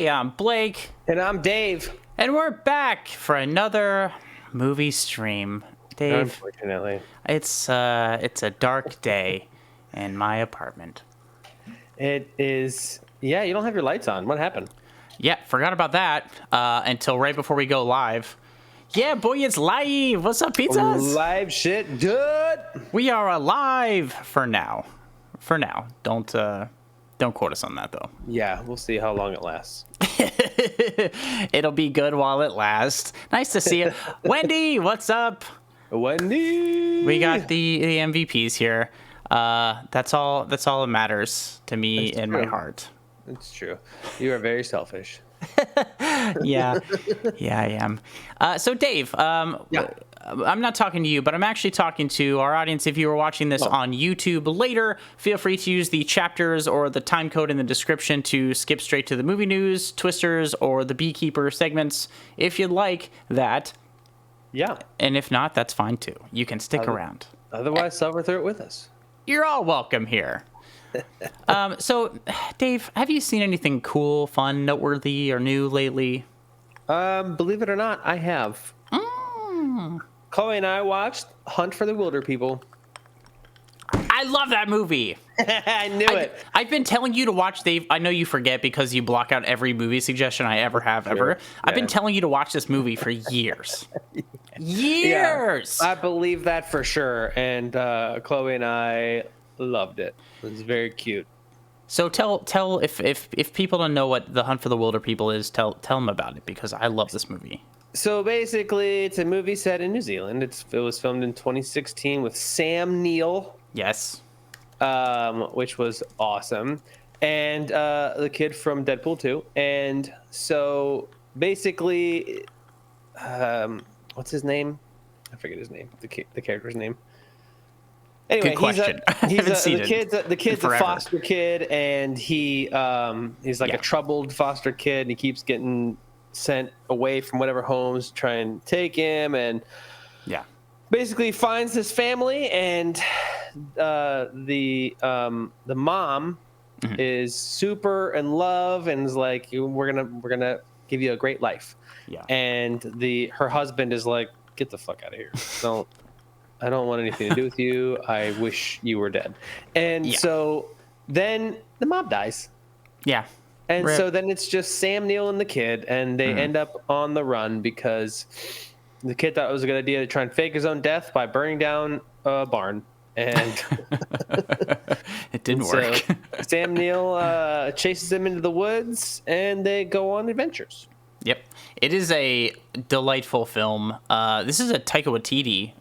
Hey, I'm Blake. And I'm Dave. And we're back for another movie stream. Dave, unfortunately, it's a dark day in my apartment. It is. Yeah, you don't have your lights on. What happened? Yeah, forgot about that until right before we go live. Yeah, boy, it's live. What's up, pizzas? Live shit, dude. We are alive for now. For now. Don't quote us on that, though. Yeah, we'll see how long it lasts. It'll be good while it lasts. Nice to see you. Wendy, what's up? Wendy. We got the MVPs here. That's all that matters to me in my heart. It's true. You are very selfish. Yeah, I am. So Dave, Yeah. I'm not talking to you, but I'm actually talking to our audience. If you were watching this on YouTube later, feel free to use the chapters or the time code in the description to skip straight to the movie news, Twisters, or the Beekeeper segments if you'd like that. Yeah. And if not, that's fine too. You can stick around. Otherwise, suffer through it with us. You're all welcome here. So, Dave, have you seen anything cool, fun, noteworthy, or new lately? Believe it or not, I have. Chloe and I watched Hunt for the Wilder People. I love that movie. I knew it. I've been telling you to watch, Dave. I know you forget because you block out every movie suggestion I ever have ever. Yeah. I've been telling you to watch this movie for years. Years. Yeah, I believe that for sure. And Chloe and I loved it. It was very cute. So tell if people don't know what the Hunt for the Wilder People is, tell them about it because I love this movie. So basically, it's a movie set in New Zealand. It was filmed in 2016 with Sam Neill. Yes. Which was awesome. And the kid from Deadpool 2. And so basically, what's his name? I forget his name, the character's name. Anyway, good question. The kid's a foster kid, and he's like a troubled foster kid, and he keeps getting sent away from whatever homes try and take him, and basically finds his family, and the mom is super in love and is like, we're gonna give you a great life. And her husband is like, get the fuck out of here. I don't want anything to do with you. I wish you were dead. And so then the mom dies. Yeah. And so then it's just Sam Neill and the kid, and they end up on the run because the kid thought it was a good idea to try and fake his own death by burning down a barn. And it didn't work. So Sam Neill chases him into the woods, and they go on adventures. Yep. It is a delightful film. This is a Taika Waititi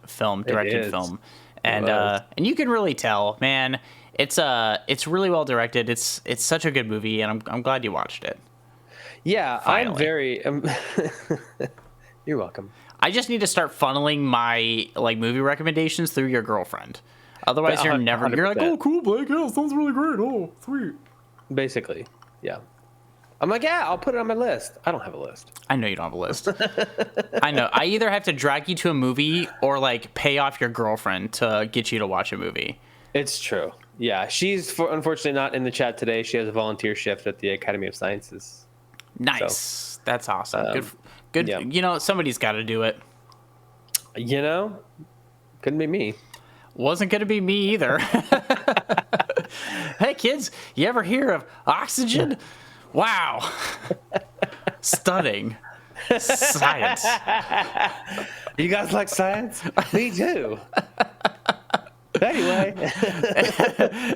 directed film. And you can really tell, man, it's really well directed. It's such a good movie, and I'm glad you watched it. Yeah, finally. I'm very you're welcome. I just need to start funneling my movie recommendations through your girlfriend. Otherwise, you're never 100%. You're like, "Oh, cool, Blake. Yeah, sounds really great. Oh, sweet." Basically, yeah. I'm like, yeah, I'll put it on my list. I don't have a list. I know you don't have a list. I know. I either have to drag you to a movie or pay off your girlfriend to get you to watch a movie. It's true. Yeah, she's unfortunately not in the chat today. She has a volunteer shift at the Academy of Sciences. Nice. So, that's awesome. Good. Yeah. You know, somebody's got to do it. You know, couldn't be me. Wasn't going to be me either. Hey, kids, you ever hear of oxygen? Wow. Stunning. Science. You guys like science? Me too. Anyway.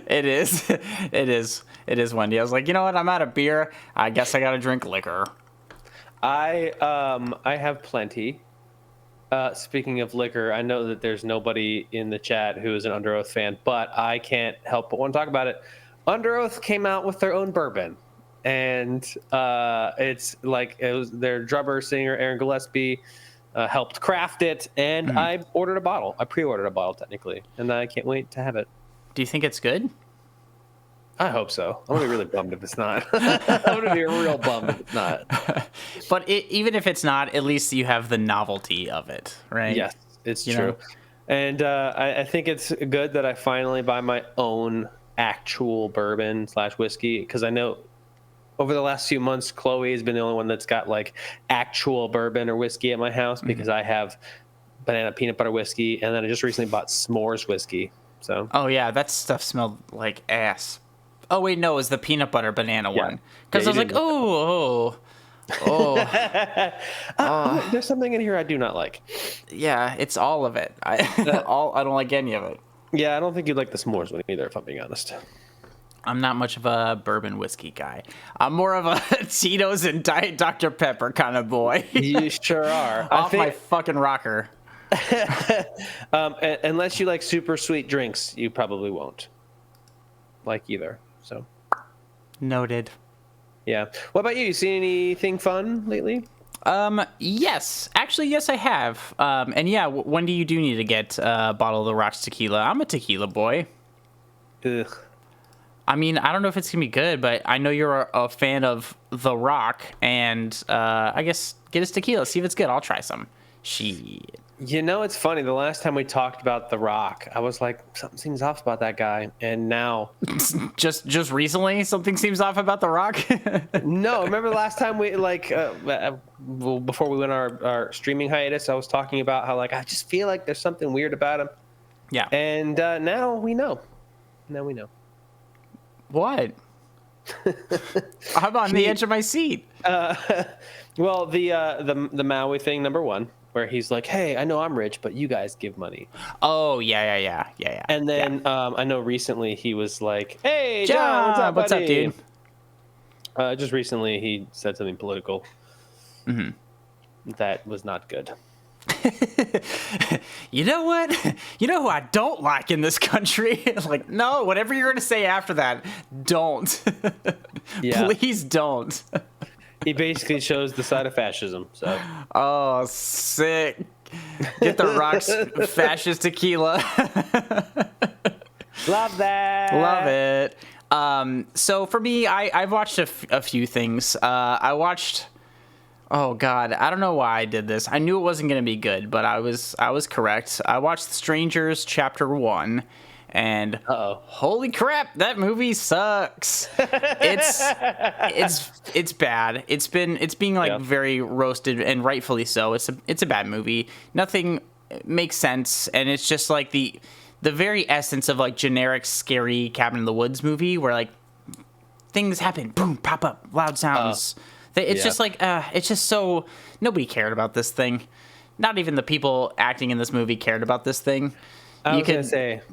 It is, Wendy. I was like, you know what? I'm out of beer. I guess I got to drink liquor. I have plenty. Speaking of liquor, I know that there's nobody in the chat who is an Under Oath fan, but I can't help but want to talk about it. Under Oath came out with their own bourbon. And it's their drummer, singer, Aaron Gillespie helped craft it. And I ordered a bottle. I pre-ordered a bottle, technically. And I can't wait to have it. Do you think it's good? I hope so. I'm going to be really bummed if it's not. I'm going to be real bummed if it's not. But even if it's not, at least you have the novelty of it, right? Yes, it's true. And I think it's good that I finally buy my own actual bourbon / whiskey, because I know over the last few months, Chloe has been the only one that's got like actual bourbon or whiskey at my house because I have banana peanut butter whiskey, and then I just recently bought s'mores whiskey. So. Oh yeah, that stuff smelled like ass. Oh wait, no, it was the peanut butter banana one. Because I was like, oh. There's something in here I do not like. Yeah, it's all of it. I don't like any of it. Yeah, I don't think you'd like the s'mores one either, if I'm being honest. I'm not much of a bourbon whiskey guy. I'm more of a Tito's and Diet Dr. Pepper kind of boy. You sure are. Off my fucking rocker. Unless you like super sweet drinks, you probably won't like either. So noted. Yeah. What about you? You seen anything fun lately? Yes. Actually, yes, I have. And yeah, when do you need to get a bottle of the Rock's tequila? I'm a tequila boy. Ugh. I mean, I don't know if it's going to be good, but I know you're a fan of The Rock, and I guess get his tequila, see if it's good. I'll try some. Shit. You know, it's funny. The last time we talked about The Rock, I was like, something seems off about that guy. And now... just recently, something seems off about The Rock? No, remember the last time we, before we went on our streaming hiatus, I was talking about how, I just feel like there's something weird about him. Yeah. And now we know. Now we know. What? I'm on the edge of my seat. Well, the Maui thing, number one, where he's like, "Hey, I know I'm rich, but you guys give money." Oh yeah. And then I know recently he was like, "Hey, John, what's up, dude?" Just recently he said something political. Mm-hmm. That was not good. You know what? You know who I don't like in this country? Like, no, whatever you're going to say after that, don't. Yeah. Please don't. He basically shows the side of fascism. So. Oh, sick. Get the Rock's fascist tequila. Love that. Love it. So for me, I've watched a few things. I watched... Oh God, I don't know why I did this. I knew it wasn't going to be good, but I was correct. I watched Strangers Chapter 1, and holy crap, that movie sucks. It's bad. It's being very roasted, and rightfully so. It's a bad movie. Nothing makes sense, and it's just like the very essence of generic scary Cabin in the Woods movie where things happen, boom, pop up, loud sounds. It's just it's just so nobody cared about this thing. Not even the people acting in this movie cared about this thing. You could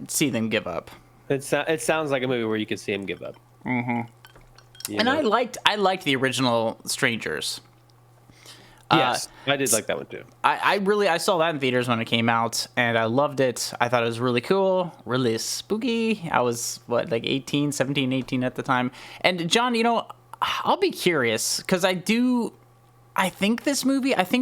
see them give up. It sounds like a movie where you could see him give up. Mm-hmm. And I liked the original Strangers. Yes, I did like that one too. I saw that in theaters when it came out, and I loved it. I thought it was really cool, really spooky. I was 17, 18 at the time. And John, I'll be curious because I think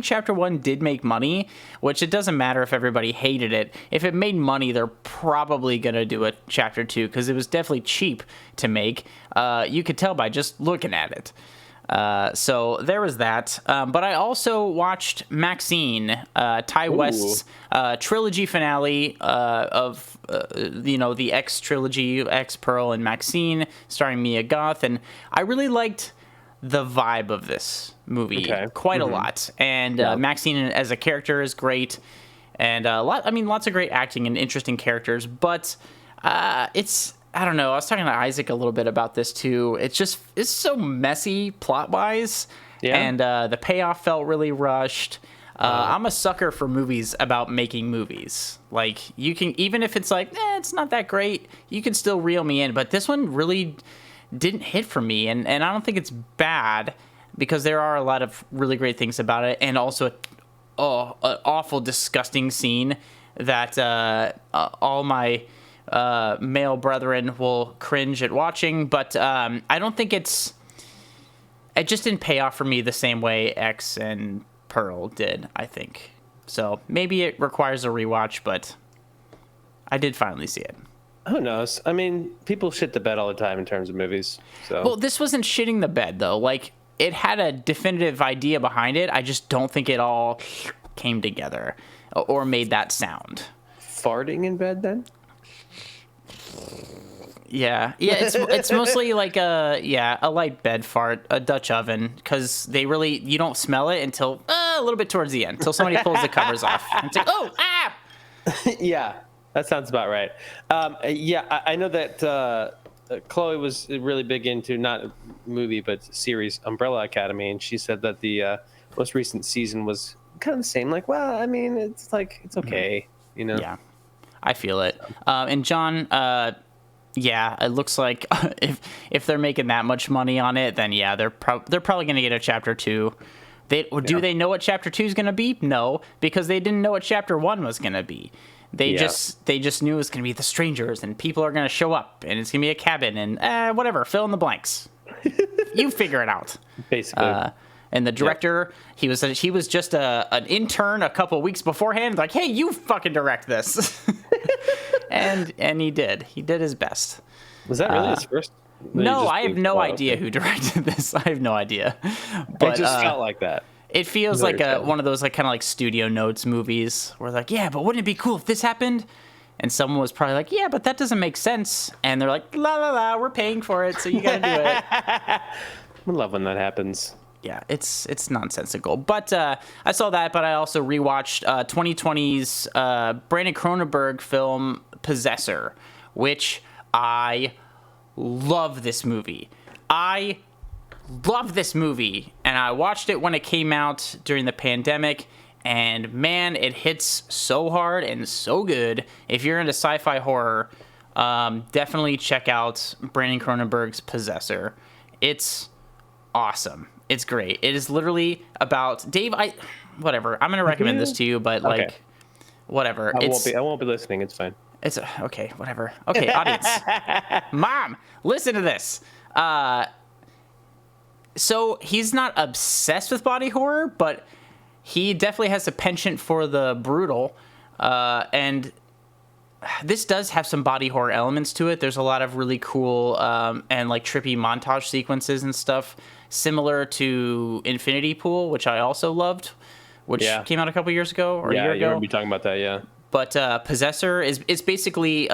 Chapter 1 did make money, which it doesn't matter if everybody hated it. If it made money, they're probably going to do a Chapter 2 because it was definitely cheap to make. You could tell by just looking at it. So there was that. But I also watched Maxine, Ty West's trilogy finale of the X trilogy, X, Pearl, and Maxine, starring Mia Goth, and I really liked the vibe of this movie quite a lot. And Maxine as a character is great, and lots of great acting and interesting characters. But I don't know. I was talking to Isaac a little bit about this too. It's so messy plot wise, and the payoff felt really rushed. I'm a sucker for movies about making movies. You can, even if it's it's not that great, you can still reel me in. But this one really didn't hit for me, and I don't think it's bad because there are a lot of really great things about it, and also an awful, disgusting scene that all my male brethren will cringe at watching, but I don't think it just didn't pay off for me the same way X and Pearl did, I think. So maybe it requires a rewatch, but I did finally see it. Who knows? I mean, people shit the bed all the time in terms of movies. So. Well, this wasn't shitting the bed though. It had a definitive idea behind it. I just don't think it all came together or made that sound. Farting in bed then? Yeah, it's mostly like a light bed fart, a Dutch oven, because you don't smell it until a little bit towards the end, until somebody pulls the covers off. And it's like, oh, ah! Yeah, that sounds about right. I know that Chloe was really big into, not a movie but series, Umbrella Academy, and she said that the most recent season was kind of the same. Like, well, I mean, it's okay, you know. Yeah, I feel it. And John, yeah, it looks like if they're making that much money on it, then yeah, they're probably going to get a chapter 2. Do they know what chapter 2 is going to be? No, because they didn't know what chapter 1 was going to be. They just knew it was going to be the strangers and people are going to show up and it's going to be a cabin and whatever, fill in the blanks. You figure it out. Basically. And the director, he was just an intern a couple weeks beforehand, like, hey, you fucking direct this. and he did his best. Was that really his first? No, I have no idea who directed this. I have no idea. But it just felt like that. It feels like one of those like kind of like Studio Notes movies where like, yeah, but wouldn't it be cool if this happened? And someone was probably like, yeah, but that doesn't make sense. And they're like, la la la, we're paying for it, so you got to do it. I love when that happens. Yeah, it's nonsensical. But I saw that, but I also rewatched 2020's Brandon Cronenberg film Possessor, which I love this movie. I love this movie, and I watched it when it came out during the pandemic, and man, it hits so hard and so good. If you're into sci-fi horror, definitely check out Brandon Cronenberg's Possessor. It's awesome. It's great. It is literally about Dave. Whatever. I'm gonna recommend this to you, but like, whatever. I won't be listening. It's fine. It's okay. Whatever. Okay, audience, mom, listen to this. So he's not obsessed with body horror, but he definitely has a penchant for the brutal, and this does have some body horror elements to it. There's a lot of really cool and like trippy montage sequences and stuff, similar to Infinity Pool, which I also loved, which came out a couple years ago or a year ago. Yeah, you be talking about that, yeah. But Possessor is basically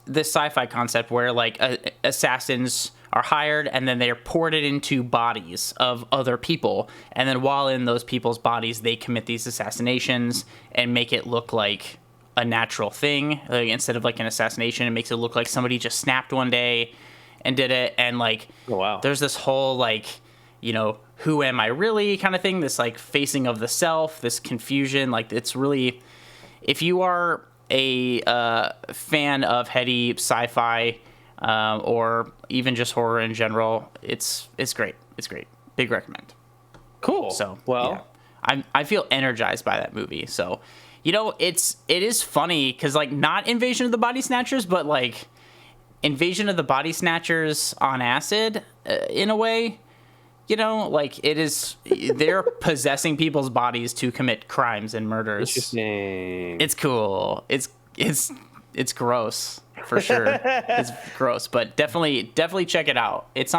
this sci-fi concept where like assassins are hired and then they're ported into bodies of other people, and then while in those people's bodies they commit these assassinations and make it look like a natural thing. Like, instead of like an assassination, it makes it look like somebody just snapped one day and did it. And like, oh, wow. There's this whole like, you know, who am I really kind of thing, this like facing of the self, this confusion. Like, it's really, if you are a fan of heady sci-fi or even just horror in general, it's great. It's great. Big recommend. Cool. So, well, yeah. I feel energized by that movie. So, you know, it is funny because like not Invasion of the Body Snatchers, but like Invasion of the Body Snatchers on acid in a way. You know, like it is, they're possessing people's bodies to commit crimes and murders. Interesting. It's cool. It's gross for sure. It's gross, but definitely check it out. It's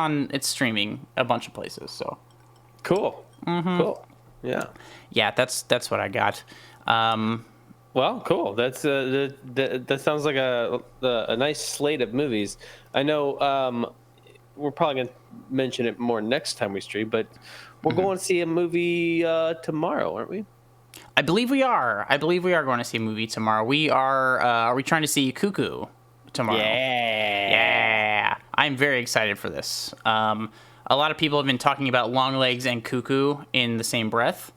streaming a bunch of places. So cool. Mm-hmm. Cool. Yeah. Yeah. That's what I got. Well, cool. That's that sounds like a nice slate of movies. I know we're probably gonna mention it more next time we stream, but we're going to see a movie tomorrow, aren't we? I believe we are. Going to see a movie tomorrow. We are. Are we trying to see Cuckoo tomorrow? Yeah. I'm very excited for this. A lot of people have been talking about Longlegs and Cuckoo in the same breath.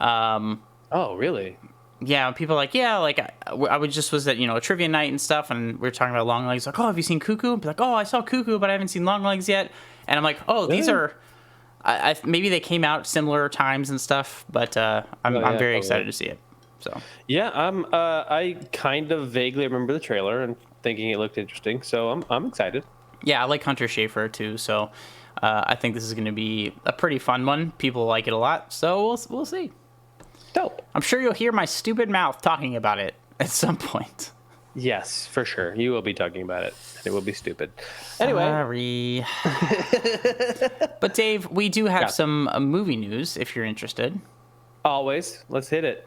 Oh, really? Yeah, people are like, yeah, like I was at, you know, a trivia night and stuff, and we were talking about Longlegs. Like, oh, have you seen Cuckoo? Be like, oh, I saw Cuckoo, but I haven't seen Longlegs yet. And I'm like, oh, these are, maybe they came out similar times and stuff, but I'm very excited to see it. So yeah, I kind of vaguely remember the trailer and thinking it looked interesting, so I'm excited. Yeah, I like Hunter Schafer too, so I think this is going to be a pretty fun one. People like it a lot, so we'll see. Dope. I'm sure you'll hear my stupid mouth talking about it at some point. Yes, for sure. You will be talking about it, and it will be stupid. Anyway. Sorry. But Dave, we do have some movie news if you're interested. Always. Let's hit it.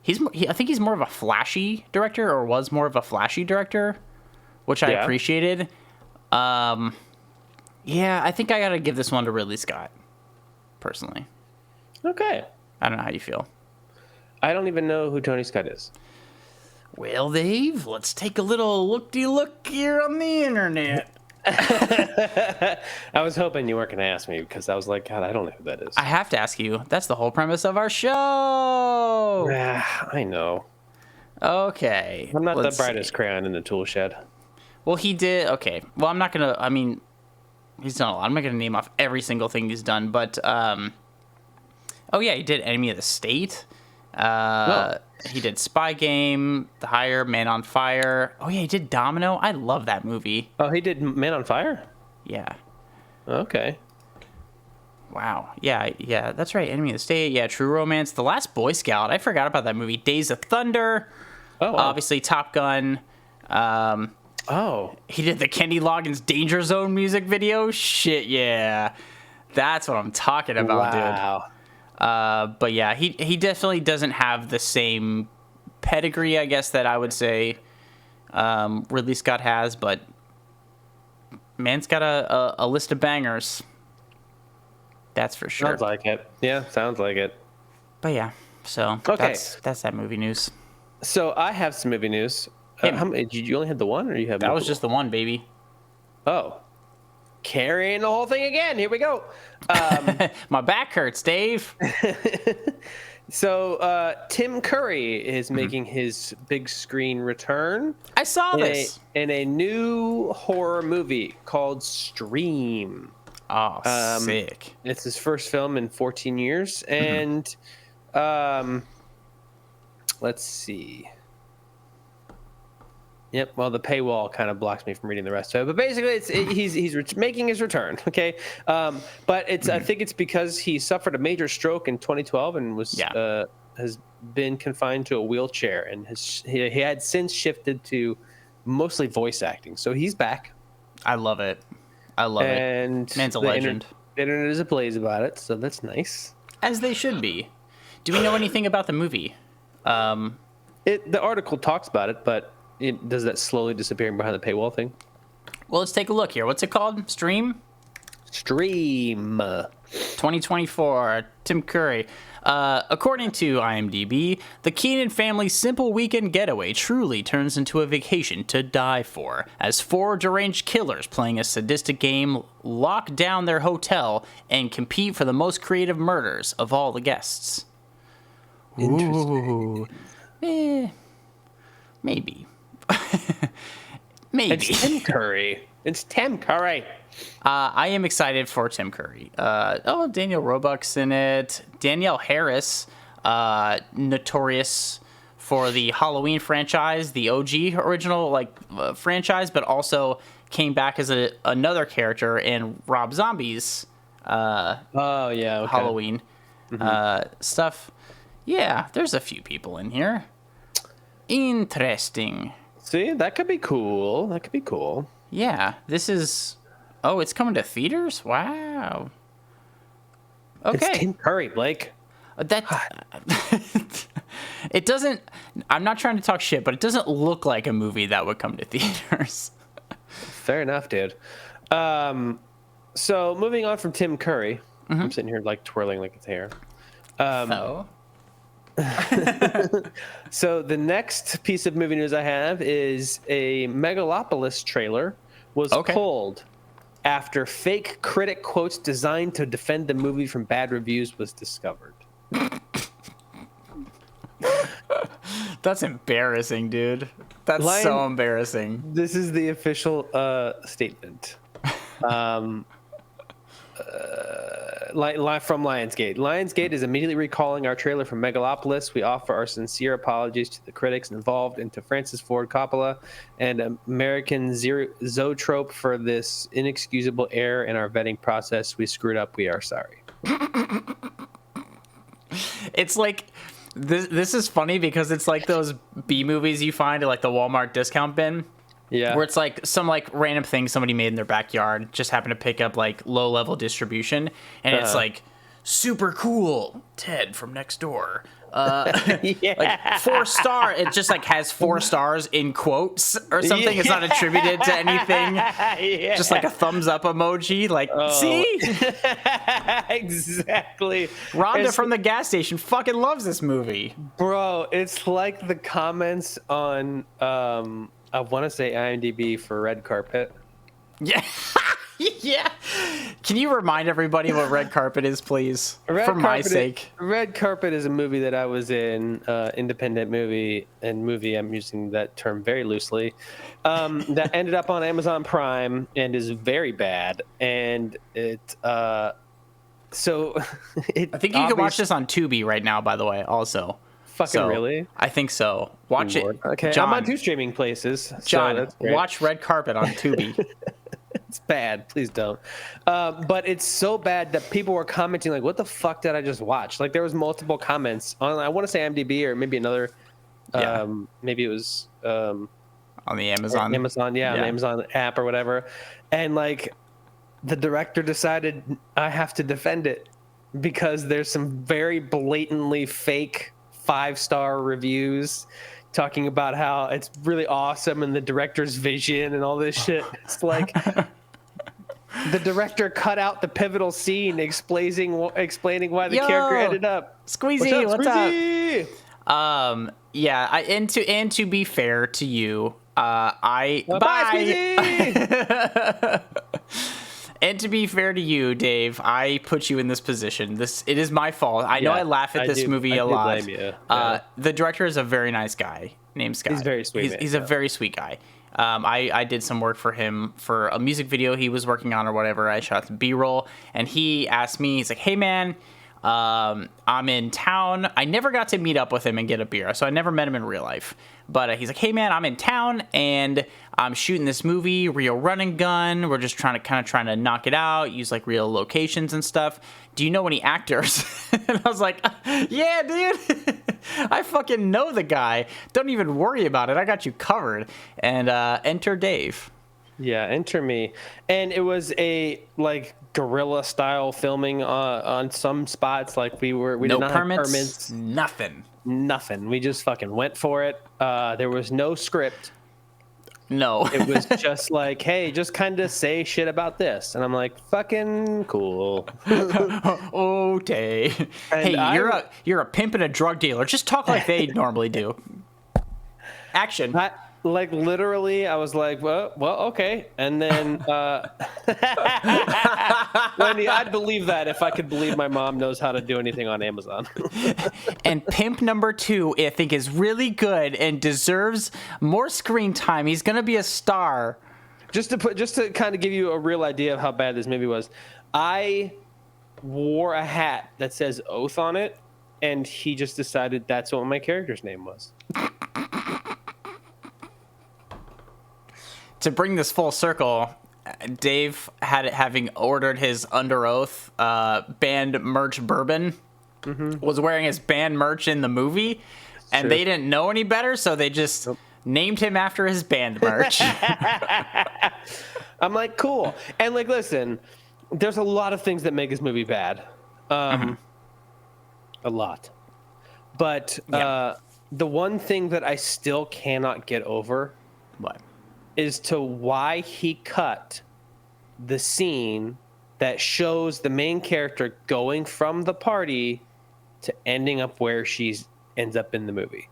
I think he's more of a flashy director, or was more of a flashy director, which I appreciated. Yeah, I think I gotta give this one to Ridley Scott, personally. Okay. I don't know how you feel. I don't even know who Tony Scott is. Well, Dave, let's take a little look here on the internet. I was hoping you weren't going to ask me, because I was like, God, I don't know who that is. I have to ask you. That's the whole premise of our show. Yeah, I know. Okay. I'm not the brightest crayon in the tool shed. Well, he did. Okay. Well, I'm not going to, I mean, he's done a lot. I'm not going to name off every single thing he's done, but, oh yeah, he did Enemy of the State. He did Spy Game, The Hire, Man on Fire. Oh yeah, he did Domino. I love that movie. Oh, he did Man on Fire? Yeah. Okay. Wow. Yeah, that's right. Enemy of the State. Yeah, True Romance. The Last Boy Scout. I forgot about that movie. Days of Thunder. Oh, wow. Obviously, Top Gun. He did the Kenny Loggins Danger Zone music video. Shit, yeah. That's what I'm talking about, dude. Wow. But yeah, he definitely doesn't have the same pedigree, I guess, that I would say Ridley Scott has, but man's got a list of bangers. That's for sure. Sounds like it. Yeah, sounds like it. But yeah, so okay. That's that movie news. So I have some movie news. How many, did you only have the one, or you have? That was just the one, baby. Oh. Carrying the whole thing again. Here we go. My back hurts, Dave. So Tim Curry is making his big screen return. I saw this in a new horror movie called Stream. Oh, sick! It's his first film in 14 years, and let's see. Yep. Well, the paywall kind of blocks me from reading the rest of it, but basically, he's making his return. Okay. But I think it's because he suffered a major stroke in 2012 and has been confined to a wheelchair, and he had since shifted to mostly voice acting. So he's back. I love it. And man's a legend. The internet is ablaze about it, so that's nice. As they should be. Do we know anything about the movie? The article talks about it, but. Does that slowly disappearing behind the paywall thing? Well, let's take a look here. What's it called? Stream? 2024. Tim Curry. According to IMDb, the Keenan family's simple weekend getaway truly turns into a vacation to die for, as 4 deranged killers playing a sadistic game lock down their hotel and compete for the most creative murders of all the guests. Interesting. Maybe. Maybe. It's Tim Curry. I am excited for Tim Curry. Daniel Roebuck's in it. Danielle Harris, notorious for the Halloween franchise, the OG original franchise, but also came back as another character in Rob Zombie's Halloween stuff. Yeah, there's a few people in here. Interesting. See, that could be cool. Yeah, this is... Oh, it's coming to theaters? Wow. Okay. It's Tim Curry, Blake. It doesn't... I'm not trying to talk shit, but it doesn't look like a movie that would come to theaters. Fair enough, dude. So, moving on from Tim Curry. I'm sitting here, twirling like his hair. So the next piece of movie news I have is a Megalopolis trailer was pulled after fake critic quotes designed to defend the movie from bad reviews was discovered. That's embarrassing, dude. That's so embarrassing. This is the official statement. From Lionsgate. Lionsgate is immediately recalling our trailer from Megalopolis. We offer our sincere apologies to the critics involved and to Francis Ford Coppola and American Zoetrope for this inexcusable error in our vetting process. We screwed up. We are sorry. It's like this is funny because it's like those B movies you find at the Walmart discount bin. Yeah. Where it's some random thing somebody made in their backyard, just happened to pick up low level distribution, and it's super cool Ted from next door. Like 4-star, it just like has 4 stars in quotes or something. It's not attributed to anything. Just like a thumbs up emoji. Like, see? Exactly. Rhonda from the gas station fucking loves this movie. Bro, it's like the comments on I want to say IMDb for Red Carpet. Yeah. Yeah. Can you remind everybody what Red Carpet is, please? For my sake. Red Carpet is a movie that I was in, independent movie, and movie, I'm using that term very loosely, that ended up on Amazon Prime and is very bad. And I think you can watch this on Tubi right now, by the way, also. Fucking really? I think so. Watch it. Okay, John, I'm on 2 streaming places. John, watch Red Carpet on Tubi. It's bad. Please don't. But it's so bad that people were commenting like, "What the fuck did I just watch?" Like there was multiple comments on. I want to say IMDb or maybe another. Maybe it was on the Amazon. On the Amazon app or whatever. And like, the director decided I have to defend it because there's some very blatantly fake 5-star reviews talking about how it's really awesome and the director's vision and all this shit. It's like the director cut out the pivotal scene explaining why the character ended up. Squeezy, what's up? Yeah, and to be fair to you, bye Squeezy! And to be fair to you, Dave, I put you in this position. It is my fault. I know I laugh at this movie a lot. Blame you. Yeah. The director is a very nice guy named Scott. He's very sweet. He's a very sweet guy. I did some work for him for a music video he was working on or whatever. I shot some B-roll, and he asked me, he's like, "Hey, man, I'm in town." I never got to meet up with him and get a beer, so I never met him in real life. But he's like, "Hey, man, I'm in town, and I'm shooting this movie, real run and gun. We're just trying to knock it out, use like real locations and stuff. Do you know any actors?" And I was like, "Yeah, dude, I fucking know the guy. Don't even worry about it. I got you covered." And enter Dave. Yeah, enter me. And it was a like guerrilla style filming on some spots. Like we did not have permits. Nothing. We just fucking went for it. There was no script. No. It was just like, hey, just kind of say shit about this. And I'm like, fucking cool. Okay. And hey, you're a pimp and a drug dealer. Just talk like they normally do. Action. Like literally, I was like, well, okay. And then Wendy, I'd believe that if I could believe my mom knows how to do anything on Amazon. And pimp number 2, I think, is really good and deserves more screen time. He's gonna be a star. Just to kind of give you a real idea of how bad this movie was, I wore a hat that says Oath on it, and he just decided that's what my character's name was. To bring this full circle, Dave having ordered his Under Oath band merch bourbon, was wearing his band merch in the movie, and they didn't know any better, so they just named him after his band merch. I'm like, cool. And like, listen, there's a lot of things that make this movie bad. A lot. But the one thing that I still cannot get over is to why he cut the scene that shows the main character going from the party to ending up where she ends up in the movie.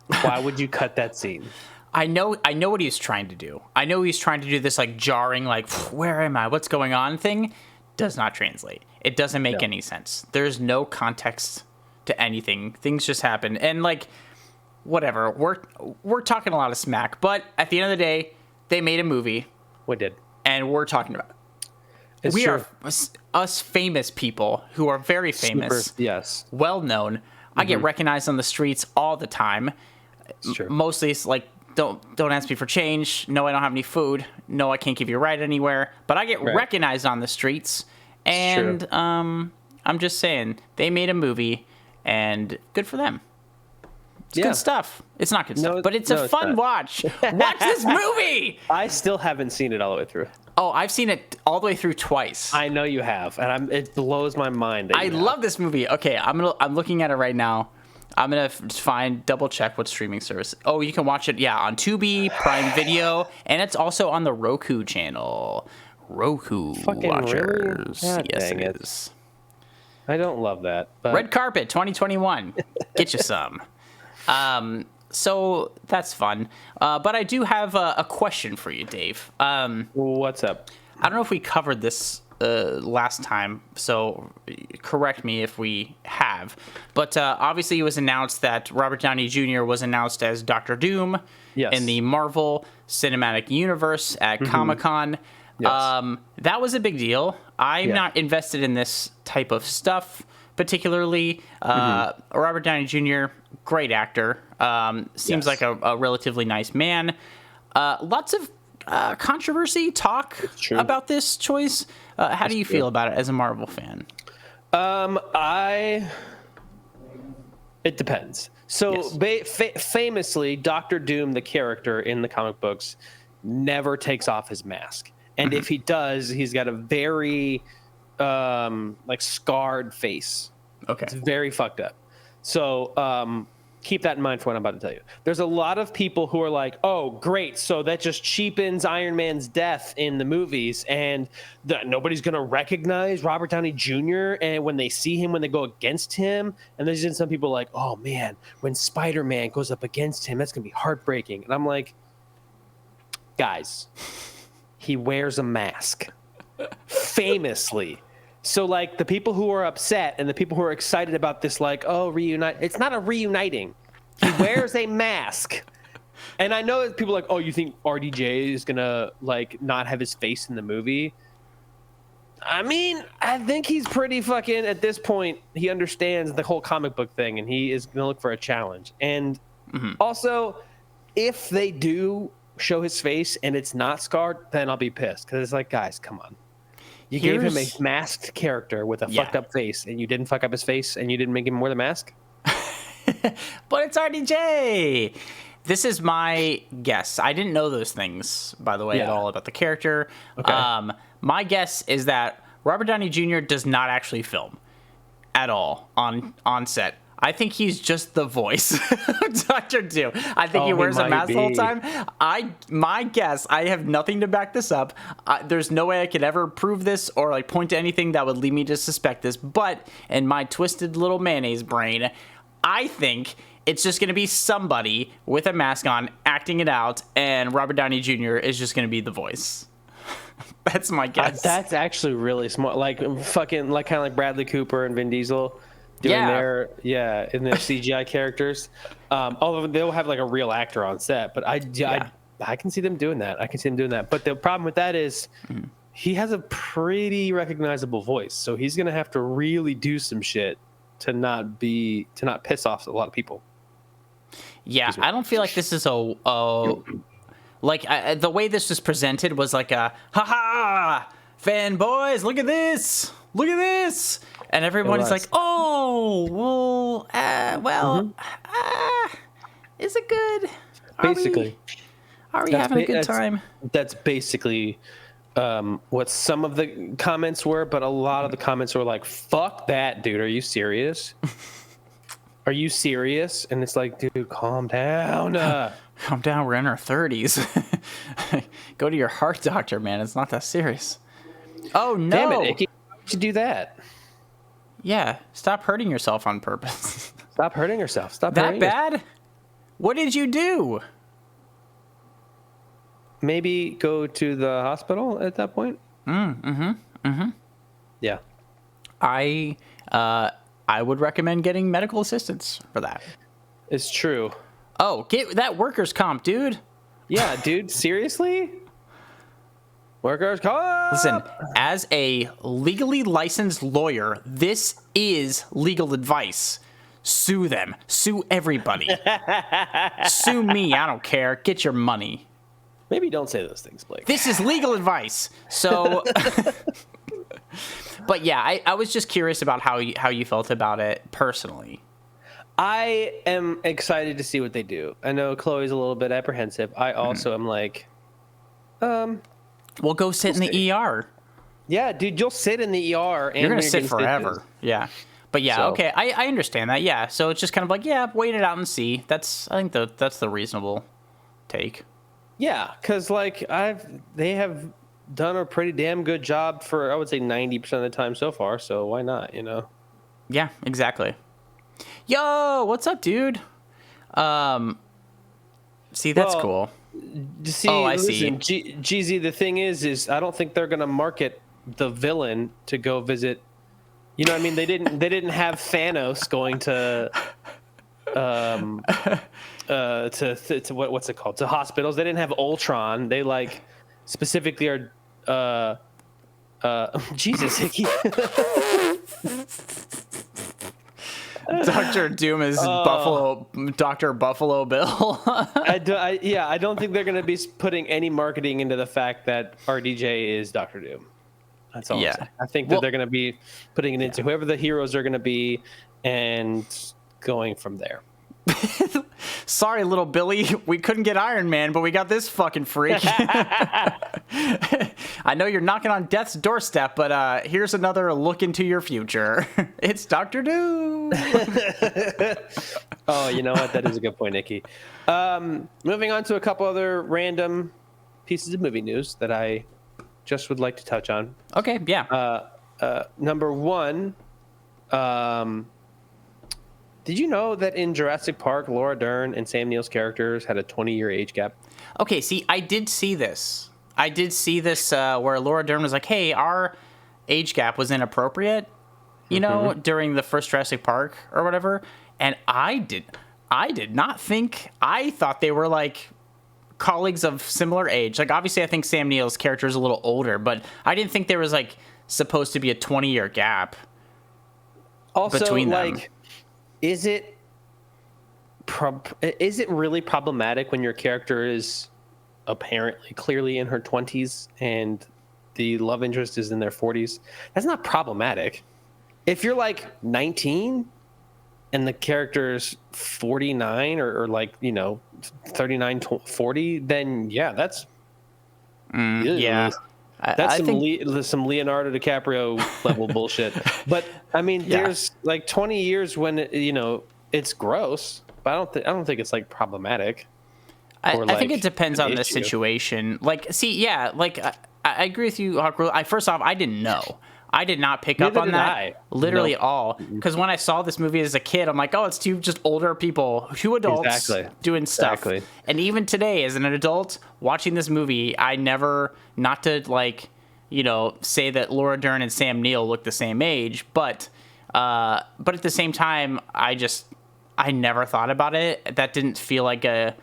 Why would you cut that scene? I know what he's trying to do. I know he's trying to do this like jarring, like, where am I? What's going on thing. Does not translate. It doesn't make any sense. There's no context to anything. Things just happen. And like, whatever. We're talking a lot of smack, but at the end of the day, they made a movie. We did. And we're talking about it. We are us famous people who are very famous. Yes. Well known. I get recognized on the streets all the time. It's true. Mostly it's like, don't ask me for change. No, I don't have any food. No, I can't give you a ride anywhere. But I get recognized on the streets. And I'm just saying, they made a movie, and good for them. It's good stuff. It's not good stuff, but it's a fun watch. Watch this movie! I still haven't seen it all the way through. Oh, I've seen it all the way through twice. I know you have, and it blows my mind. I love this movie. Okay, I'm looking at it right now. I'm gonna double check what streaming service. Oh, you can watch it, on Tubi, Prime Video, and it's also on the Roku channel. Roku Fucking watchers. Really? Yes, it is. I don't love that. But... Red Carpet 2021. Get you some. So that's fun. But I do have a question for you, Dave. What's up? I don't know if we covered this last time, so correct me if we have. But obviously it was announced that Robert Downey Jr. was announced as Doctor Doom in the Marvel Cinematic Universe at Comic-Con. Yes. That was a big deal. I'm not invested in this type of stuff particularly. Robert Downey Jr., great actor. Seems like a relatively nice man. Lots of controversy, talk about this choice. How do you feel about it as a Marvel fan? It depends. So famously, Doctor Doom, the character in the comic books, never takes off his mask. And if he does, he's got a very scarred face. Okay. It's very fucked up. So keep that in mind for what I'm about to tell you. There's a lot of people who are like, oh, great. So that just cheapens Iron Man's death in the movies. And nobody's going to recognize Robert Downey Jr. And when they see him, when they go against him. And there's some people like, oh, man, when Spider-Man goes up against him, that's going to be heartbreaking. And I'm like, guys, he wears a mask. Famously. So, like, the people who are upset and the people who are excited about this, like, oh, reunite. It's not a reuniting. He wears a mask. And I know that people are like, oh, you think RDJ is going to, like, not have his face in the movie? I mean, I think he's pretty fucking, at this point, he understands the whole comic book thing, and he is going to look for a challenge. And also, if they do show his face and it's not scarred, then I'll be pissed. Because it's like, guys, come on. You gave him a masked character with a fucked up face, and you didn't fuck up his face, and you didn't make him wear the mask? But it's RDJ! This is my guess. I didn't know those things, by the way, at all about the character. Okay. My guess is that Robert Downey Jr. does not actually film at all on set. I think he's just the voice of Dr. Doom. I think he wears a mask the whole time. My guess, I have nothing to back this up. There's no way I could ever prove this or like point to anything that would lead me to suspect this. But in my twisted little mayonnaise brain, I think it's just going to be somebody with a mask on acting it out, and Robert Downey Jr. is just going to be the voice. That's my guess. That's actually really smart. Like fucking, like kind of like Bradley Cooper and Vin Diesel. Doing their CGI characters. Although they'll have like a real actor on set, but I can see them doing that. But the problem with that is he has a pretty recognizable voice, so he's gonna have to really do some shit to not piss off a lot of people. Yeah, I don't feel like this is the way this was presented was like a ha fanboys, look at this. And everyone's like, oh, well, is it good? Are we having a good time? That's basically what some of the comments were, but a lot of the comments were like, fuck that, dude. Are you serious? Are you serious? And it's like, dude, calm down. Calm down. We're in our 30s. Go to your heart doctor, man. It's not that serious. Oh, no. Damn it, Icky. Why would you do that? Yeah, stop hurting yourself on purpose. Stop hurting yourself. Stop that bad? What did you do? Maybe go to the hospital at that point. Yeah. I would recommend getting medical assistance for that. It's true. Oh, get that workers' comp, dude. Yeah, dude. Seriously? Workers' comp. Listen, as a legally licensed lawyer, this is legal advice. Sue them. Sue everybody. Sue me. I don't care. Get your money. Maybe don't say those things, Blake. This is legal advice. So, but yeah, I was just curious about how you felt about it personally. I am excited to see what they do. I know Chloe's a little bit apprehensive. I also am like, Well, go sit in the ER. Yeah, dude, you'll sit in the ER and you're gonna sit forever. Yeah. But yeah, okay, I understand that. Yeah, so it's just kind of like, yeah, wait it out and see. I think that's the reasonable take. Yeah, because like they have done a pretty damn good job for, I would say, 90% of the time so far. So why not? Yeah, exactly. Yo, what's up, dude? See, that's cool. See, I listen, see. GZ, the thing is I don't think they're gonna market the villain to go visit. You know what I mean? They didn't have Thanos going to to what's it called? To hospitals. They didn't have Ultron. They like specifically are Jesus, Hickey. Dr. Doom is Dr. Buffalo Bill. I don't think they're going to be putting any marketing into the fact that RDJ is Dr. Doom. That's all. Yeah. I think that they're going to be putting it into whoever the heroes are going to be and going from there. Sorry, little Billy. We couldn't get Iron Man, but we got this fucking freak. I know you're knocking on death's doorstep, but here's another look into your future. It's Dr. Doom. Oh, you know what? That is a good point, Nikki. Moving on to a couple other random pieces of movie news that I just would like to touch on. Okay, yeah. Number one, did you know that in Jurassic Park, Laura Dern and Sam Neill's characters had a 20-year age gap? Okay, see, I did see this. Where Laura Dern was like, hey, our age gap was inappropriate, during the first Jurassic Park or whatever. And I did not think, I thought they were like colleagues of similar age. Like, obviously, I think Sam Neill's character is a little older, but I didn't think there was like supposed to be a 20-year gap between them. Is it really problematic when your character is apparently clearly in her 20s and the love interest is in their 40s? That's not problematic. If you're like 19 and the character's 49 or like, 39, 40, then yeah, that's yeah. That's some Leonardo DiCaprio level bullshit. But I mean, there's like 20 years when it's gross, but I don't think it's like problematic. I think it depends on the situation. Like, see, yeah, like I agree with you, Hawk. First off, I didn't know. I did not pick up on that literally at all. Because when I saw this movie as a kid, I'm like, oh, it's two just older people, two adults doing stuff. Exactly. And even today, as an adult watching this movie, I never, not to like, say that Laura Dern and Sam Neill look the same age, but at the same time, I never thought about it. That didn't feel like a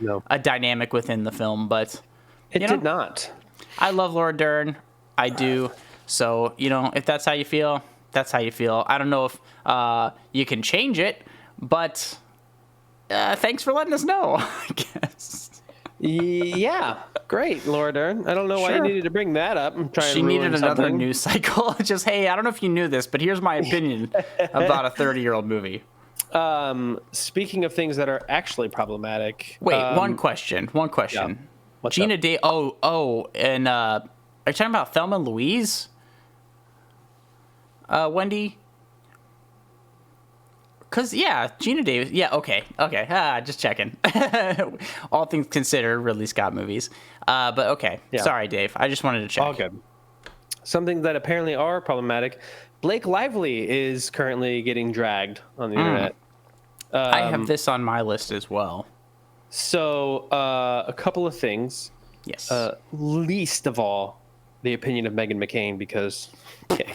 dynamic within the film, but it did not. I love Laura Dern. I do. So, if that's how you feel, that's how you feel. I don't know if you can change it, but thanks for letting us know, I guess. Yeah, great, Laura Dern. I don't know why you needed to bring that up. She needed another news cycle. Just, hey, I don't know if you knew this, but here's my opinion about a 30-year-old movie. Speaking of things that are actually problematic. Wait, one question. Yeah. Gina Davis. And are you talking about Thelma and Louise? Wendy? Because, Gina Davis. Yeah, okay. Just checking. All things considered, Ridley Scott movies. But okay. Yeah. Sorry, Dave. I just wanted to check. All good. Something that apparently are problematic. Blake Lively is currently getting dragged on the internet. I have this on my list as well. So, a couple of things. Yes. Least of all, the opinion of Meghan McCain, because... Okay.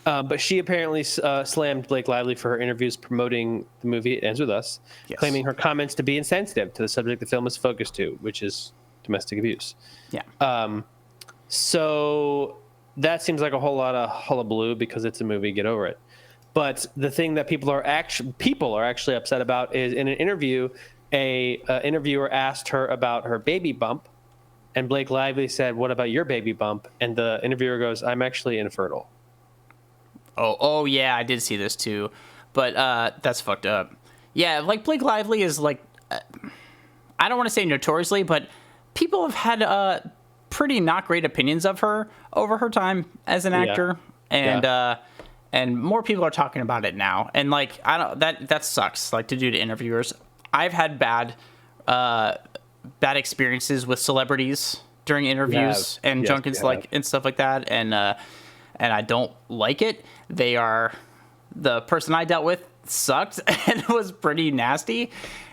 But she apparently slammed Blake Lively for her interviews promoting the movie It Ends With Us, claiming her comments to be insensitive to the subject the film is focused to, which is domestic abuse. Yeah. So that seems like a whole lot of hullabaloo because it's a movie. Get over it. But the thing that people are actually upset about is in an interview, a interviewer asked her about her baby bump, and Blake Lively said, "What about your baby bump?" And the interviewer goes, "I'm actually infertile." Oh yeah, I did see this too, but that's fucked up. Yeah, like Blake Lively is like, I don't want to say notoriously, but people have had pretty not great opinions of her over her time as an actor, and more people are talking about it now. And like, I don't that sucks. Like to do to interviewers. I've had bad experiences with celebrities during interviews and junkets and stuff like that, and I don't like it. The person I dealt with sucked and was pretty nasty,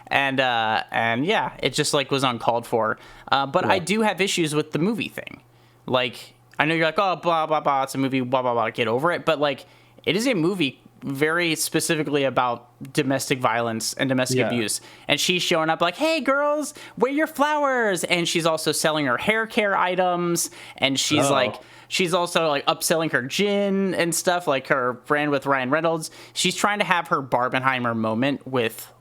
and yeah, it just like was uncalled for. But I do have issues with the movie thing. Like, I know you're like, oh, blah blah blah, it's a movie, blah blah blah, get over it. But like, it is a movie very specifically about domestic violence and domestic abuse, and she's showing up like, hey girls, wear your flowers, and she's also selling her hair care items, and she's also like upselling her gin and stuff, like her brand with Ryan Reynolds. She's trying to have her Barbenheimer moment with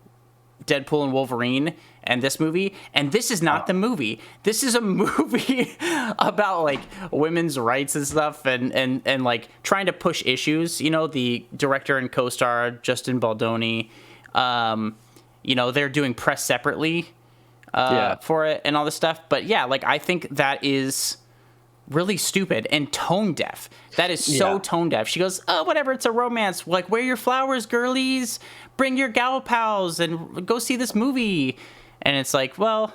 Deadpool and Wolverine and this movie, and this is not the movie. This is a movie about like women's rights and stuff, and like trying to push issues. You know, the director and co-star Justin Baldoni, you know, they're doing press separately for it and all this stuff. But yeah, like I think that is really stupid and tone deaf. That is so tone deaf. She goes, oh, whatever, it's a romance. Like, wear your flowers, girlies. Bring your gal pals and go see this movie. And it's like, well,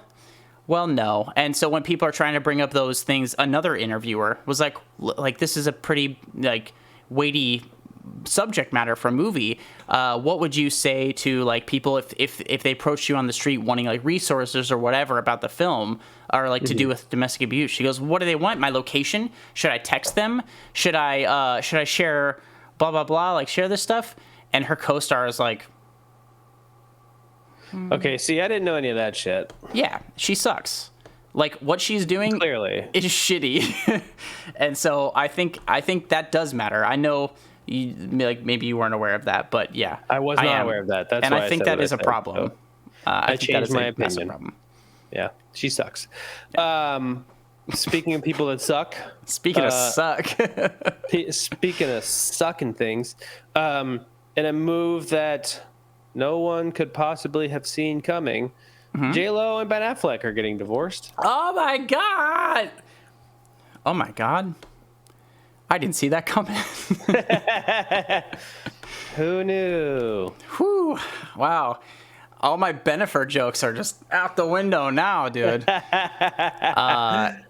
no. And so when people are trying to bring up those things, another interviewer was like this is a pretty like weighty subject matter for a movie. What would you say to like people if they approached you on the street wanting like resources or whatever about the film, or like to do with domestic abuse? She goes, what do they want? My location? Should I text them? Should I share blah blah blah, like share this stuff? And her co-star is like, okay, see, I didn't know any of that shit. Yeah, she sucks. Like, what she's doing clearly is shitty. And so I think that does matter. I know you, like, maybe you weren't aware of that, but yeah, I was not aware of that. That's and why I think that is a problem. I changed my opinion. Problem. Yeah, she sucks. Yeah. Speaking of people that suck. Speaking of suck. Speaking of sucking things, in a move that no one could possibly have seen coming, J-Lo and Ben Affleck are getting divorced. Oh my god! Oh my god! I didn't see that coming. Who knew? Whew! Wow. All my Bennifer jokes are just out the window now, dude.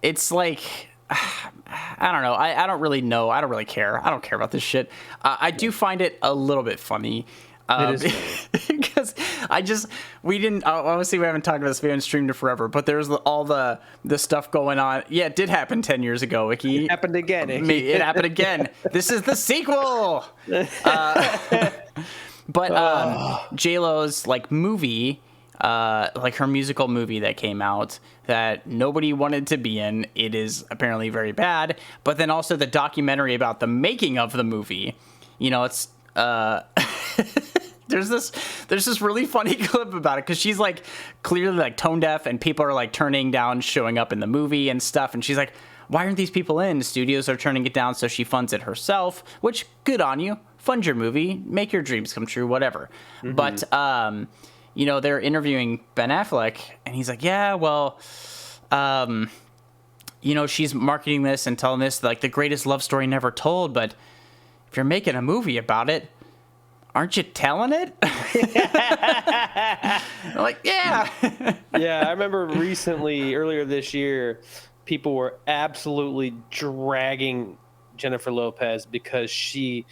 It's like, I don't know. I don't really know. I don't really care. I don't care about this shit. I do find it a little bit funny. It is funny. Because we didn't, obviously we haven't talked about this, we haven't streamed it forever, but there's all the stuff going on. Yeah, it did happen 10 years ago, Icky. It happened again, Icky. It happened again. This is the sequel! But J-Lo's like movie, like her musical movie that came out that nobody wanted to be in, it is apparently very bad. But then also the documentary about the making of the movie, you know, it's there's this really funny clip about it because she's like clearly like tone deaf and people are like turning down showing up in the movie and stuff, and she's like, why aren't these people in? Studios are turning it down, so she funds it herself, which good on you. Fund your movie, make your dreams come true, whatever. But, you know, they're interviewing Ben Affleck, and he's like, yeah, well, you know, she's marketing this and telling this, like, the greatest love story never told, but if you're making a movie about it, aren't you telling it? I'm like, yeah. Yeah, I remember earlier this year, people were absolutely dragging Jennifer Lopez because she,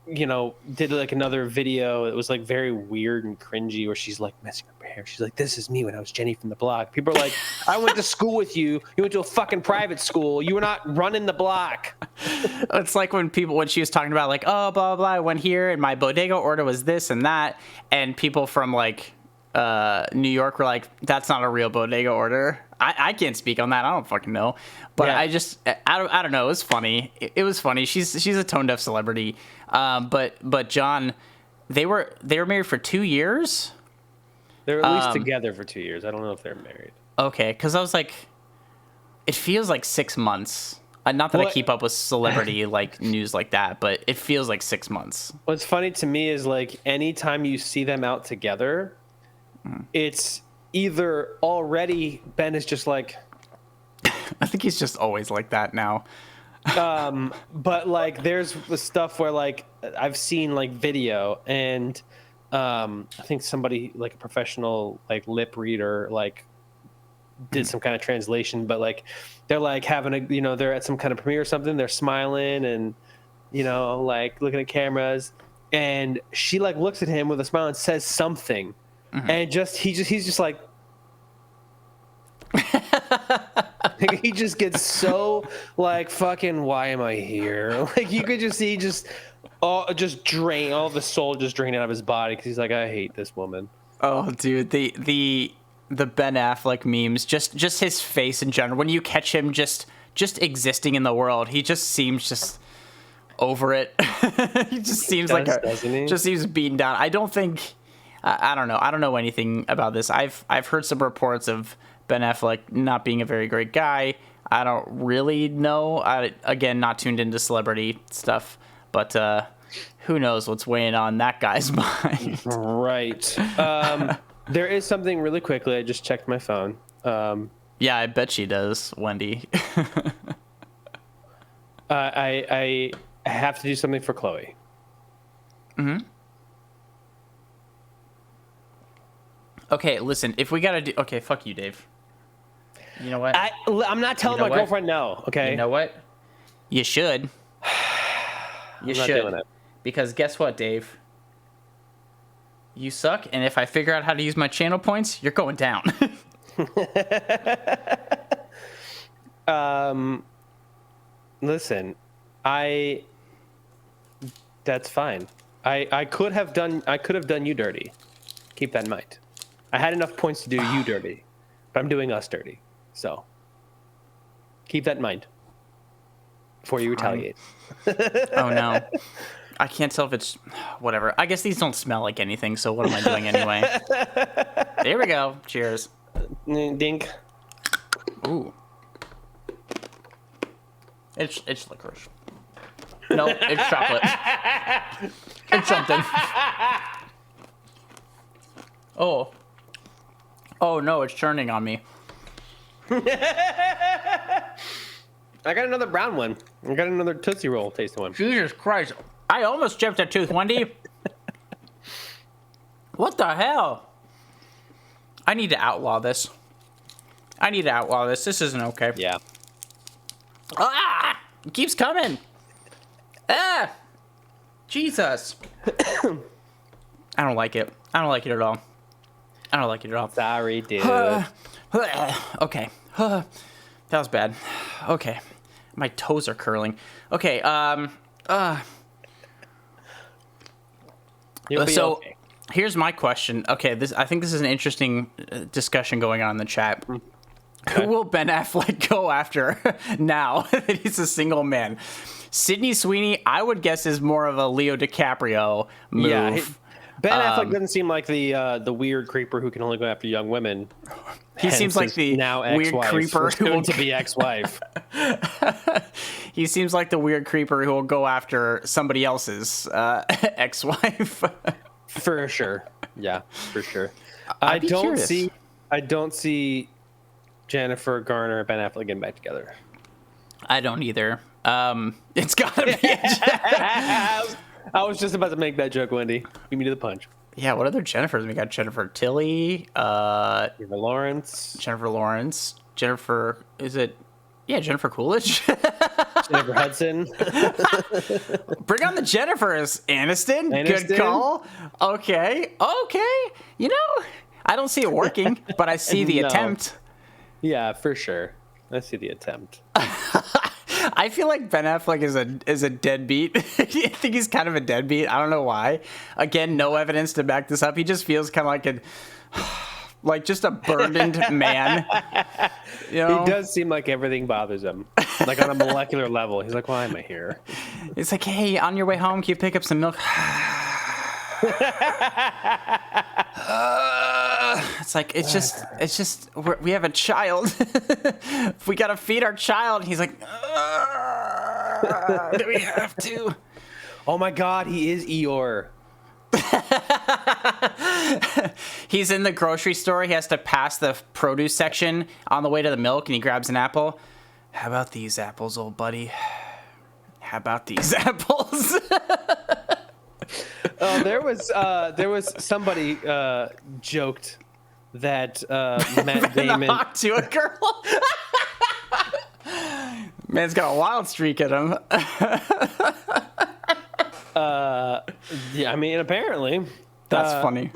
you know, did like another video that was like very weird and cringy where she's like messing up her hair. She's like, this is me when I was Jenny from the block. People are like, I went to school with you. You went to a fucking private school. You were not running the block. It's like when she was talking about like, oh, blah, blah, blah, I went here and my bodega order was this and that. And people from like New York were like, that's not a real bodega order. I can't speak on that. I don't fucking know. But yeah. I don't know. It was funny. It was funny. She's a tone deaf celebrity. But John, they were married for 2 years. They were at least together for 2 years. I don't know if they're married. Okay, because I was like, it feels like 6 months. Not that I keep up with celebrity like news like that, but it feels like 6 months. What's funny to me is like anytime you see them out together, it's either already Ben is just like, I think he's just always like that now. But like, there's the stuff where like I've seen like video, and I think somebody like a professional like lip reader like did some kind of translation, but like they're like having a, you know, they're at some kind of premiere or something, they're smiling and, you know, like looking at cameras, and she like looks at him with a smile and says something, and he's just like he just gets so like, fucking, why am I here? Like, you could just see drain all the soul just drain out of his body, because he's like, I hate this woman. Oh, dude, the Ben Affleck memes, just his face in general. When you catch him just existing in the world, he just seems just over it. He just seems just seems beaten down. I don't think, I don't know. I don't know anything about this. I've heard some reports of Ben Affleck not being a very great guy. I don't really know. Again, not tuned into celebrity stuff, but who knows what's weighing on that guy's mind. Right. There is something really quickly. I just checked my phone. Yeah, I bet she does, Wendy. I have to do something for Chloe. Mm-hmm. Okay, listen, if we gotta do... Okay, fuck you, Dave. You know what? I'm not telling my girlfriend no, okay? You know what? You should. You should. Not doing it. Because guess what, Dave? You suck, and if I figure out how to use my channel points, you're going down. Listen, that's fine. I could have done you dirty. Keep that in mind. I had enough points to do you dirty, but I'm doing us dirty. So keep that in mind before you retaliate. Oh no. I can't tell if it's whatever. I guess these don't smell like anything, so what am I doing anyway? There we go. Cheers. Dink. Ooh. It's licorice. No, it's chocolate. It's something. Oh. Oh no, it's churning on me. I got another brown one. I got another Tootsie Roll tasting one. Jesus Christ. I almost chipped a tooth, Wendy. What the hell? I need to outlaw this. This isn't okay. Yeah. Ah! It keeps coming. Ah! Jesus. I don't like it. I don't like it at all. Sorry, dude. Okay. That was bad. Okay. My toes are curling. Okay, so okay. Here's my question. Okay, I think this is an interesting discussion going on in the chat. Okay. Who will Ben Affleck go after now that he's a single man? Sydney Sweeney, I would guess, is more of a Leo DiCaprio move. Yeah, Ben Affleck doesn't seem like the weird creeper who can only go after young women. He seems like the now weird creeper who will to be ex-wife. He seems like the weird creeper who will go after somebody else's ex-wife. For sure. Yeah, for sure. I don't see Jennifer Garner and Ben Affleck getting back together. I don't either. It's gotta be. I was just about to make that joke, Wendy. Beat me to the punch. Yeah, what other Jennifers? We got Jennifer Tilly, Jennifer Lawrence. Jennifer, is it? Yeah, Jennifer Coolidge. Jennifer Hudson. Bring on the Jennifers. Aniston. Good call. Okay. You know, I don't see it working, but I see the attempt. Yeah, for sure. I see the attempt. I feel like Ben Affleck is a deadbeat. I think he's kind of a deadbeat. I don't know why. Again, no evidence to back this up. He just feels kind of like just a burdened man. You know? He does seem like everything bothers him, like on a molecular level. He's like, why am I here? It's like, hey, on your way home, can you pick up some milk? It's like, it's just we have a child. We gotta feed our child. He's like, do we have to? Oh my God, he is Eeyore. He's in the grocery store. He has to pass the produce section on the way to the milk, and he grabs an apple. How about these apples, old buddy? How about these apples? There was somebody joked that Matt Damon Hawk to a girl. Man's got a wild streak at him. Yeah, I mean, apparently. That's funny.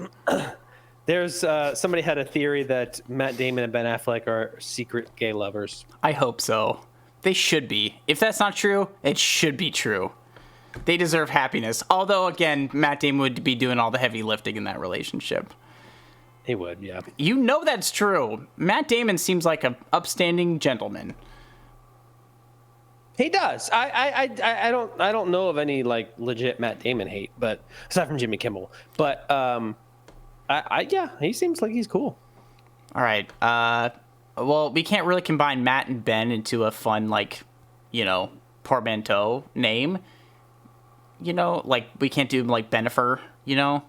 There's somebody had a theory that Matt Damon and Ben Affleck are secret gay lovers. I hope so. They should be. If that's not true, it should be true. They deserve happiness. Although, again, Matt Damon would be doing all the heavy lifting in that relationship. He would, yeah. You know that's true. Matt Damon seems like an upstanding gentleman. He does. I don't know of any like legit Matt Damon hate, but aside from Jimmy Kimmel. But yeah, he seems like he's cool. All right. Well, we can't really combine Matt and Ben into a fun, like, portmanteau name. Like we can't do like Benifer, You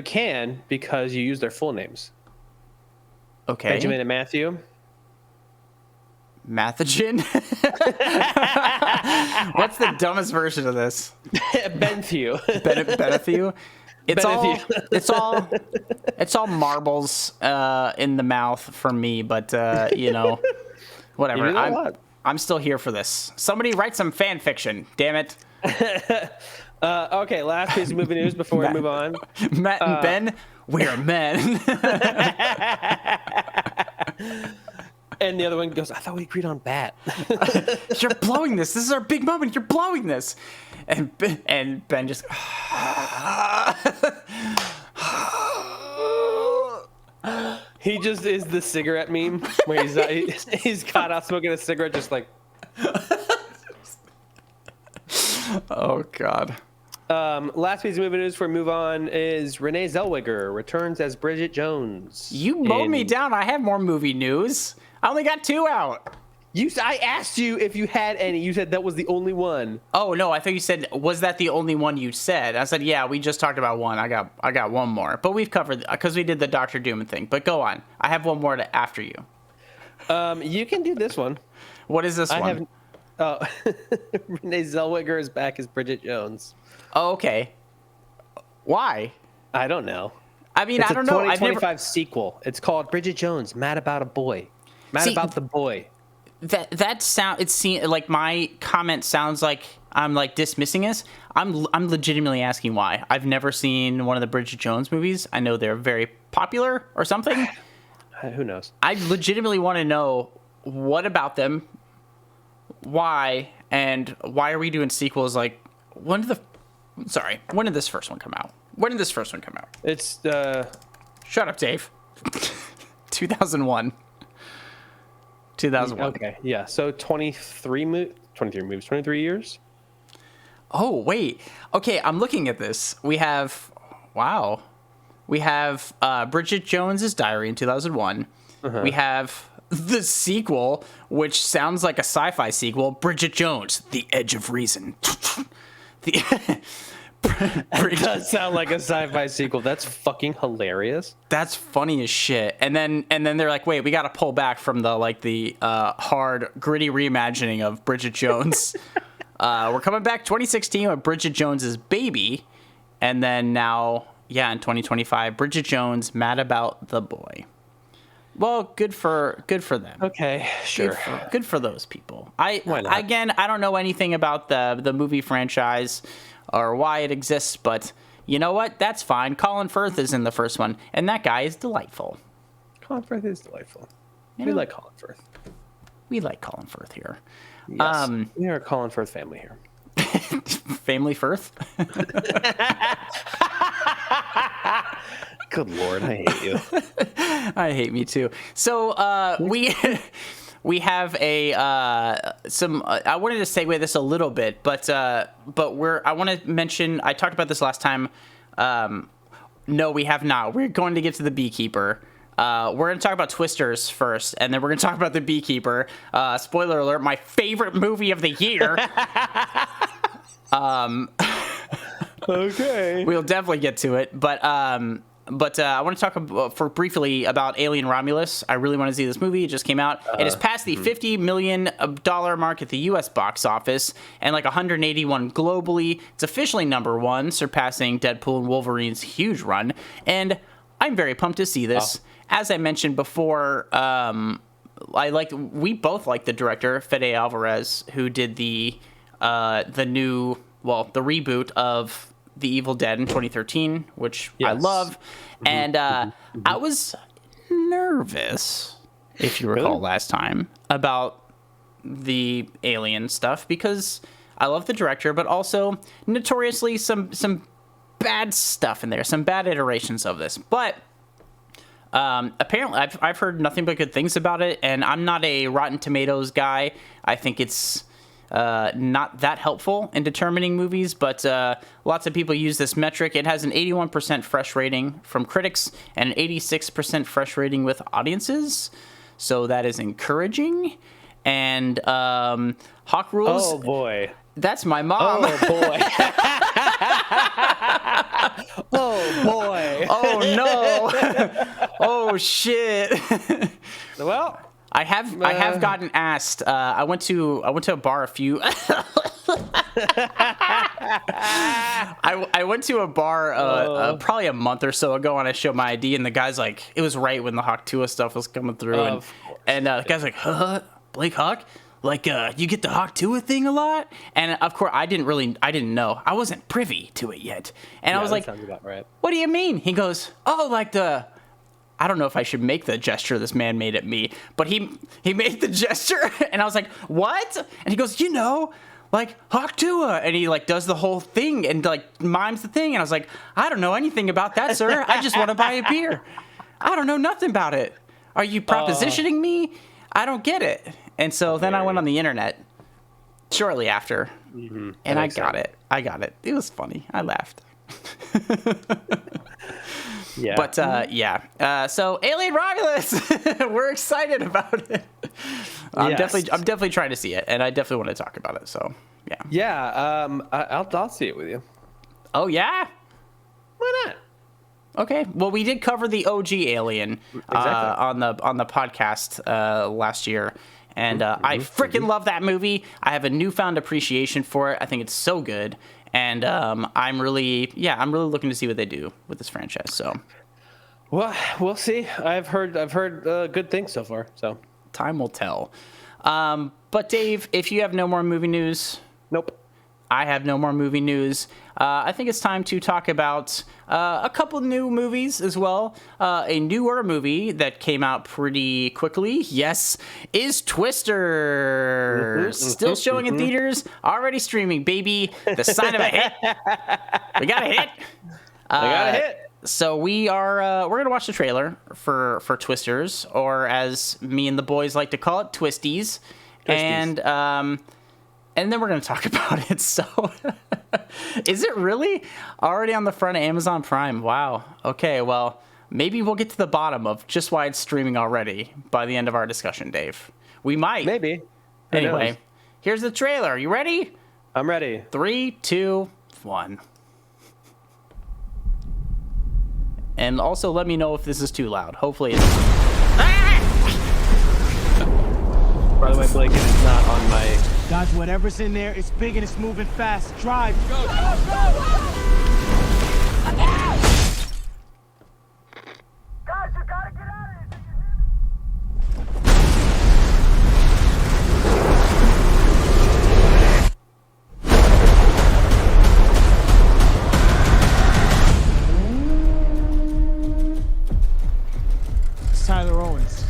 can, because you use their full names. Okay. Benjamin and Matthew. Mathogen? What's the dumbest version of this? Benthew. Benthew? It's all marbles in the mouth for me, but whatever. I'm still here for this. Somebody write some fan fiction, damn it. Okay, last piece of movie news before we move on. Matt and Ben, we're men. And the other one goes, I thought we agreed on bat. You're blowing this. This is our big moment. You're blowing this. And Ben just... He just is the cigarette meme where he's caught out smoking a cigarette just like... Oh, God. Last piece of movie news before we move on is Renee Zellweger returns as Bridget Jones. You mowed me down. I have more movie news. I only got 2 out. I asked you if you had any. You said that was the only one. Oh, no. I thought you said, was that the only one you said? I said, yeah, we just talked about one. I got one more. But we've covered, because we did the Dr. Doom thing. But go on. I have one more after you. You can do this one. What is this one? Renee Zellweger is back as Bridget Jones. Oh, okay. Why? I don't know. I mean, it's I don't know. It's a 2025 sequel. It's called Bridget Jones, Mad About a Boy. About the boy. That sound. It's like my comment sounds like I'm like dismissing us. I'm legitimately asking why. I've never seen one of the Bridget Jones movies. I know they're very popular or something. Who knows? I legitimately want to know what about them, why, and why are we doing sequels? Like, when did this first one come out? It's Shut up, Dave. 2001. 2001. Okay, yeah. So 23 years. Oh, wait. Okay, I'm looking at this. We have Bridget Jones's Diary in 2001. Uh-huh. We have the sequel, which sounds like a sci-fi sequel, Bridget Jones, The Edge of Reason. It does sound like a sci-fi sequel. That's fucking hilarious. That's funny as shit. And then they're like, wait, we got to pull back from the hard, gritty reimagining of Bridget Jones. We're coming back 2016 with Bridget Jones's Baby, and then now, in 2025, Bridget Jones, Mad About the Boy. Well, good for them. Okay, sure. Good for those people. Why not? Again, I don't know anything about the movie franchise or why it exists, but you know what? That's fine. Colin Firth is in the first one, and that guy is delightful. Colin Firth is delightful. We like Colin Firth. We like Colin Firth here. Yes, we are a Colin Firth family here. Family Firth? Good Lord, I hate you. I hate me too. So we have I wanted to segue this a little bit, but I want to mention, I talked about this last time. No, we have not. We're going to get to the Beekeeper. We're going to talk about Twisters first, and then we're going to talk about the Beekeeper. Spoiler alert, my favorite movie of the year. Okay. We'll definitely get to it, but But I want to talk briefly about Alien Romulus. I really want to see this movie. It just came out. It has passed the $50 million mark at the U.S. box office and like 181 globally. It's officially #1, surpassing Deadpool and Wolverine's huge run. And I'm very pumped to see this. As I mentioned before, we both like the director, Fede Alvarez, who did the reboot of The Evil Dead in 2013, which I love. And I was nervous, if you recall last time, about the Alien stuff, because I love the director, but also notoriously some bad stuff in there, some bad iterations of this. But apparently I've heard nothing but good things about it, and I'm not a Rotten Tomatoes guy. I think it's not that helpful in determining movies, but lots of people use this metric. It has an 81% fresh rating from critics and an 86% fresh rating with audiences, so that is encouraging. And Hawk Rules. Oh boy, that's my mom. Oh boy. Oh boy. Oh no. Oh shit. Well, I have gotten asked. I went to a bar a few. I went to a bar probably a month or so ago, and I showed my ID, and the guy's like, it was right when the Hawk Tuah stuff was coming through, and the guy's like, Blake Hawk, like you get the Hawk Tuah thing a lot, and of course I didn't know, I wasn't privy to it yet, and I was like, sounds about right. What do you mean? He goes, oh, like I don't know if I should make the gesture this man made at me, but he made the gesture, and I was like, what? And he goes, like Hawk Tuah, and he like does the whole thing and like mimes the thing, and I was like, I don't know anything about that, sir. I just want to buy a beer. I don't know nothing about it. Are you propositioning me? I don't get it. And so then I went on the internet shortly after, and I got it. It was funny. I laughed. Yeah. But so Alien Romulus, we're excited about it. I'm definitely trying to see it, and I definitely want to talk about it. So yeah. Yeah. I'll see it with you. Oh yeah. Why not? Okay. Well, we did cover the OG Alien on the podcast last year, and I freaking love that movie. I have a newfound appreciation for it. I think it's so good. And I'm really looking to see what they do with this franchise. So, well, we'll see. I've heard good things so far. So time will tell. But Dave, if you have no more movie news, nope. I have no more movie news. I think it's time to talk about a couple new movies as well. A newer movie that came out pretty quickly, yes, is Twister. Still showing in theaters, already streaming, baby. The sign of a hit. We got a hit. So we're gonna watch the trailer for Twisters, or as me and the boys like to call it, Twisties. And then we're going to talk about it. So, is it really already on the front of Amazon Prime? Wow. Okay, well, maybe we'll get to the bottom of just why it's streaming already by the end of our discussion, Dave. We might. Maybe. Anyway, here's the trailer. You ready? I'm ready. 3, 2, 1. And also let me know if this is too loud. Hopefully it's... By the way, Blake, it's not on my... Dodge whatever's in there. It's big and it's moving fast. Drive. Go, go, go! Guys, you gotta get out of here. It's Tyler Owens.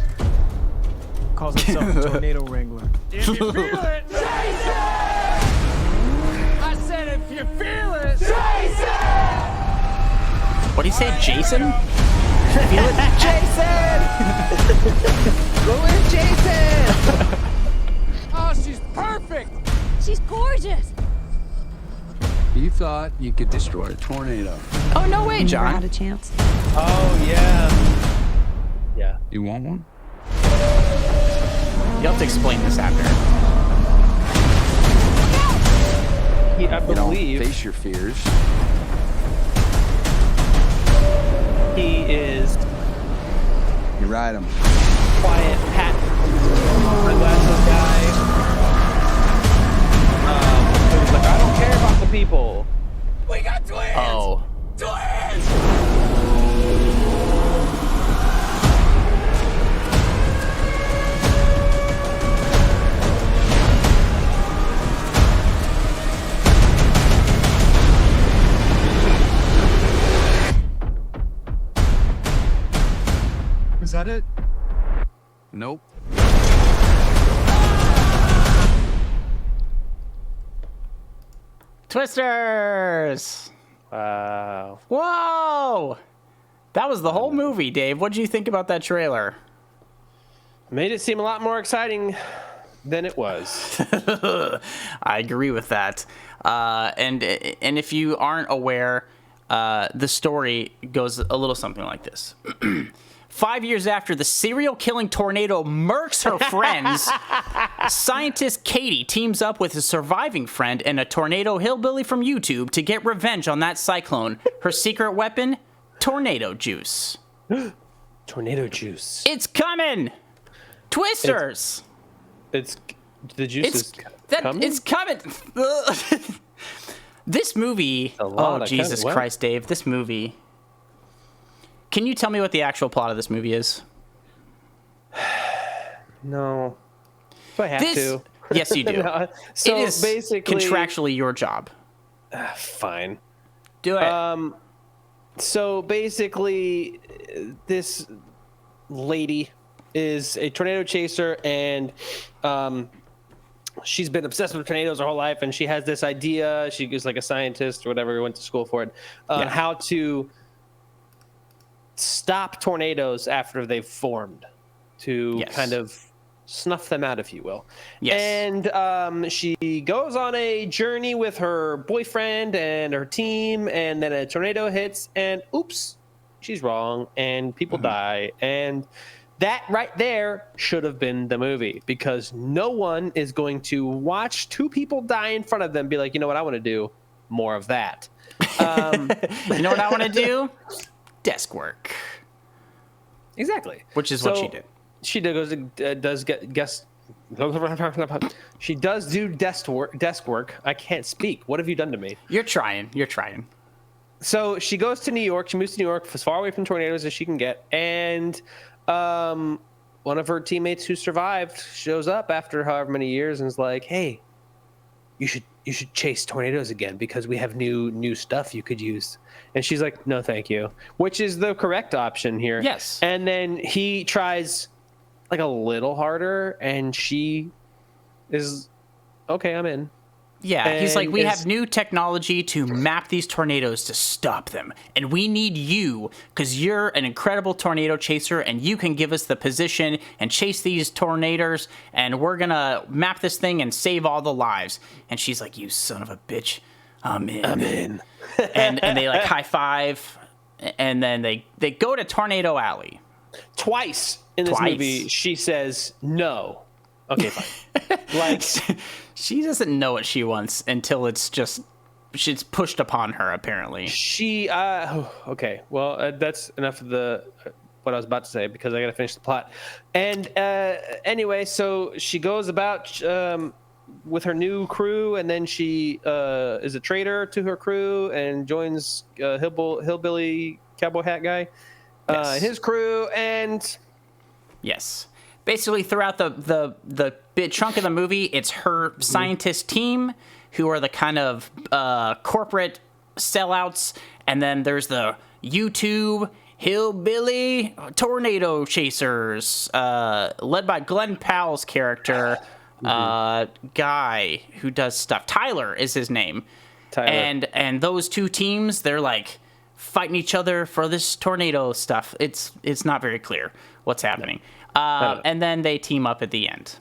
Calls himself a tornado wrangler. If you feel it, Jason! I said if you feel it, Jason! What do you say, Jason? Feel it? Jason! Go in, Jason! Oh, she's perfect! She's gorgeous. You thought you could destroy a tornado. Oh, no way, John. Never had a chance. Oh, yeah. Yeah. You want one? You'll have to explain this after. I believe. Face your fears. He is You ride him. quiet, pat, sunglasses guy. Who's like, I don't care about the people. We got twins! Oh. Twins! Was that it? Nope. Twisters. Wow. Whoa. That was the whole movie, Dave. What did you think about that trailer? Made it seem a lot more exciting than it was. I agree with that. And if you aren't aware, the story goes a little something like this. 5 years after the serial-killing tornado murks her friends, scientist Katie teams up with his surviving friend and a tornado hillbilly from YouTube to get revenge on that cyclone. Her secret weapon? Tornado juice. Tornado juice. It's coming! Twisters! It's the juice is coming. It's coming. This movie. Oh, Jesus Christ, Dave! This movie. Can you tell me what the actual plot of this movie is? No. Do I have to? Yes, you do. No. So it is basically contractually your job. Fine. Do it. So basically, this lady is a tornado chaser, and she's been obsessed with tornadoes her whole life, and she has this idea. She is like a scientist or whatever, went to school for it, how to stop tornadoes after they've formed, to kind of snuff them out, if you will. Yes. And she goes on a journey with her boyfriend and her team, and then a tornado hits, and oops, she's wrong, and people die. And that right there should have been the movie, because no one is going to watch two people die in front of them, be like, you know what I want to do? More of that. You know what I want to do? Desk work. Exactly. Which is what she did. She does guess. She does do desk work. I can't speak. What have you done to me? You're trying. So she goes to New York. She moves to New York as far away from tornadoes as she can get. And one of her teammates who survived shows up after however many years and is like, "Hey, you should chase tornadoes again because we have new stuff you could use." And she's like, "No, thank you," which is the correct option here. Yes. And then he tries like a little harder, and she is okay. I'm in. Yeah, he's like, we have new technology to map these tornadoes to stop them. And we need you, because you're an incredible tornado chaser, and you can give us the position and chase these tornadoes, and we're going to map this thing and save all the lives. And she's like, you son of a bitch, I'm in. and they like high five, and then they go to Tornado Alley. Twice in this movie, she says no. Okay, fine. Like, she doesn't know what she wants until it's pushed upon her, apparently. Okay, well, that's enough of what I was about to say, because I got to finish the plot. And anyway, so she goes about with her new crew, and then she is a traitor to her crew and joins hillbilly cowboy hat guy and his crew, and yes. Basically, throughout the big chunk of the movie, it's her scientist team who are the kind of corporate sellouts, and then there's the YouTube hillbilly tornado chasers, led by Glenn Powell's character, guy who does stuff. Tyler is his name. Tyler. And those two teams, they're like fighting each other for this tornado stuff. It's not very clear what's happening. And then they team up at the end.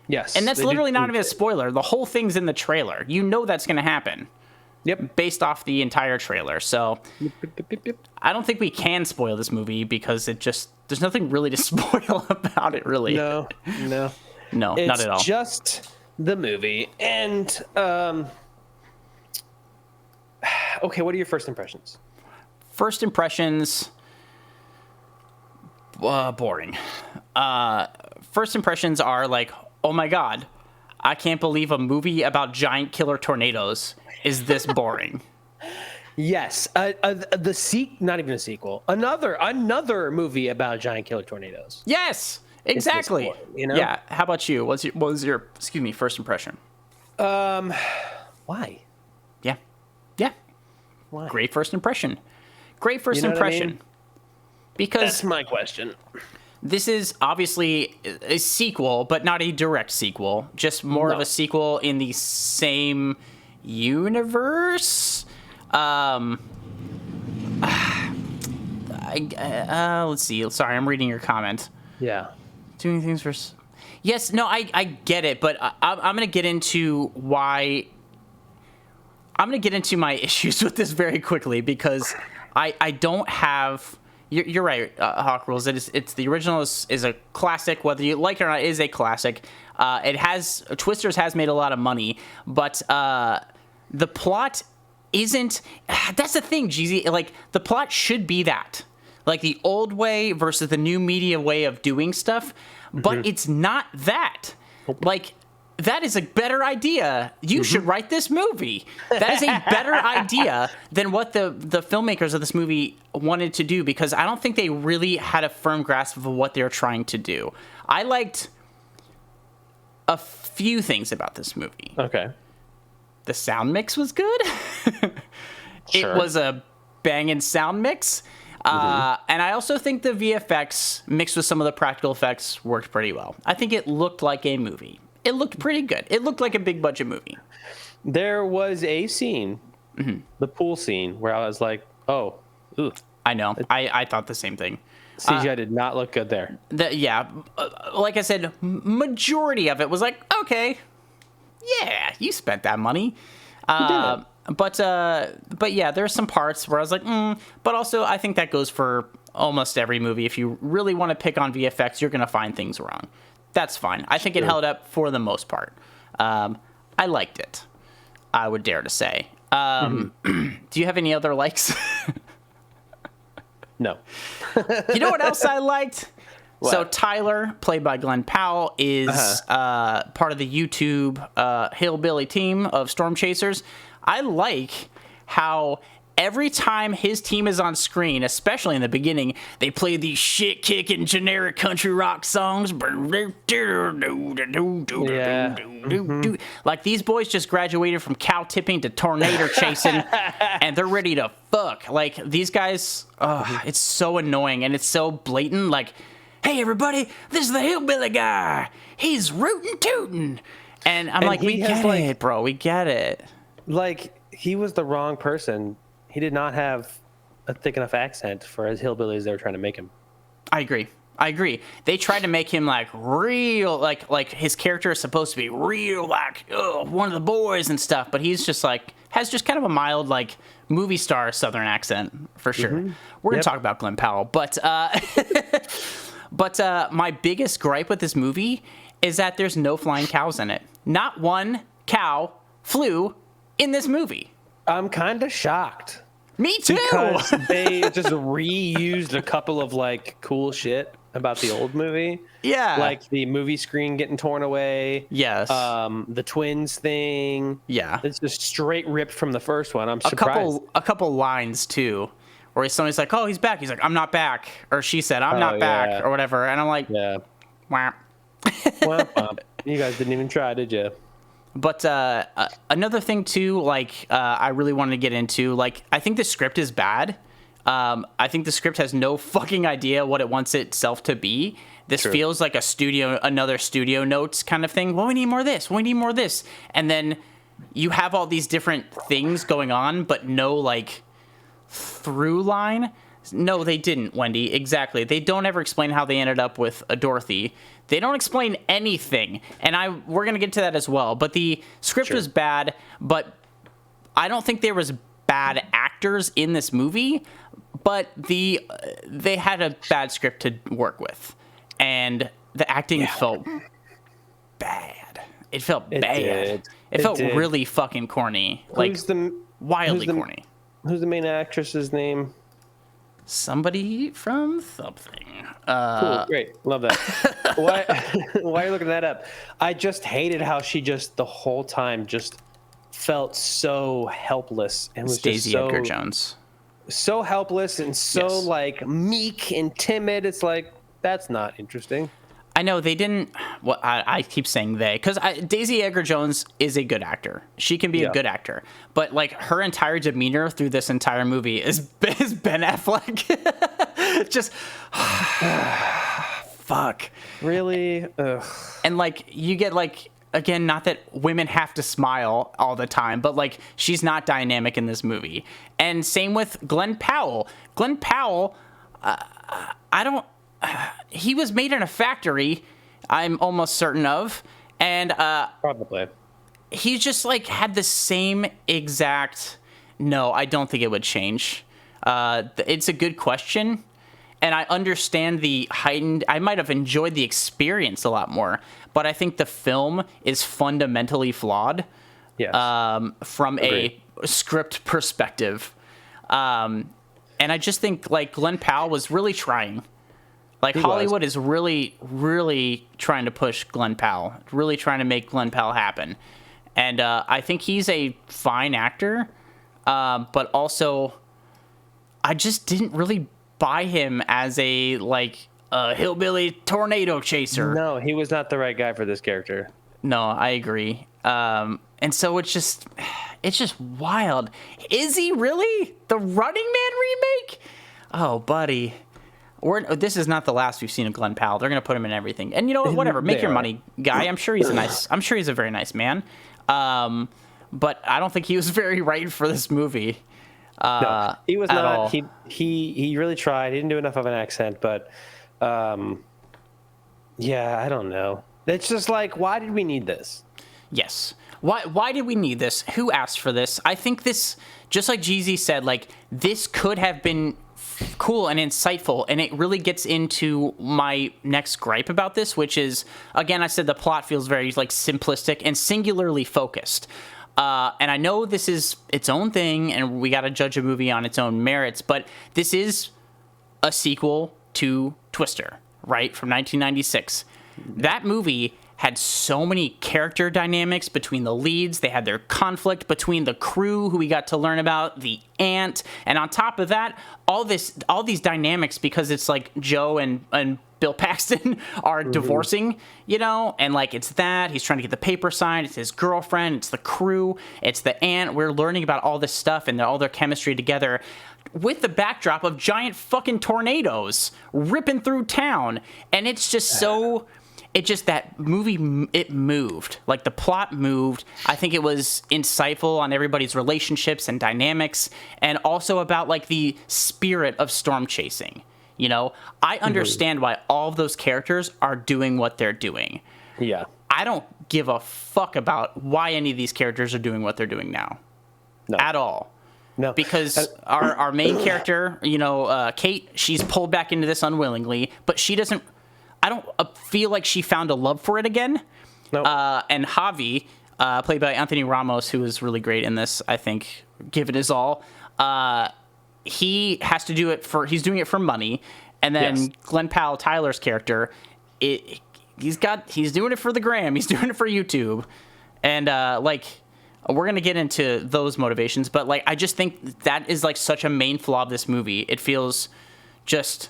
Yes. And that's literally not even a spoiler. The whole thing's in the trailer. You know that's going to happen. Yep. Based off the entire trailer. So I don't think we can spoil this movie because there's nothing really to spoil about it, really. No, not at all. It's just the movie. And, okay, what are your first impressions? First impressions, Boring. First impressions are like, oh my god, I can't believe a movie about giant killer tornadoes is this boring. Yes, not even a sequel. Another movie about giant killer tornadoes. Yes, exactly. Boring, you know? Yeah. How about you? What was your first impression? Why? Yeah. Why? Great first impression. Great first You know what I impression. mean? Because That's my question. this is obviously a sequel, but not a direct sequel. Just more of a sequel in the same universe. Let's see. Sorry, I'm reading your comment. Yeah. Doing things for... Yes, no, I get it, but I'm going to get into why... I'm going to get into my issues with this very quickly, because I don't have... You're right, Hawk Rules. It's the original is a classic, whether you like it or not. It is a classic. Twisters has made a lot of money, but the plot isn't. That's the thing, Jeezy. Like, the plot should be that, like, the old way versus the new media way of doing stuff, but it's not that. Like, that is a better idea. You should write this movie. That is a better idea than what the filmmakers of this movie wanted to do, because I don't think they really had a firm grasp of what they were trying to do. I liked a few things about this movie. Okay. The sound mix was good. Sure. It was a banging sound mix. And I also think the VFX mixed with some of the practical effects worked pretty well. I think it looked like a movie. It looked pretty good. It looked like a big budget movie. There was a scene, the pool scene, where I was like, oh, ugh. I know. I thought the same thing. CGI did not look good there. Like I said, majority of it was like, okay, yeah, you spent that money. But yeah, there's some parts where I was like, but also I think that goes for almost every movie. If you really want to pick on VFX, you're going to find things wrong. That's fine. I think it held up for the most part. I liked it, I would dare to say. Do you have any other likes? No. You know what else I liked? What? So Tyler, played by Glenn Powell, is part of the YouTube hillbilly team of Storm Chasers. I like how every time his team is on screen, especially in the beginning, they play these shit-kicking generic country rock songs. Like, these boys just graduated from cow tipping to tornado chasing, and they're ready to fuck. Like, these guys, it's so annoying, and it's so blatant. Like, hey, everybody, this is the hillbilly guy. He's rootin' tootin'. And I'm like, we get it, bro. We get it. Like, he was the wrong person. He did not have a thick enough accent for as hillbillies they were trying to make him. I agree. They tried to make him like real, like his character is supposed to be real, like one of the boys and stuff, but he's just like has just kind of a mild like movie star Southern accent for sure. We're gonna talk about Glenn Powell, but my biggest gripe with this movie is that there's no flying cows in it. Not one cow flew in this movie. I'm kind of shocked. Me too. Because they just reused a couple of like cool shit about the old movie. Yeah. Like the movie screen getting torn away. Yes. The twins thing. Yeah. It's just straight ripped from the first one. I'm surprised. A couple lines too, where somebody's like, "Oh, he's back." He's like, "I'm not back," or she said, "I'm not back," or whatever. And I'm like, yeah. Wah. Well, you guys didn't even try, did you? But another thing too, like I really wanted to get into, like I think the script is bad. I think the script has no fucking idea what it wants itself to be. This feels like another studio notes kind of thing. Well, we need more of this. We need more of this. And then you have all these different things going on, but no like through line. No, they didn't, Wendy. Exactly. They don't ever explain how they ended up with a Dorothy. They don't explain anything. And we're going to get to that as well. But the script was bad, but I don't think there was bad actors in this movie, but they had a bad script to work with. And the acting felt bad. It felt bad. It felt really fucking corny. Wildly corny. Who's the main actress's name? somebody from something. Cool, great, love that. Why are you looking that up? I just hated how she just the whole time just felt so helpless and was Daisy just Edgar Jones. so helpless and so like meek and timid. It's like, that's not interesting. I know they didn't. Well, I keep saying they because Daisy Edgar Jones is a good actor. She can be a good actor, but like her entire demeanor through this entire movie is Ben Affleck. Just fuck. Really? Ugh. And like you get like, again, not that women have to smile all the time, but like she's not dynamic in this movie. And same with Glenn Powell. Glenn Powell, he was made in a factory, I'm almost certain of, and Probably. he just like had the same exact. No, I don't think it would change. It's a good question, and I understand the heightened. I might have enjoyed the experience a lot more, but I think the film is fundamentally flawed. Yes. From Agreed. a script perspective, and I just think like Glenn Powell was really trying. Like Hollywood is really, really trying to push Glenn Powell, really trying to make Glenn Powell happen. And I think he's a fine actor, but also I just didn't really buy him as a hillbilly tornado chaser. No, he was not the right guy for this character. No, I agree. And so it's just wild. Is he really the Running Man remake? Oh, buddy. This is not the last we've seen of Glenn Powell. They're going to put him in everything. And you know what? Whatever. Make your money, guy. I'm sure he's a very nice man. But I don't think he was very right for this movie. No, he was at not. all. He really tried. He didn't do enough of an accent, but yeah, I don't know. It's just like, why did we need this? Yes. Why did we need this? Who asked for this? I think this, just like Jeezy said, like this could have been cool and insightful, and it really gets into my next gripe about this, which is, again, I said the plot feels very like simplistic and singularly focused. And I know this is its own thing, and we got to judge a movie on its own merits, but this is a sequel to Twister, right, from 1996. That movie had so many character dynamics between the leads. They had their conflict between the crew, who we got to learn about, the aunt, and on top of that, all these dynamics, because it's like Joe and Bill Paxton are divorcing, and like it's that he's trying to get the paper signed. It's his girlfriend. It's the crew. It's the aunt. We're learning about all this stuff and all their chemistry together, with the backdrop of giant fucking tornadoes ripping through town, and it's just so. It just, that movie, it moved. Like, the plot moved. I think it was insightful on everybody's relationships and dynamics, and also about, like, the spirit of storm chasing. I understand why all of those characters are doing what they're doing. Yeah. I don't give a fuck about why any of these characters are doing what they're doing now. No. At all. No. Because our main character, Kate, she's pulled back into this unwillingly, but she doesn't... I don't feel like she found a love for it again. No. And Javi, played by Anthony Ramos, who is really great in this, I think, give it his all. He has to do it he's doing it for money. And then Glenn Powell, Tyler's character, he's doing it for the gram. He's doing it for YouTube. And we're going to get into those motivations. But I just think that is such a main flaw of this movie. It feels just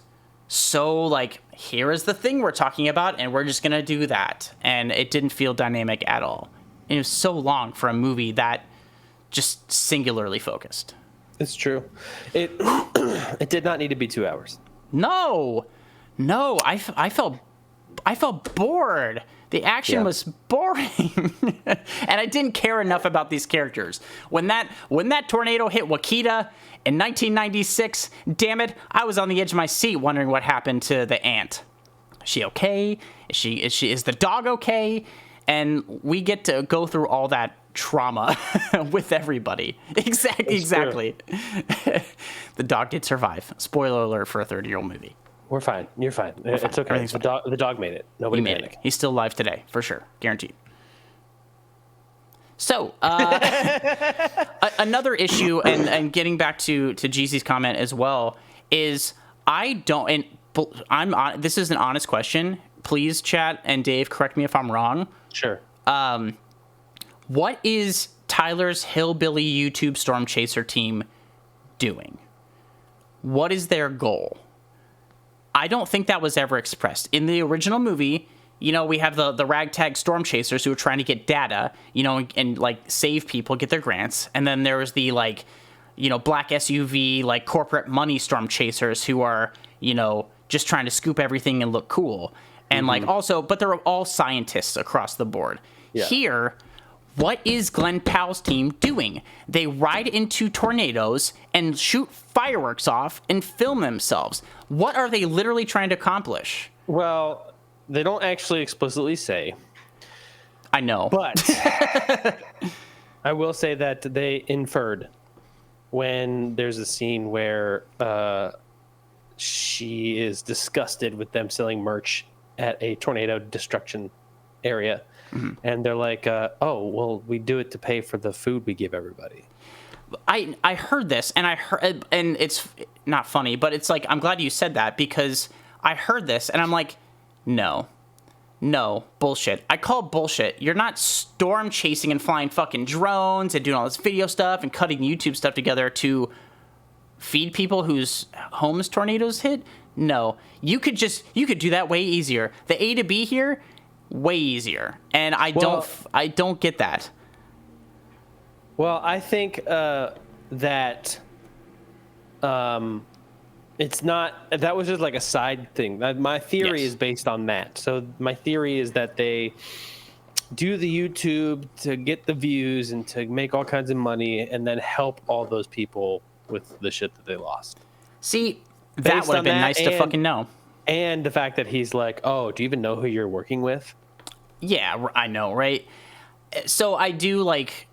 so here is the thing we're talking about, and we're just gonna do that, and it didn't feel dynamic at all. And it was so long for a movie that just singularly focused. It's true. It did not need to be 2 hours. No, I felt bored. The action was boring, and I didn't care enough about these characters. When that tornado hit Wakita in 1996, damn it, I was on the edge of my seat wondering what happened to the aunt. Is she okay? Is the dog okay? And we get to go through all that trauma with everybody. Exactly. The dog did survive. Spoiler alert for a 30-year-old movie. We're fine. You're fine. It's okay. The dog made it. Nobody made panic. it. He's still alive today, for sure. Guaranteed. So, another issue, and getting back to Jeezy's comment as well, is I don't, and this is an honest question. Please, chat and Dave, correct me if I'm wrong. Sure. What is Tyler's hillbilly YouTube storm chaser team doing? What is their goal? I don't think that was ever expressed. In the original movie, you know, we have the ragtag storm chasers who are trying to get data, you know, and like save people, get their grants. And then there was the like, you know, black SUV, like corporate money storm chasers who are, you know, just trying to scoop everything and look cool. And like also, but they're all scientists across the board. Yeah. Here, what is Glenn Powell's team doing? They ride into tornadoes and shoot fireworks off and film themselves. What are they literally trying to accomplish? Well, they don't actually explicitly say. I know. But I will say that they inferred when there's a scene where she is disgusted with them selling merch at a tornado destruction area. And they're like, oh, well, we do it to pay for the food we give everybody. I heard this, and and it's not funny, but it's like, I'm glad you said that, because I heard this, and I'm like, no, bullshit. I call bullshit. You're not storm chasing and flying fucking drones and doing all this video stuff and cutting YouTube stuff together to feed people whose homes tornadoes hit. No, you could do that way easier. The A to B here, way easier, and I don't get that. Well, I think that it's not. That was just like a side thing. My theory is based on that. So my theory is that they do the YouTube to get the views and to make all kinds of money, and then help all those people with the shit that they lost. See, that would have been nice to fucking know. And the fact that he's like, oh, do you even know who you're working with? Yeah, I know, right? So I do, like,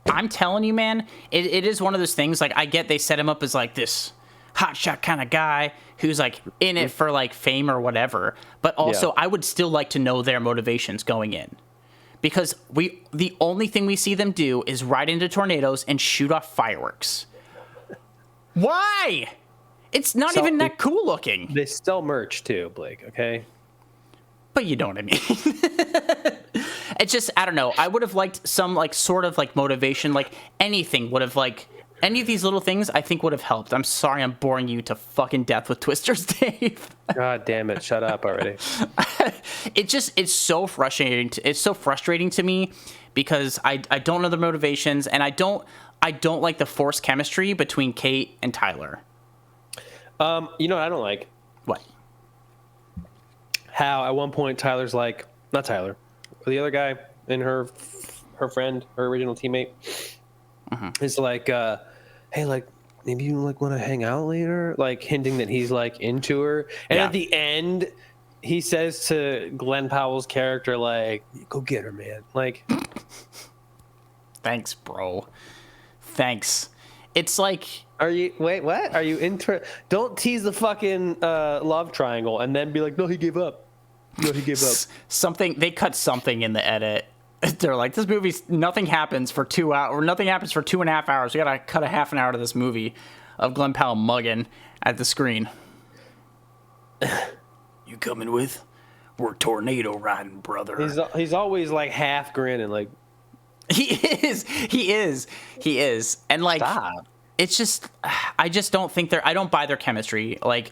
I'm telling you, man, it is one of those things, like, I get they set him up as, like, this hotshot kind of guy who's, like, in it for, like, fame or whatever. But also, I would still like to know their motivations going in. Because the only thing we see them do is ride into tornadoes and shoot off fireworks. Why? It's not even that cool looking. They sell merch, too, Blake, okay? But you know what I mean. It's just, I don't know. I would have liked some, like, sort of, like, motivation. Like, anything would have, like, any of these little things I think would have helped. I'm sorry I'm boring you to fucking death with Twisters, Dave. God damn it. Shut up already. It's so frustrating. It's so frustrating to me because I don't know the motivations, and I don't like the forced chemistry between Kate and Tyler. You know what I don't like? What? How at one point Tyler's like, not Tyler, the other guy and her friend, her original teammate, is like, hey, like, maybe you like want to hang out later, like hinting that he's like into her. And at the end, he says to Glenn Powell's character, like, go get her, man. Like, thanks, bro. Thanks. It's like, wait, what? Are you into? Don't tease the fucking love triangle and then be like, no, he gave up. No, he gave up. They cut something in the edit. They're like, this movie, nothing happens for 2 hours, or nothing happens for 2.5 hours. We gotta cut a half an hour to this movie of Glenn Powell mugging at the screen. You coming with? We're tornado riding, brother. He's always like half grinning, like. He is. And like, stop. It's just, I just don't think I don't buy their chemistry. Like,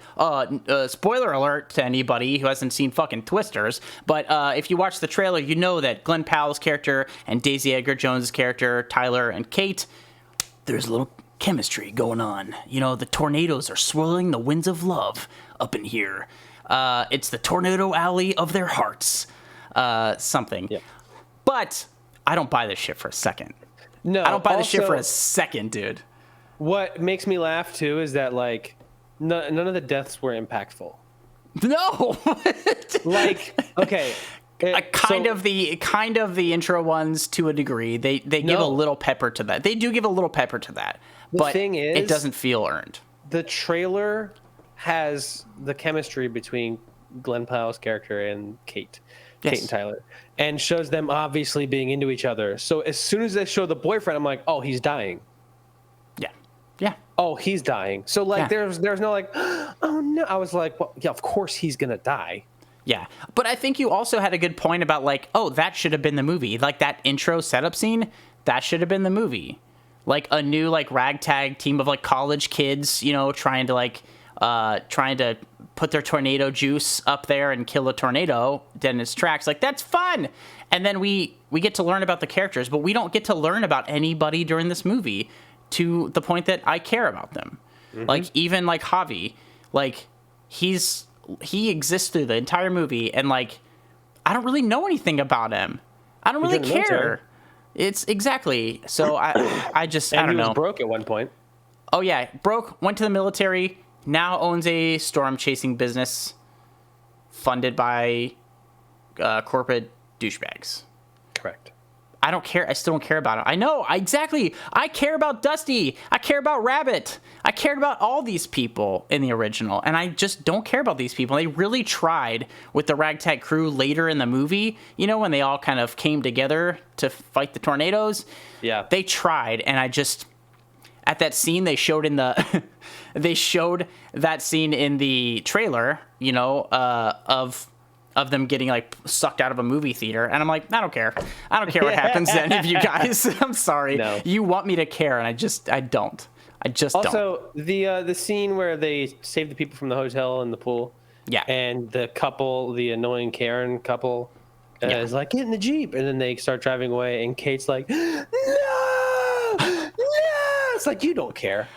spoiler alert to anybody who hasn't seen fucking Twisters, but if you watch the trailer, you know that Glenn Powell's character and Daisy Edgar Jones' character, Tyler and Kate, there's a little chemistry going on. You know, the tornadoes are swirling the winds of love up in here. It's the tornado alley of their hearts. Something. Yeah. But I don't buy this shit for a second. No, I don't buy this shit for a second, dude. What makes me laugh too is that like none of the deaths were impactful. No. Like, okay. Kind of the intro ones to a degree. They give a little pepper to that. They do give a little pepper to that. But thing is, it doesn't feel earned. The trailer has the chemistry between Glenn Powell's character and Kate and Tyler, and shows them obviously being into each other. So as soon as they show the boyfriend, I'm like, oh, he's dying. Yeah. oh, he's dying. So like, Yeah. there's no like, oh no. I was like, well, yeah, of course he's gonna die. Yeah, but I think you also had a good point about like, oh, that should have been the movie. Like that intro setup scene, that should have been the movie. Like a new like ragtag team of like college kids, you know, trying to put their tornado juice up there and kill a tornado dead in its tracks. Like that's fun. And then we get to learn about the characters, but we don't get to learn about anybody during this movie to the point that I care about them. Like even like Javi, like he exists through the entire movie, and like I don't really know anything about him. I don't really care. It's exactly. So I just I don't know. He was broke at one point. Oh yeah, broke. Went to the military. Now owns a storm chasing business, funded by corporate douchebags. Correct. I don't care. I still don't care about it. I know. Exactly. I care about Dusty. I care about Rabbit. I cared about all these people in the original, and I just don't care about these people. They really tried with the ragtag crew later in the movie, you know, when they all kind of came together to fight the tornadoes. Yeah. They tried, and I just... At that scene they showed in the... they showed that scene in the trailer, you know, of them getting like sucked out of a movie theater, and I'm like, I don't care what happens to any of you guys. I'm sorry. No. You want me to care, and I don't. Also, the scene where they save the people from the hotel and the pool, Yeah. and the couple, the annoying Karen couple, is like, get in the Jeep, and then they start driving away, and Kate's like, no, it's like, you don't care.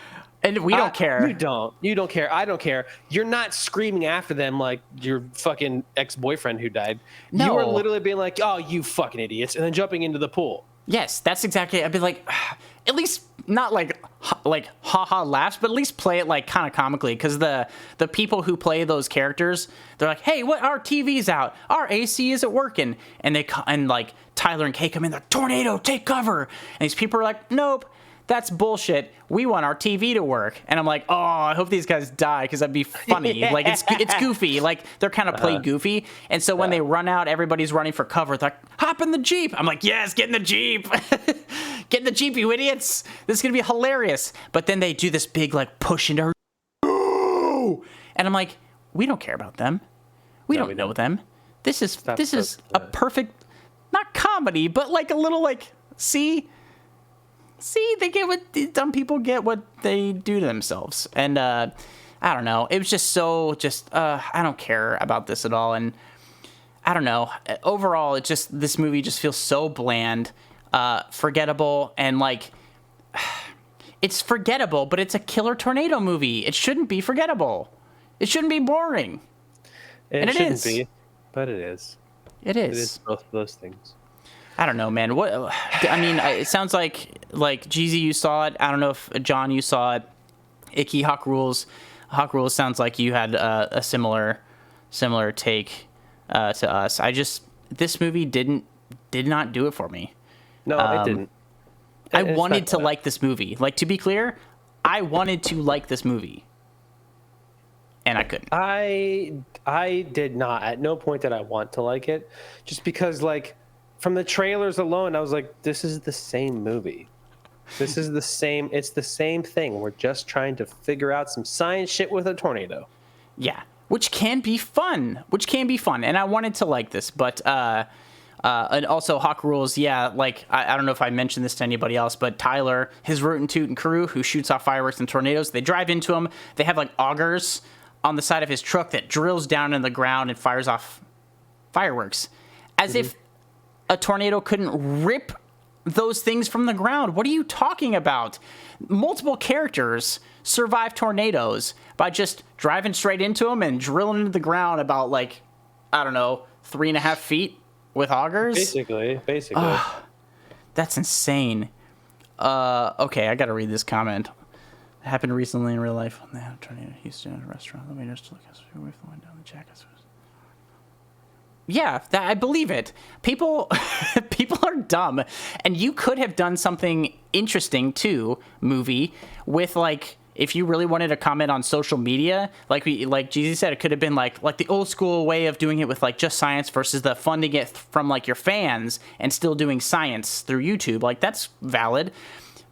And we don't care. You don't care. I don't care. You're not screaming after them like your fucking ex-boyfriend who died. No. You are literally being like, oh, you fucking idiots, and then jumping into the pool. Yes, that's exactly. I'd be like, at least not like haha laughs, but at least play it like kind of comically, because the people who play those characters, they're like, hey, what? Our TV's out, our AC isn't working, and like Tyler and Kay come in, the tornado, take cover, and these people are like, nope. That's bullshit. We want our TV to work. And I'm like, oh, I hope these guys die, because that'd be funny. Yeah. Like, it's goofy. Like, they're kind of played goofy. And so when they run out, everybody's running for cover. They're like, hop in the Jeep. I'm like, yes, get in the Jeep. Get in the Jeep, you idiots. This is going to be hilarious. But then they do this big, like, push into her. And I'm like, we don't care about them. We don't know them. This is a perfect, not comedy, but like a little, like, see, they get what dumb people get what they do to themselves. And I don't know. It was just I don't care about this at all. And I don't know. Overall, this movie just feels so bland, forgettable, and like it's forgettable, but it's a killer tornado movie. It shouldn't be forgettable. It shouldn't be boring. It shouldn't be, but it is. It is. It is both of those things. I don't know, man. What? I mean, it sounds like Jeezy, you saw it. I don't know if John, you saw it. Icky, Hawk Rules. Hawk Rules sounds like you had a similar take to us. This movie did not do it for me. No, it didn't. I wanted to like this movie. Like, to be clear, I wanted to like this movie, and I couldn't. I did not. At no point did I want to like it, just because like. From the trailers alone, I was like, this is the same movie. This is the same. It's the same thing. We're just trying to figure out some science shit with a tornado. Yeah, which can be fun. And I wanted to like this, but and also Hawk Rules. Yeah, like I don't know if I mentioned this to anybody else, but Tyler, his Rootin' Tootin' crew, who shoots off fireworks and tornadoes, they drive into him. They have like augers on the side of his truck that drills down in the ground and fires off fireworks, as if a tornado couldn't rip those things from the ground. What are you talking about? Multiple characters survive tornadoes by just driving straight into them and drilling into the ground about, like, I don't know, 3.5 feet with augers? Basically. That's insane. Okay, I gotta read this comment. It happened recently in real life. They had a tornado in Houston at a restaurant. The waiters took us away from down the jackets. Yeah, I believe it. People are dumb, and you could have done something interesting too, movie, with like, if you really wanted to comment on social media, like Jeezy said, it could have been like the old school way of doing it with like just science versus the funding it from like your fans and still doing science through YouTube. Like, that's valid.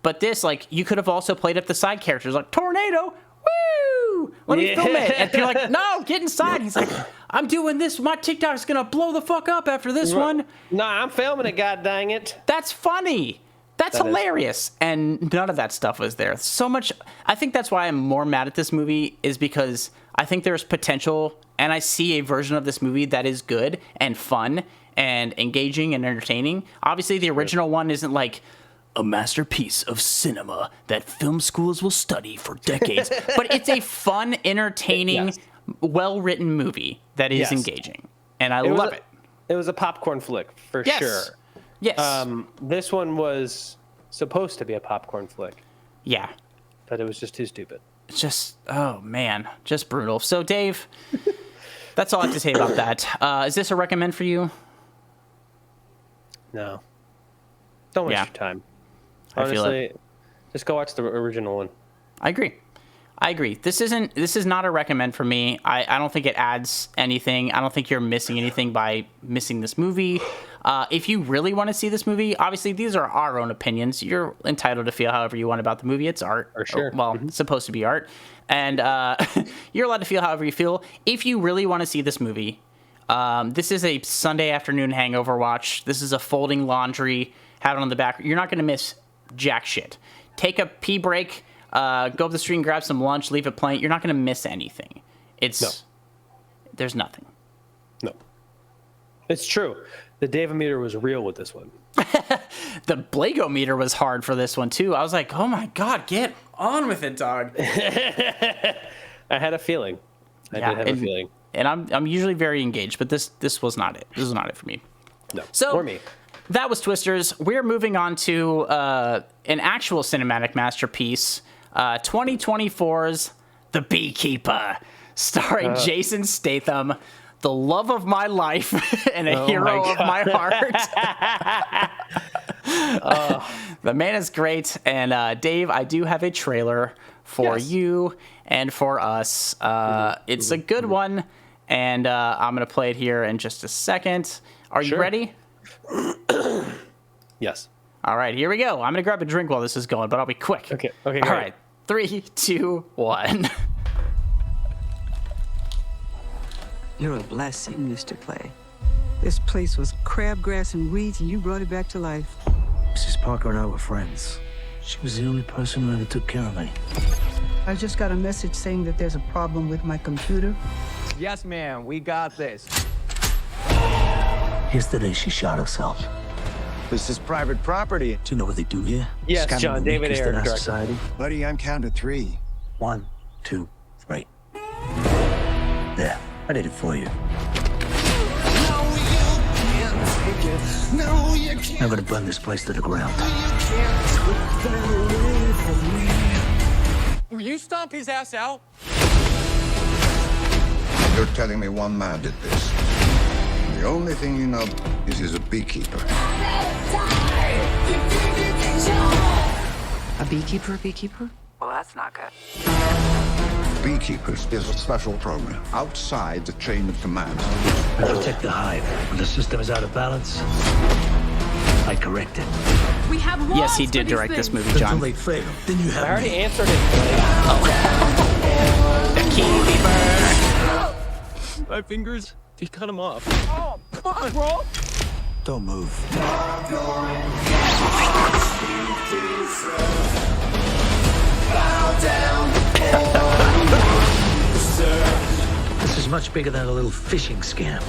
But this, like, you could have also played up the side characters, like, tornado, woo! Let me film it. And you're like, no, get inside. He's like, I'm doing this. My TikTok's going to blow the fuck up after this one. Nah, I'm filming it, god dang it. That's funny. That's hilarious. And none of that stuff was there. So much. I think that's why I'm more mad at this movie, is because I think there's potential, and I see a version of this movie that is good and fun and engaging and entertaining. Obviously, the original one isn't like a masterpiece of cinema that film schools will study for decades. But it's a fun, entertaining, well-written movie that is engaging. And I love it. It was a popcorn flick, for sure. Yes. This one was supposed to be a popcorn flick. Yeah. But it was just too stupid. It's just, oh, man. Just brutal. So, Dave, that's all I have to say about that. Is this a recommend for you? No. Don't waste your time. Honestly, I feel it. Just go watch the original one. I agree. This is not a recommend for me. I don't think it adds anything. I don't think you're missing anything by missing this movie. If you really want to see this movie, obviously these are our own opinions. You're entitled to feel however you want about the movie. It's art. For sure. Well, it's supposed to be art. And you're allowed to feel however you feel. If you really want to see this movie, this is a Sunday afternoon hangover watch. This is a folding laundry, have it on the back. You're not going to miss jack shit. Take a pee break. Go up the street and grab some lunch, leave it playing. You're not going to miss anything. There's nothing. No. It's true. The Dave-O-meter was real with this one. The Blago-meter was hard for this one, too. I was like, oh my God, get on with it, dog. I had a feeling. I did have a feeling. And I'm usually very engaged, but this was not it. This was not it for me. No, so, or me. That was Twisters. We're moving on to an actual cinematic masterpiece, 2024's The Beekeeper, starring Jason Statham, the love of my life and a hero of my heart. The man is great. And Dave, I do have a trailer for you and for us. It's a good one, and I'm going to play it here in just a second. Are you ready? Yes. All right, here we go. I'm going to grab a drink while this is going, but I'll be quick. Okay, All right. 3, 2, 1. You're a blessing, Mr. Clay. This place was crabgrass and weeds, and you brought it back to life. Mrs. Parker and I were friends. She was the only person who ever took care of me. I just got a message saying that there's a problem with my computer. Yes, ma'am. We got this. Yesterday, she shot herself. This is private property. Do you know what they do here? Yes, Scamming John, the David weakest in Ayer, our director. society. Buddy, I'm counting to 3. 1, 2, 3. There, I did it for you. I'm gonna burn this place to the ground. Will you stomp his ass out? You're telling me one man did this. The only thing you know is he's a beekeeper. A beekeeper? Well, that's not good. Beekeepers is a special program outside the chain of command. I protect the hive. When the system is out of balance, I correct it. We have laws. Yes, he did direct this movie, John. Until they fail, then you have I already me. answered it. Beekeeper. My fingers, he cut him off. Oh, come on, bro. Don't move. This is much bigger than a little fishing scam.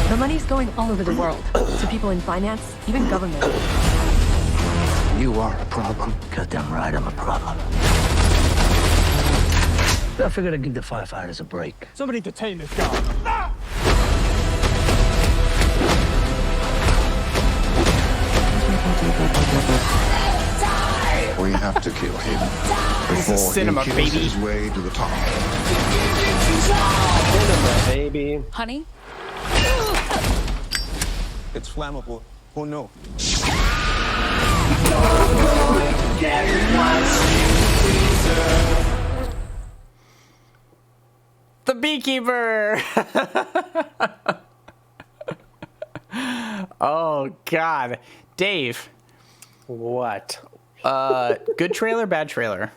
The money's going all over the world to people in finance, even government. You are a problem. Goddamn right, I'm a problem. I figured I'd give the firefighters a break. Somebody detain this guy. We have to kill him This is before cinema, he kills baby. his way to the top. Baby. Honey? It's flammable. Oh no. The Beekeeper. Oh God, Dave. What? Good trailer, bad trailer?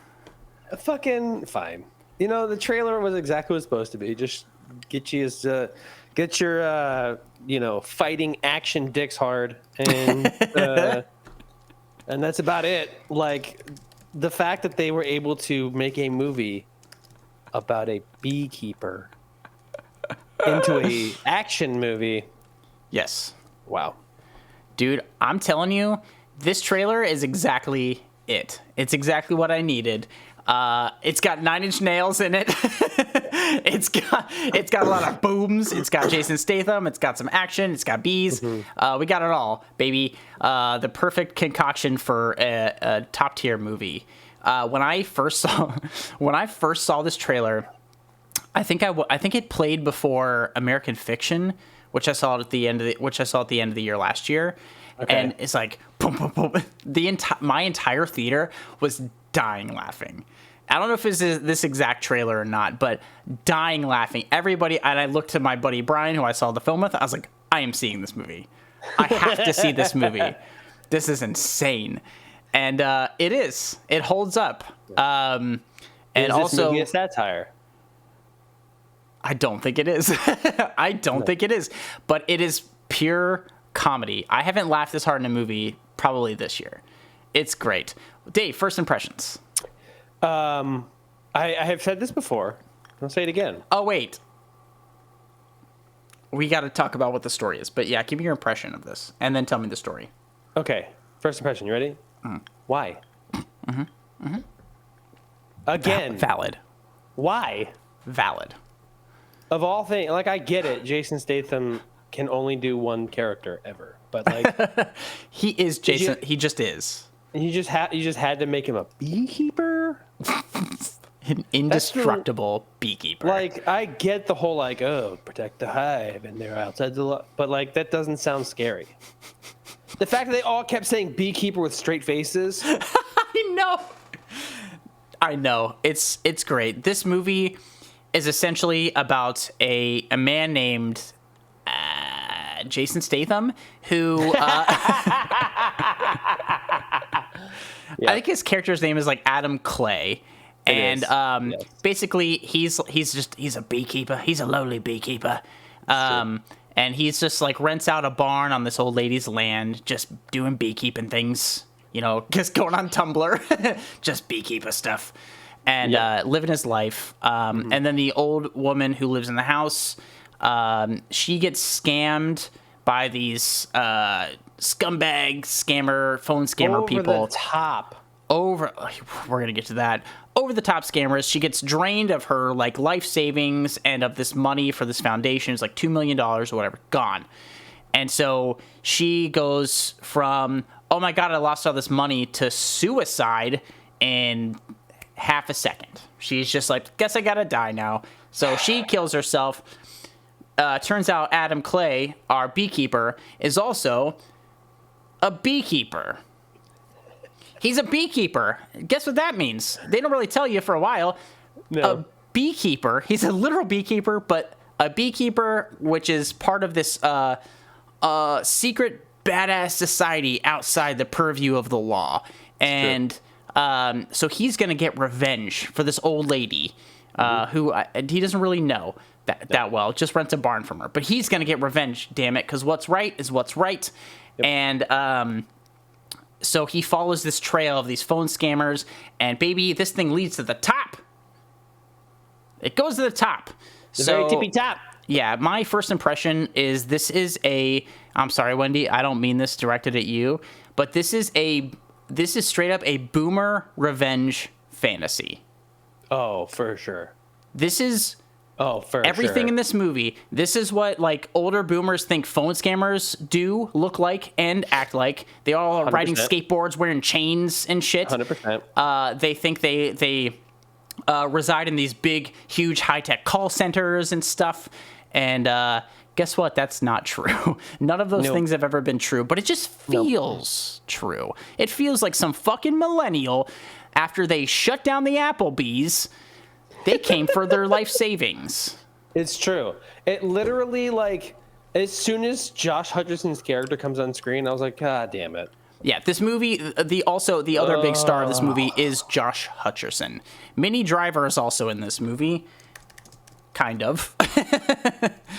Fucking fine. You know, the trailer was exactly what it's supposed to be. Just get your fighting action dicks hard, and and that's about it. Like, the fact that they were able to make a movie about a beekeeper into a action movie. Yes. Wow. Dude, I'm telling you, this trailer is exactly it. It's exactly what I needed. It's got 9 Inch Nails in it. It's got a lot of booms. It's got Jason Statham. It's got some action. It's got bees. We got it all, baby. The perfect concoction for a top tier movie. When I first saw this trailer, I think it played before American Fiction, which I saw at the end of the year last year. Okay. And it's like boom, boom, boom. My entire theater was dying laughing. I don't know if it's this exact trailer or not, but dying laughing. Everybody, and I looked to my buddy Brian, who I saw the film with. I was like, I am seeing this movie. I have to see this movie. This is insane, and it is. It holds up. And is also, this movie a satire? I don't think it is. I don't think it is, but it is pure comedy. I haven't laughed this hard in a movie probably this year. It's great. Dave, first impressions. I have said this before. I'll say it again. Oh, wait. We got to talk about what the story is. But yeah, give me your impression of this, and then tell me the story. Okay. First impression. You ready? Why? Mm-hmm. Again. Valid. Why? Valid. Of all things, like, I get it. Jason Statham can only do one character ever, but like he is Jason. He just is. You just had to make him a beekeeper. An indestructible beekeeper. Like, I get the whole like, oh, protect the hive, and they're outside but like, that doesn't sound scary. The fact that they all kept saying beekeeper with straight faces. I know. It's great. This movie is essentially about a man named Jason Statham, who I think his character's name is like Adam Clay. And yes. Basically he's a beekeeper. He's a lowly beekeeper. And he's just like rents out a barn on this old lady's land, just doing beekeeping things, just going on Tumblr, just beekeeper stuff, and living his life. And then the old woman who lives in the house, she gets scammed by these scumbag phone scammer people. Over the top. We're gonna get to that. Over the top scammers. She gets drained of her like life savings and of this money for this foundation. It's like $2 million or whatever, gone. And so she goes from, oh my God, I lost all this money, to suicide in half a second. She's just like, guess I gotta die now. So she kills herself. Turns out Adam Clay, our beekeeper, is also a beekeeper. He's a beekeeper. Guess what that means? They don't really tell you for a while. No. A beekeeper. He's a literal beekeeper, but a beekeeper, which is part of this secret badass society outside the purview of the law. And so he's going to get revenge for this old lady who he doesn't really know that well. Just rents a barn from her. But he's going to get revenge, damn it, because what's right is what's right. Yep. And so he follows this trail of these phone scammers, and baby, this thing leads to the top. It goes to the top. The very tippy top. Yeah, my first impression is this is I'm sorry, Wendy, I don't mean this directed at you, but this is straight up a boomer revenge fantasy. Oh, for sure. This is everything sure. in this movie. This is what like older boomers think phone scammers do, look like, and act like. They all are 100%. Riding skateboards, wearing chains and shit. 100%. They think they reside in these big, huge, high-tech call centers and stuff. And guess what? That's not true. None of those things have ever been true, but it just feels true. It feels like some fucking millennial, after they shut down the Applebee's, they came for their life savings. It's true. It literally, like, As soon as Josh Hutcherson's character comes on screen, I was like, God damn it. Yeah, this movie, the other big star of this movie is Josh Hutcherson. Minnie Driver is also in this movie. Kind of.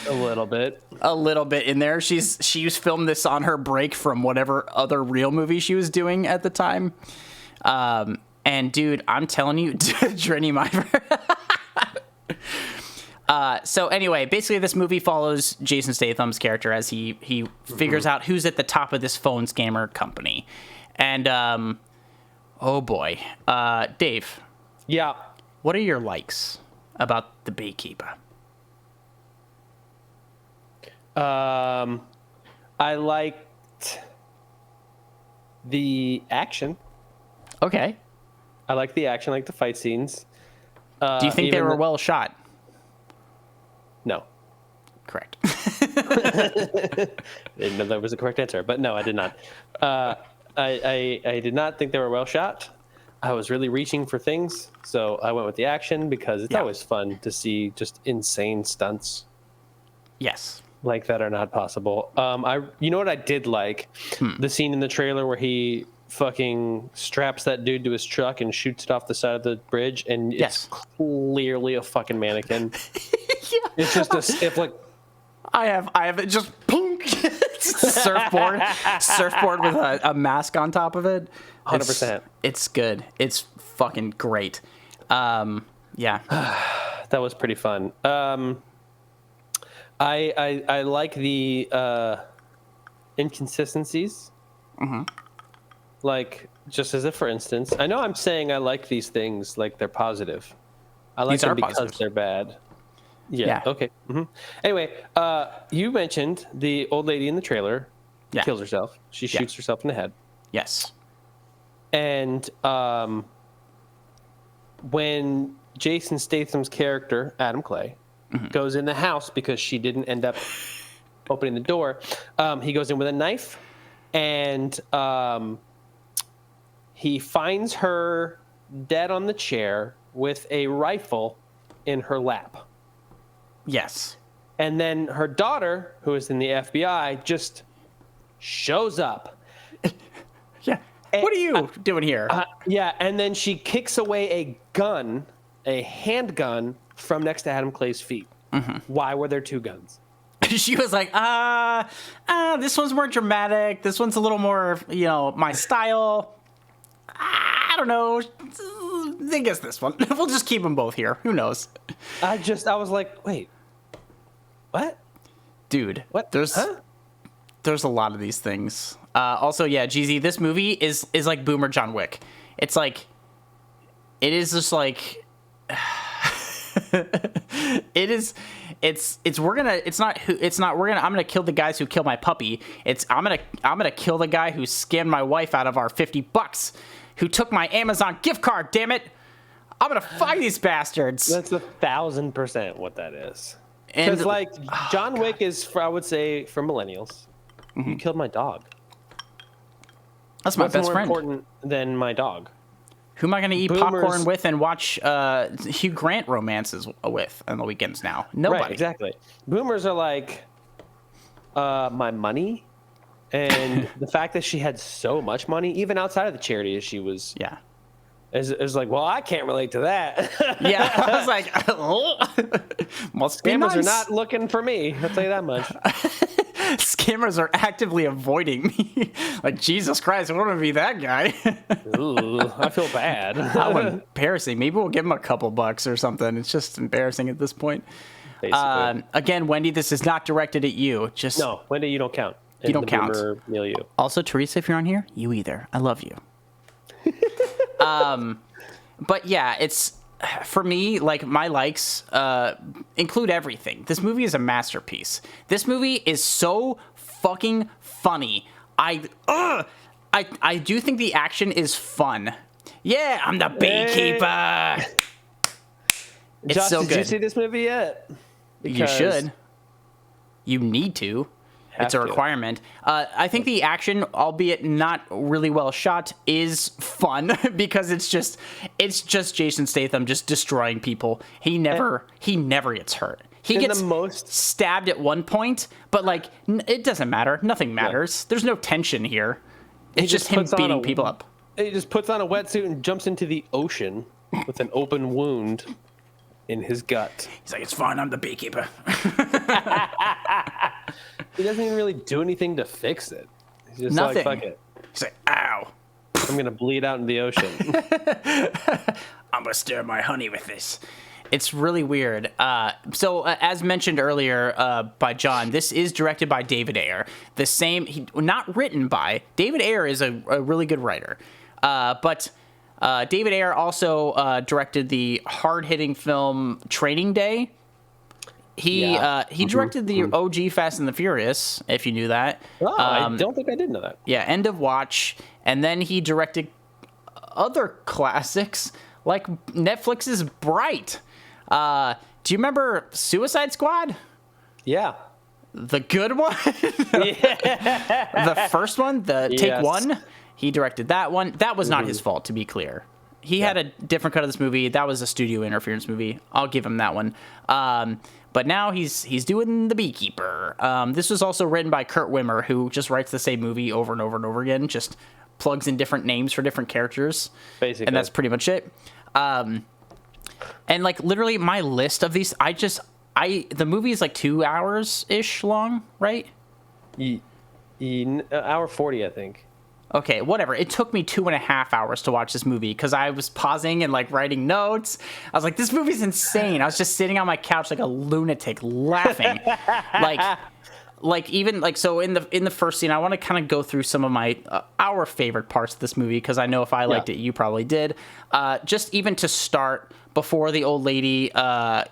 A little bit. A little bit in there. She's filmed this on her break from whatever other real movie she was doing at the time. And dude, I'm telling you, Drenny Meyer. So anyway, basically this movie follows Jason Statham's character as he figures out who's at the top of this phone scammer company. And, oh boy, Dave. Yeah. What are your likes about The Beekeeper? I liked the action. Okay. I like the action, I like the fight scenes. Do you think they were well shot? No. Correct. Didn't know that was the correct answer, but no, I did not. I did not think they were well shot. I was really reaching for things, so I went with the action because it's always fun to see just insane stunts. Yes. Like that are not possible. You know what I did like? The scene in the trailer where he fucking straps that dude to his truck and shoots it off the side of the bridge, and it's clearly a fucking mannequin. It's just it's like I have it just punk. surfboard with a mask on top of it. 100%. It's good. It's fucking great. Yeah. That was pretty fun. I like the inconsistencies. Mm-hmm. Like, just as if, for instance, I know I'm saying I like these things like they're positive. I like These them are because positives. they're bad. Yeah. Okay. Mm-hmm. Anyway, you mentioned the old lady in the trailer kills herself. She shoots herself in the head. Yes. And when Jason Statham's character, Adam Clay, goes in the house because she didn't end up opening the door, he goes in with a knife, and he finds her dead on the chair with a rifle in her lap. Yes. And then her daughter, who is in the FBI, just shows up. Yeah. What are you doing here? Yeah, and then she kicks away a gun, a handgun, from next to Adam Clay's feet. Mm-hmm. Why were there two guns? She was like, this one's more dramatic. This one's a little more, my style. I don't know. I guess this one. We'll just keep them both here. Who knows? I was like, wait, what? Dude, what? There's a lot of these things. Also, yeah, GZ, this movie is like Boomer John Wick. It's like, it is just like, I'm gonna kill the guys who kill my puppy. I'm gonna kill the guy who scammed my wife out of our $50, who took my Amazon gift card, damn it. I'm gonna find these bastards. That's 1,000% what that is. Because like John Wick is, I would say, for millennials. Mm-hmm. You killed my dog. That's my best friend. What's more important than my dog? Who am I going to eat popcorn with and watch Hugh Grant romances with on the weekends now? Nobody. Right, exactly. Boomers are like, my money, and the fact that she had so much money, even outside of the charity, as she was. Yeah. Is like, well, I can't relate to that. Yeah, I was like, oh, must be scammers nice. are not looking for me. I'll tell you that much. Scammers are actively avoiding me. Like, Jesus Christ, I want to be that guy. Ooh, I feel bad. How embarrassing. Maybe we'll give him a couple bucks or something. It's just embarrassing at this point. Again, Wendy, this is not directed at you. Just no, Wendy, you don't count. You don't count. Milieu. Also, Teresa, if you're on here, you either. I love you. But yeah, it's for me, like my likes include everything. This movie is a masterpiece. This movie is so fucking funny. I do think the action is fun. Yeah, I'm the Beekeeper. It's Josh, so good. Did you see this movie yet? You should. You need to. It's a requirement. I think the action, albeit not really well shot, is fun because it's just Jason Statham just destroying people. He never gets hurt. He gets stabbed at one point, but like it doesn't matter. Nothing matters. There's no tension here. It's just him beating people up. He just puts on a wetsuit and jumps into the ocean with an open wound in his gut. He's like, it's fine, I'm the beekeeper. He doesn't even really do anything to fix it. He's just Nothing. like, fuck it. He's like, ow. I'm going to bleed out in the ocean. I'm going to stir my honey with this. It's really weird. So, as mentioned earlier by John, this is directed by David Ayer. Not written by. David Ayer is a really good writer. But David Ayer also directed the hard-hitting film Training Day. He directed the OG Fast and the Furious, if you knew that. Oh, I don't think I did know that. Yeah, End of Watch. And then he directed other classics like Netflix's Bright. Do you remember Suicide Squad? Yeah. The good one? The first one? Take One? He directed that one. That was not his fault, to be clear. He had a different cut of this movie. That was a studio interference movie. I'll give him that one. But now he's doing The Beekeeper. This was also written by Kurt Wimmer, who just writes the same movie over and over and over again, just plugs in different names for different characters. Basically. And that's pretty much it. And like literally my list of these, the movie is like 2 hours-ish long, right? Hour 40, I think. Okay, whatever. It took me 2.5 hours to watch this movie because I was pausing and like writing notes. I was like, this movie's insane. I was just sitting on my couch like a lunatic laughing. So in the first scene, I want to kind of go through some of my our favorite parts of this movie because I know if I liked it, you probably did. Just even to start, before the old lady, offs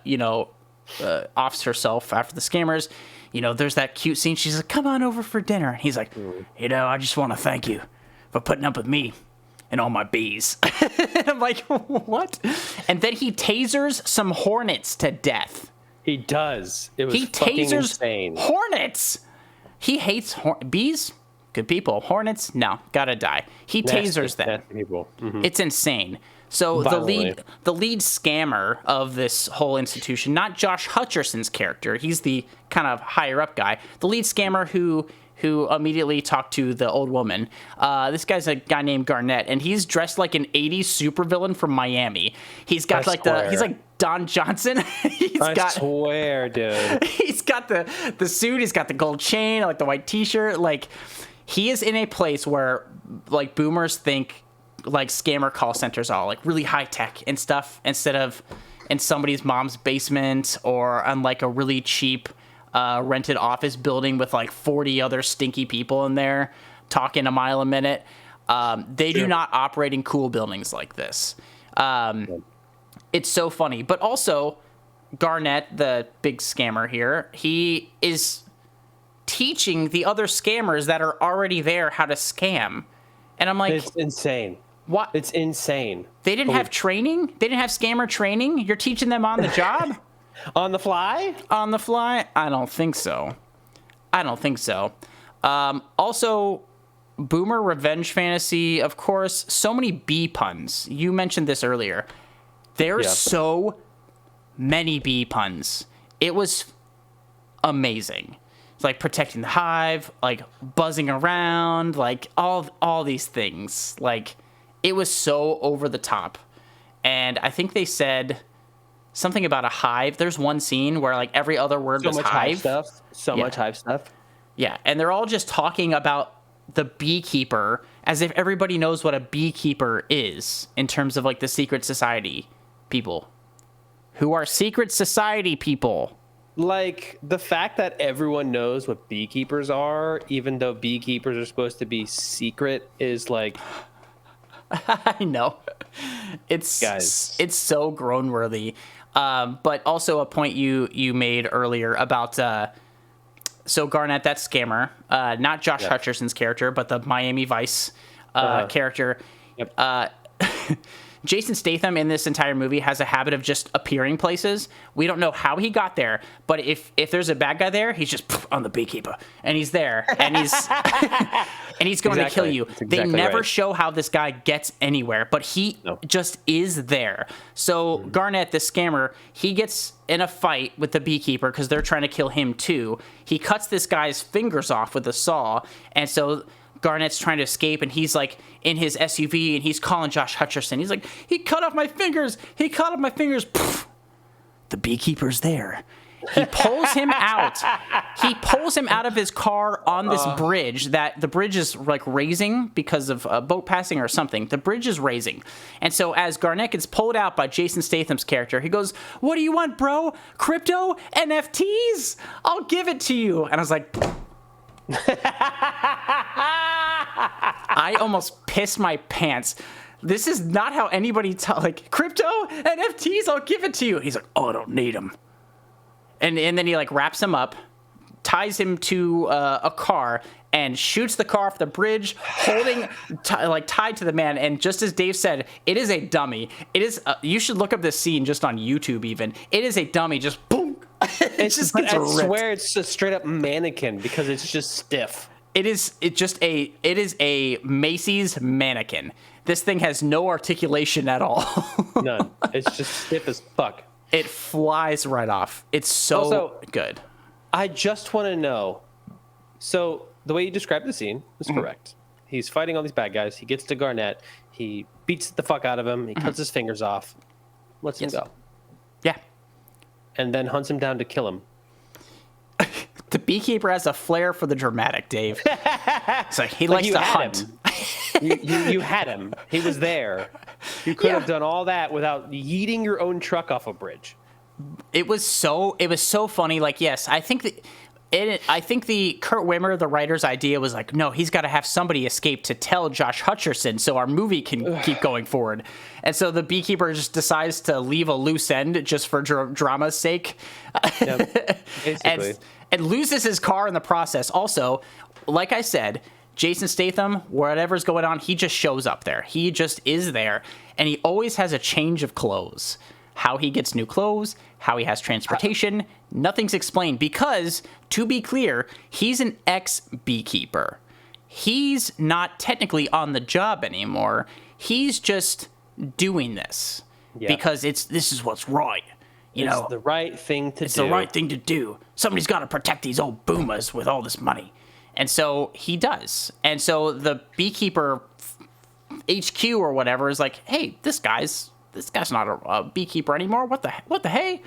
herself after the scammers, there's that cute scene. She's like, come on over for dinner. And he's like, I just want to thank you for putting up with me and all my bees. And I'm like, what? And then he tasers some hornets to death. He does. It was fucking insane. Hornets. He hates bees. Good people. Hornets, no, gotta die. He tasers them. Nasty people. Mm-hmm. It's insane. So the lead scammer of this whole institution, not Josh Hutcherson's character, he's the kind of higher up guy. The lead scammer who immediately talked to the old woman. This guy's a guy named Garnett, and he's dressed like an 80s supervillain from Miami. He's got he's like Don Johnson. I swear, dude. He's got the suit, he's got the gold chain, like the white t-shirt. Like, he is in a place where like boomers think like scammer call centers are like really high tech and stuff, instead of in somebody's mom's basement or on like a really cheap rented office building with like 40 other stinky people in there talking a mile a minute. They do not operate in cool buildings like this. It's so funny. But also, Garnett, the big scammer here, he is teaching the other scammers that are already there how to scam. And I'm like, it's insane. What? It's insane. They didn't have training? They didn't have scammer training? You're teaching them on the job? On the fly? On the fly? I don't think so. Also, Boomer Revenge Fantasy, of course, so many bee puns. You mentioned this earlier. There's so many bee puns. It was amazing. It's like protecting the hive, like buzzing around, like all these things. Like, it was so over the top. And I think they said something about a hive. There's one scene where like every other word was hive. Much hive stuff. Yeah, and they're all just talking about the beekeeper as if everybody knows what a beekeeper is in terms of like the secret society people. Who are secret society people? Like, the fact that everyone knows what beekeepers are, even though beekeepers are supposed to be secret, is like... I know. It's so groan-worthy. But also a point you made earlier about... so Garnett, that scammer, not Josh Hutcherson's character, but the Miami Vice character. Yep. Jason Statham in this entire movie has a habit of just appearing places. We don't know how he got there, but if there's a bad guy there, he's just on the Beekeeper, and he's there, and he's and he's going to kill you. They never show how this guy gets anywhere, but he just is there. So Garnett, the scammer, he gets in a fight with the Beekeeper because they're trying to kill him too. He cuts this guy's fingers off with a saw, and so Garnett's trying to escape, and he's like in his SUV, and he's calling Josh Hutcherson. He's like, he cut off my fingers. He cut off my fingers. Pfft. The Beekeeper's there. He pulls him out. He pulls him out of his car on this bridge that the bridge is like raising because of a boat passing or something. The bridge is raising. And so as Garnett gets pulled out by Jason Statham's character, he goes, "What do you want, bro? Crypto? NFTs? I'll give it to you." And I was like, I almost pissed my pants. This is not how anybody like, crypto? NFTs? I'll give it to you. He's like, "Oh, I don't need them." And then he like wraps him up, ties him to a car, and shoots the car off the bridge, holding tied to the man. And just as Dave said, it is a dummy. It is. You should look up this scene just on YouTube. Even it is a dummy. Just boom. It just gets ripped. I swear it's a straight up mannequin because it's just stiff. It is a Macy's mannequin. This thing has no articulation at all. None. It's just stiff as fuck. It flies right off. It's so good. I just want to know. So the way you described the scene is correct. He's fighting all these bad guys. He gets to Garnett. He beats the fuck out of him. He cuts his fingers off. Lets him go. Yeah. And then hunts him down to kill him. The Beekeeper has a flair for the dramatic, Dave. It's like he likes to hunt. You had him. He was there. You could have done all that without yeeting your own truck off a bridge. It was so funny. Like, yes, I think the Kurt Wimmer, the writer's idea was like, no, he's got to have somebody escape to tell Josh Hutcherson so our movie can keep going forward. And so the Beekeeper just decides to leave a loose end just for drama's sake. Yep, basically. and loses his car in the process. Also, like I said, Jason Statham, whatever's going on, he just shows up there. He just is there. And he always has a change of clothes. How he gets new clothes, how he has transportation, nothing's explained because, to be clear, he's an ex-beekeeper. He's not technically on the job anymore. He's just doing this because this is what's right. It's the right thing to do. It's the right thing to do. Somebody's got to protect these old boomers with all this money. And so he does. And so the Beekeeper HQ or whatever is like, hey, this guy's not a beekeeper anymore. What the hey?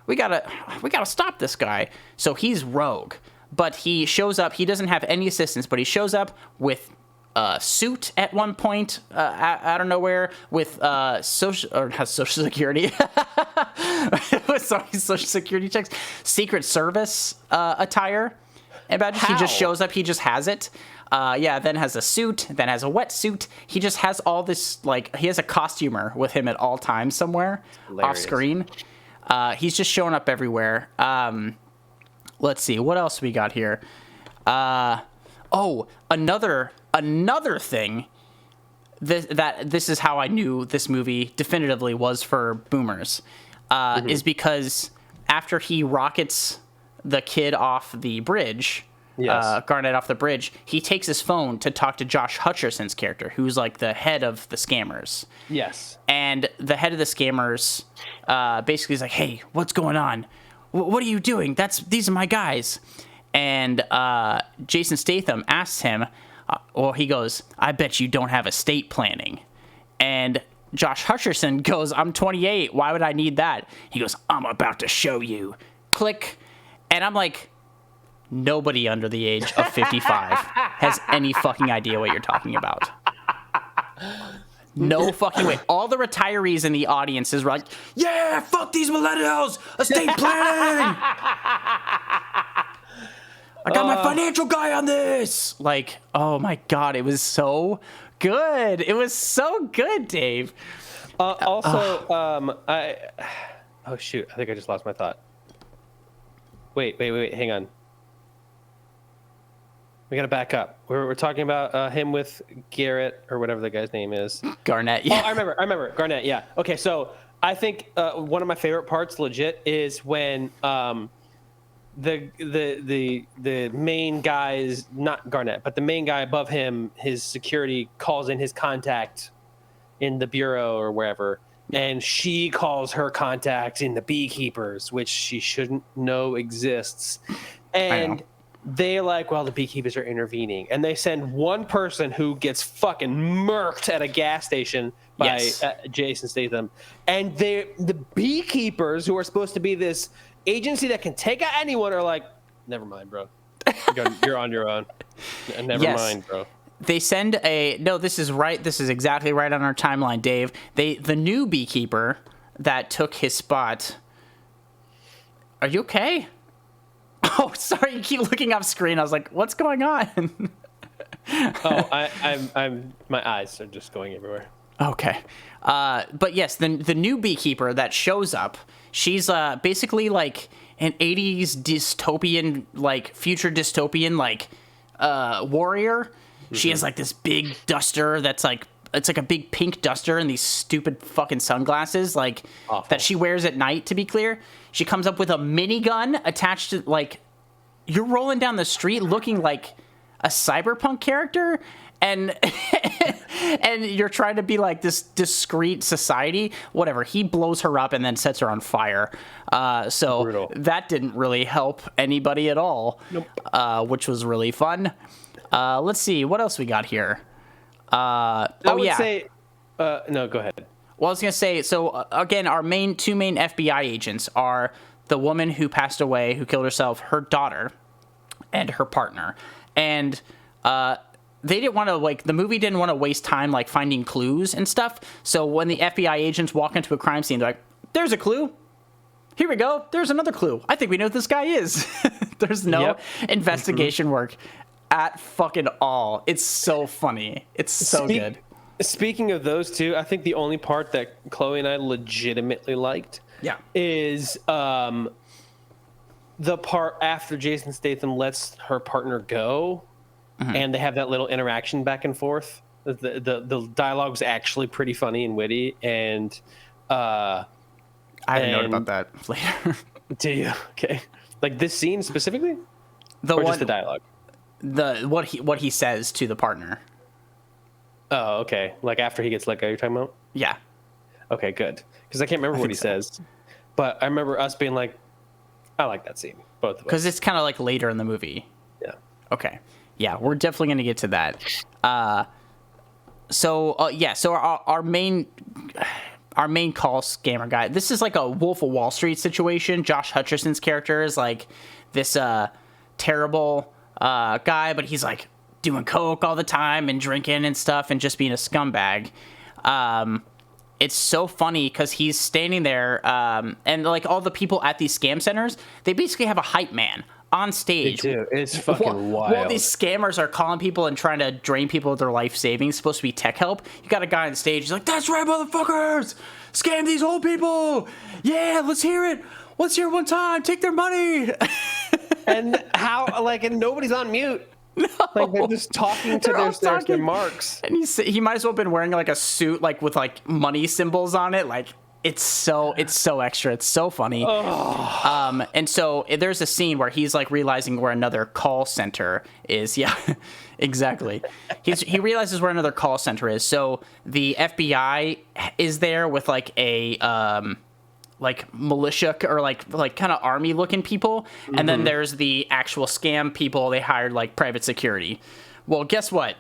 We gotta stop this guy. So he's rogue. But he shows up. He doesn't have any assistance, but he shows up with a suit at one point out of nowhere with social security. With social security checks, Secret Service attire. And he just shows up. He just has it. Then has a suit, then has a wetsuit. He just has all this, like, he has a costumer with him at all times somewhere off screen. He's just showing up everywhere. Let's see, what else we got here? Another thing this is how I knew this movie definitively was for boomers, is because after he rockets the kid off the bridge, Garnett off the bridge, he takes his phone to talk to Josh Hutcherson's character, who's like the head of the scammers. Yes. And the head of the scammers basically is like, hey, what's going on? What are you doing? These are my guys. And Jason Statham asks him, he goes, I bet you don't have estate planning. And Josh Hutcherson goes, I'm 28. Why would I need that? He goes, I'm about to show you. Click. And I'm like, nobody under the age of 55 has any fucking idea what you're talking about. No fucking way. All the retirees in the audience is like, yeah, fuck these millennials, estate planning. I got my financial guy on this. Like, oh my God, it was so good. It was so good, Dave. Oh shoot, I think I just lost my thought. Wait, hang on. We gotta back up. We're talking about him with Garrett or whatever the guy's name is. Garnett. Yeah. Oh, I remember. Garnett. Yeah. Okay. So I think one of my favorite parts, legit, is when the main guy is not Garnett, but the main guy above him, his security calls in his contact in the bureau or wherever, and she calls her contact in the Beekeepers, which she shouldn't know exists, and. They're like, well, the Beekeepers are intervening. And they send one person who gets fucking murked at a gas station by Jason Statham. And the Beekeepers, who are supposed to be this agency that can take out anyone, are like, never mind, bro. You're on your own. Never mind, bro. They send this is right. This is exactly right on our timeline, Dave. The new Beekeeper that took his spot. Are you okay? Oh, sorry. You keep looking off screen. I was like, "What's going on?" I'm my eyes are just going everywhere. Okay, but yes, the new Beekeeper that shows up. She's basically like an '80s dystopian, like future dystopian, like warrior. Mm-hmm. She has like this big duster that's like. It's like a big pink duster and these stupid fucking sunglasses, like that she wears at night. To be clear, she comes up with a minigun attached to like you're rolling down the street looking like a cyberpunk character, and and you're trying to be like this discreet society. Whatever. He blows her up and then sets her on fire. So brutal. That didn't really help anybody at all. Nope. Which was really fun. Let's see what else we got here. I would say, no, go ahead. Well, I was going to say, so again, our two main FBI agents are the woman who passed away, who killed herself, her daughter, and her partner. And they didn't want to, like, the movie didn't want to waste time, like, finding clues and stuff. So when the FBI agents walk into a crime scene, they're like, there's a clue. Here we go. There's another clue. I think we know what this guy is. There's no investigation work at fucking all. It's so funny. It's so good. Speaking of those two, I think the only part that Chloe and I legitimately liked is the part after Jason Statham lets her partner go and they have that little interaction back and forth. The dialogue's actually pretty funny and witty, and I have a note about that later. Do you? Okay. Like this scene specifically? Just the dialogue? What he says to the partner. Oh, okay. Like after he gets let go, you're talking about? Yeah. Okay, good. Because I can't remember what he says, but I remember us being like, "I like that scene." Both of us. Because it's kind of like later in the movie. Yeah. Okay. Yeah, we're definitely gonna get to that. So our main call scammer guy. This is like a Wolf of Wall Street situation. Josh Hutcherson's character is like this terrible guy, but he's like doing coke all the time and drinking and stuff and just being a scumbag. It's so funny because he's standing there and like all the people at these scam centers, they basically have a hype man on stage. They do. It's fucking wild. While these scammers are calling people and trying to drain people of their life savings, supposed to be tech help, you got a guy on stage, he's like, "That's right, motherfuckers! Scam these old people! Yeah, let's hear it! Let's hear it one time! Take their money!" And and nobody's on mute. No. Like they're just talking to their marks. And he might as well have been wearing like a suit like with like money symbols on it. Like it's so extra. It's so funny. Oh. And so there's a scene where he's like realizing where another call center is. Yeah, exactly. He realizes where another call center is. So the FBI is there with like a like militia or like kind of army looking people, and then there's the actual scam people. They hired like private security. Well, guess what?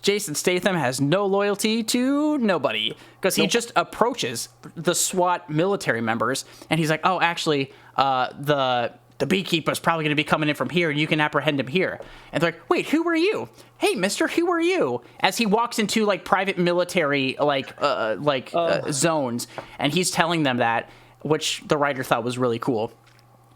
Jason Statham has no loyalty to nobody because he just approaches the SWAT military members and he's like, "Oh, actually, the Beekeeper's probably going to be coming in from here, and you can apprehend him here." And they're like, "Wait, who are you? Hey, mister, who are you?" As he walks into like private military zones, and he's telling them that, which the writer thought was really cool.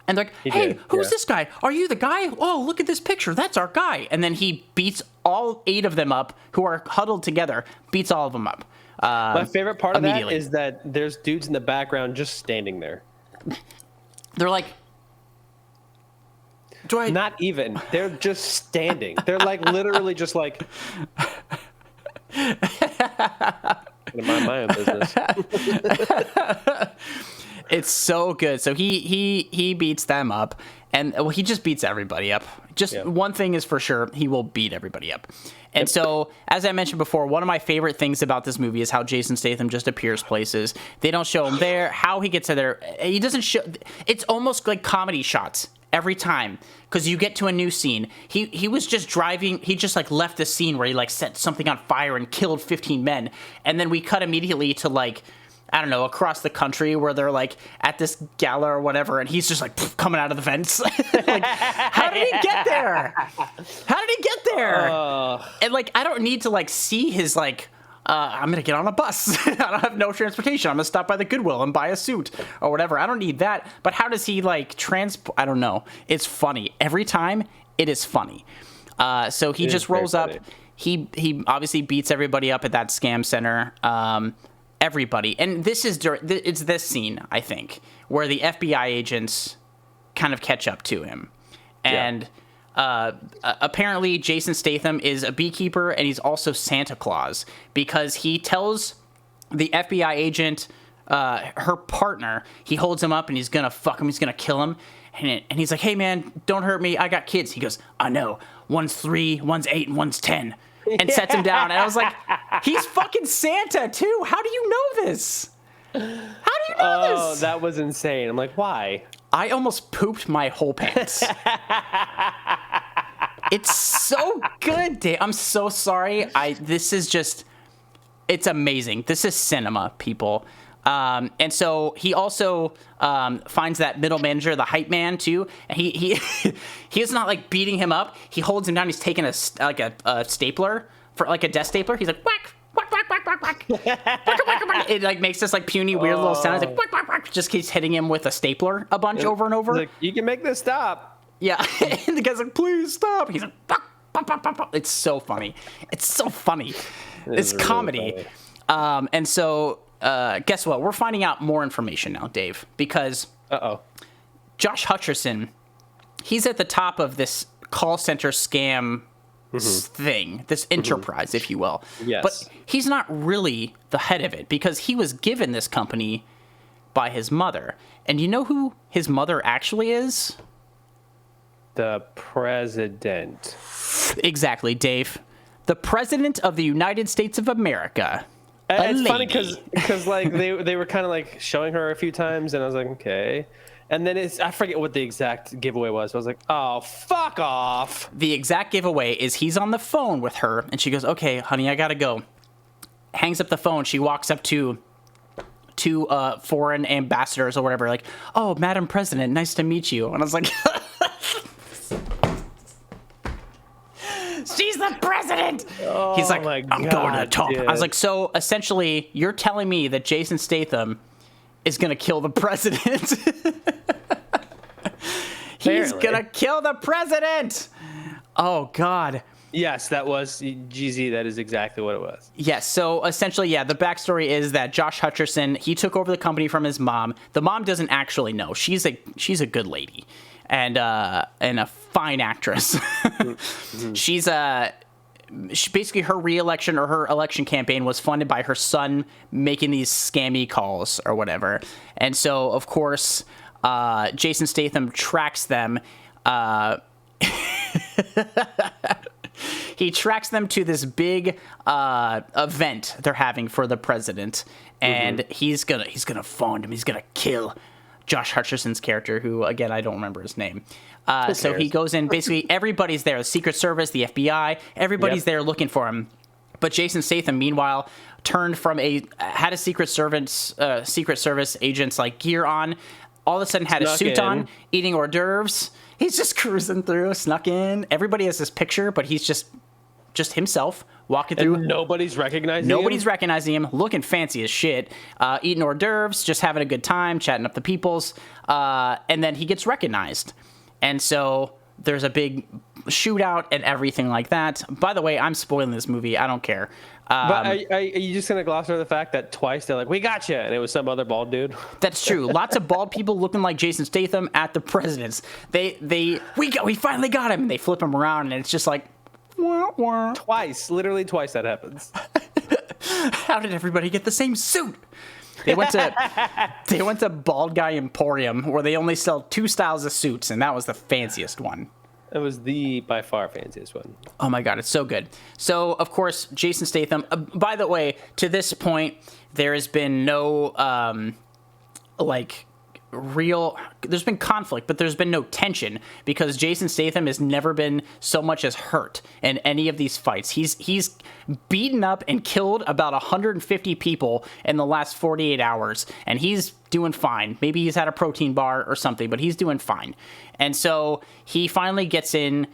And they're like, "Hey, who's this guy? Are you the guy? Oh, look at this picture. That's our guy." And then he beats all 8 of them up who are huddled together, beats all of them up. My favorite part of that is that there's dudes in the background just standing there. They're like, Not even. They're just standing. They're like literally just like. Mind my own business. It's so good. So he beats them up, and he just beats everybody up. One thing is for sure, he will beat everybody up. And so, as I mentioned before, one of my favorite things about this movie is how Jason Statham just appears places. They don't show him there, how he gets to there. He doesn't show. It's almost like comedy shots every time, because you get to a new scene. He was just driving. He just like left the scene where he like set something on fire and killed 15 men, and then we cut immediately to like, I don't know, across the country where they're like at this gala or whatever, and he's just like coming out of the vents. Like, how did he get there? How did he get there? And like, I don't need to like see his like, I'm gonna get on a bus. I don't have no transportation. I'm gonna stop by the Goodwill and buy a suit or whatever. I don't need that. But how does he like transport? I don't know. It's funny every time. It is funny. So he just rolls up. He obviously beats everybody up at that scam center. Everybody, and it's this scene, I think, where the FBI agents kind of catch up to him, and apparently Jason Statham is a beekeeper, and he's also Santa Claus, because he tells the FBI agent, her partner, he holds him up and he's gonna fuck him, he's gonna kill him, and he's like, hey man, don't hurt me, I got kids. He goes, I know, one's 3, one's 8, and one's 10. And sets him down. And I was like, he's fucking Santa, too. How do you know this? How do you know this? That was insane. I'm like, why? I almost pooped my whole pants. It's so good, Dave. I'm so sorry. This is just, it's amazing. This is cinema, people. And so he also finds that middle manager, the hype man, too. And he is not like beating him up. He holds him down. He's taking a stapler, for like a desk stapler. He's like whack, whack, whack, whack, whack, whack. Whack, whack, whack. It like makes this like puny weird little sound. It's like whack, whack, whack. Just keeps hitting him with a stapler a bunch over and over. Like, you can make this stop. Yeah, and the guy's like, please stop. He's like, whack, whack, whack, whack, whack. It's so funny. It's so funny. It's really comedy. Funny. And so. Guess what? We're finding out more information now, Dave, because Josh Hutcherson, he's at the top of this call center scam thing, this enterprise, if you will. Yes. But he's not really the head of it, because he was given this company by his mother. And you know who his mother actually is? The president. Exactly, Dave. The president of the United States of America. It's funny because like they were kind of like showing her a few times, and I was like, okay. And then I forget what the exact giveaway was. I was like, oh, fuck off. The exact giveaway is he's on the phone with her, and she goes, okay, honey, I gotta go. Hangs up the phone. She walks up to two foreign ambassadors or whatever, like, oh, Madam President, nice to meet you. And I was like, she's the president. Oh, he's like, I'm going to the top. Dude. I was like, so essentially, you're telling me that Jason Statham is going to kill the president? He's going to kill the president. Oh, God. Yes, that was, GZ, that is exactly what it was. Yes, so essentially, yeah, the backstory is that Josh Hutcherson, he took over the company from his mom. The mom doesn't actually know. She's a good lady and a fine actress. She's basically her re-election or her election campaign was funded by her son making these scammy calls or whatever. And so, of course, Jason Statham tracks them. He tracks them to this big event they're having for the president, and he's gonna find him. He's gonna kill Josh Hutcherson's character, who again I don't remember his name. So he goes in. Basically, everybody's there: the Secret Service, the FBI, everybody's there looking for him. But Jason Statham, meanwhile, turned from had a Secret Service agent's like gear on. All of a sudden, had a suit on, eating hors d'oeuvres. He's just cruising through, snuck in. Everybody has this picture, but he's just himself walking through. And nobody's recognizing him, looking fancy as shit, eating hors d'oeuvres, just having a good time, chatting up the peoples. And then he gets recognized. And so there's a big shootout and everything like that. By the way, I'm spoiling this movie. I don't care. But are you just going to gloss over the fact that twice they're like, we got you, and it was some other bald dude? That's true. Lots of bald people looking like Jason Statham at the presidents. We finally got him, and they flip him around, and it's just like, wah, wah. Literally twice that happens. How did everybody get the same suit? They went to Bald Guy Emporium, where they only sell 2 styles of suits, and that was the fanciest one. It was the by far fanciest one. Oh my god, it's so good. So of course, Jason Statham. By the way, to this point, there has been no there's been conflict, but there's been no tension because Jason Statham has never been so much as hurt in any of these fights. He's beaten up and killed about 150 people in the last 48 hours, and he's doing fine. Maybe he's had a protein bar or something, but he's doing fine. And so he finally gets in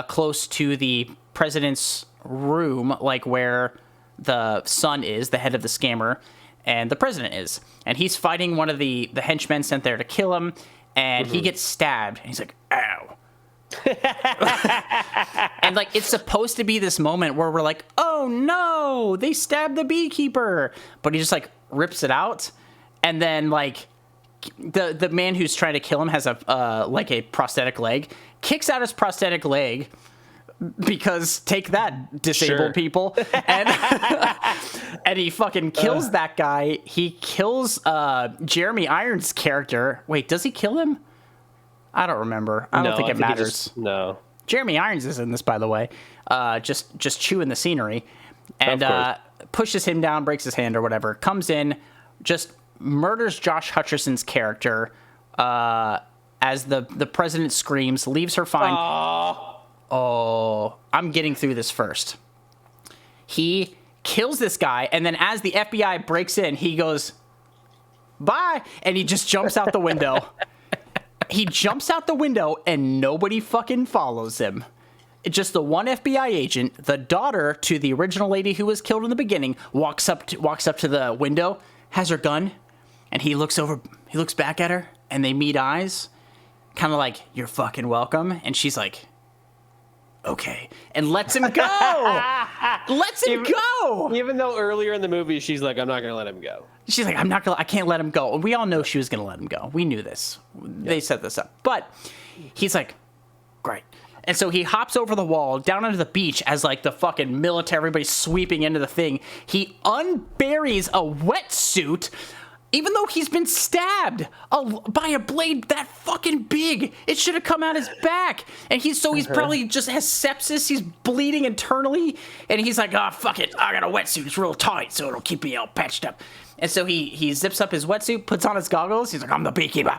close to the president's room, like where the son is, the head of the scammer, and the president is. And he's fighting one of the henchmen sent there to kill him, and he gets stabbed. And he's like, ow. And like, it's supposed to be this moment where we're like, oh no, they stabbed the beekeeper. But he just like rips it out. And then like the man who's trying to kill him has a prosthetic leg, kicks out his prosthetic leg, because take that, disabled people. And and he fucking kills that guy. He kills Jeremy Irons' character. Wait, does he kill him? I don't remember. I don't think it matters. No. Jeremy Irons is in this, by the way. Just chewing the scenery. And pushes him down, breaks his hand or whatever. Comes in, just murders Josh Hutcherson's character as the president screams, leaves her fine. Aww. Oh, I'm getting through this first. He kills this guy, and then as the FBI breaks in, he goes, bye, and he just jumps out the window. He jumps out the window, and nobody fucking follows him. It's just the one FBI agent, the daughter to the original lady who was killed in the beginning, walks up to the window, has her gun, and he looks back at her, and they meet eyes, kind of like, you're fucking welcome, and she's like, okay, and lets him go. Even though earlier in the movie she's like, I'm not gonna let him go. She's like, I can't let him go. And we all know she was gonna let him go. We knew this. They set this up. But he's like, great. And so he hops over the wall down onto the beach as like the fucking military, everybody's sweeping into the thing. He unburies a wetsuit, even though he's been stabbed by a blade that fucking big. It should have come out his back. And he's probably just has sepsis. He's bleeding internally. And he's like, oh, fuck it. I got a wetsuit. It's real tight, so it'll keep me all patched up. And so he zips up his wetsuit, puts on his goggles. He's like, I'm the beekeeper.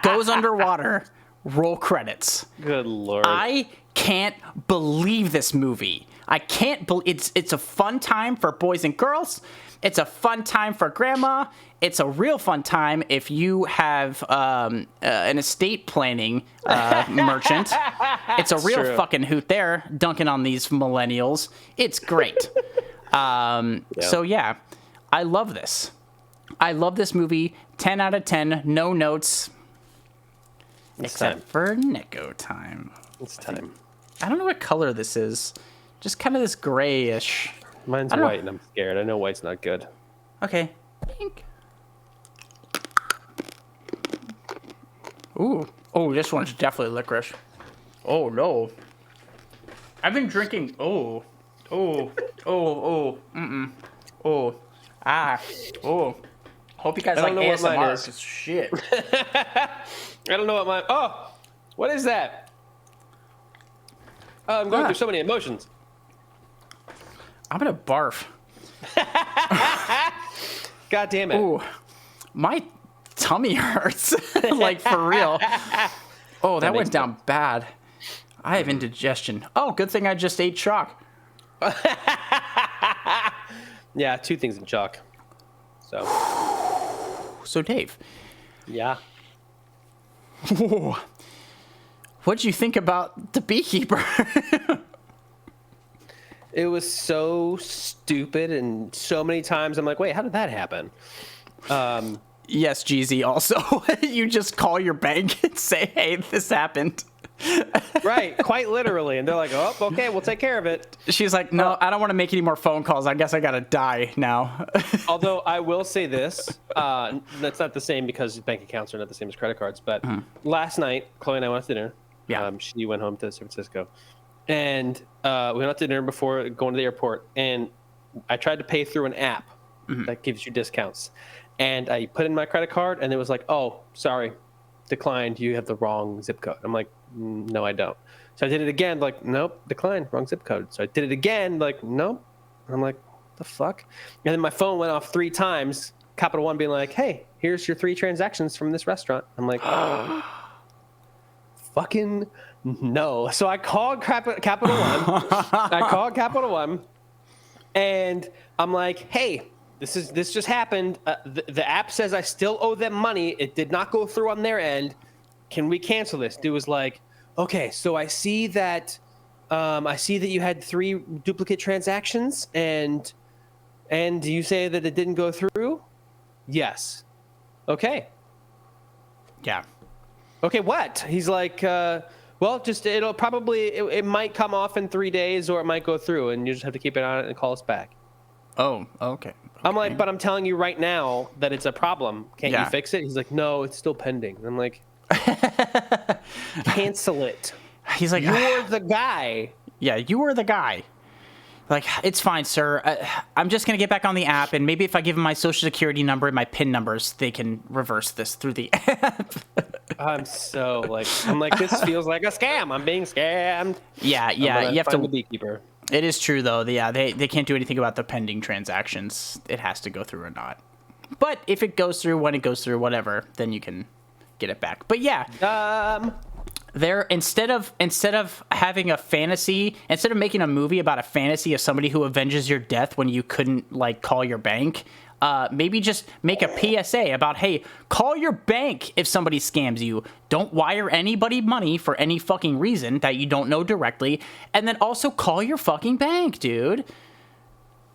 Goes underwater. Roll credits. Good Lord. I can't believe this movie. I can't believe it's a fun time for boys and girls. It's a fun time for grandma. It's a real fun time if you have an estate planning merchant. It's a real fucking hoot there, dunking on these millennials. It's great. So yeah, I love this. I love this movie. 10 out of 10. No notes. Except for Nico time. It's time. I don't know what color this is. Just kind of this grayish. Mine's white, and I'm scared. I know white's not good. Okay. Pink. Ooh. Oh, this one's definitely licorice. Oh, no. I've been drinking... Oh. Ah. Oh. Hope you guys like ASMR. It's shit. I don't know what mine... Oh! What is that? Oh, I'm going through so many emotions. I'm gonna barf. God damn it. Ooh. My tummy hurts. Like, for real. Oh, that went down bad. I have indigestion. Oh, good thing I just ate chalk. Yeah, 2 things in chalk. So, Dave. Yeah. What'd you think about The Beekeeper? It was so stupid, and so many times I'm like, wait, how did that happen? Yes, Jeezy, also. You just call your bank and say, hey, this happened. Right, quite literally. And they're like, oh, okay, we'll take care of it. She's like, no, I don't want to make any more phone calls. I guess I got to die now. Although I will say this, that's not the same because bank accounts are not the same as credit cards. But last night, Chloe and I went out to dinner. Yeah. She went home to San Francisco. And we went out to dinner before going to the airport. And I tried to pay through an app that gives you discounts. And I put in my credit card, and it was like, oh, sorry, declined. You have the wrong zip code. I'm like, no, I don't. So I did it again, like, nope, declined, wrong zip code. So I did it again, like, nope. I'm like, the fuck? And then my phone went off 3 times, Capital One being like, hey, here's your 3 transactions from this restaurant. I'm like, fucking no. So I called Capital One. And I'm like, hey, this just happened. The app says I still owe them money. It did not go through on their end. Can we cancel this? Dude was like, okay, so I see that you had 3 duplicate transactions, and you say that it didn't go through? Yes. Okay. Yeah. Okay, what? He's like, well, just it might come off in 3 days, or it might go through, and you just have to keep it on it and call us back. Oh, okay. I'm like, but I'm telling you right now that it's a problem. Can't you fix it? He's like, no, it's still pending. I'm like, cancel it. He's like, you're the guy. Yeah, you were the guy. Like, it's fine, sir. I'm just going to get back on the app, and maybe if I give them my social security number and my PIN numbers, they can reverse this through the app. I'm like, this feels like a scam. I'm being scammed. Yeah. You have to. The Beekeeper. It is true, though. Yeah, they can't do anything about the pending transactions. It has to go through or not. But if it goes through, when it goes through, whatever, then you can get it back. But yeah. There, instead of having a fantasy, instead of making a movie about a fantasy of somebody who avenges your death when you couldn't like call your bank, maybe just make a PSA about, hey, call your bank if somebody scams you. Don't wire anybody money for any fucking reason that you don't know directly, and then also call your fucking bank, dude.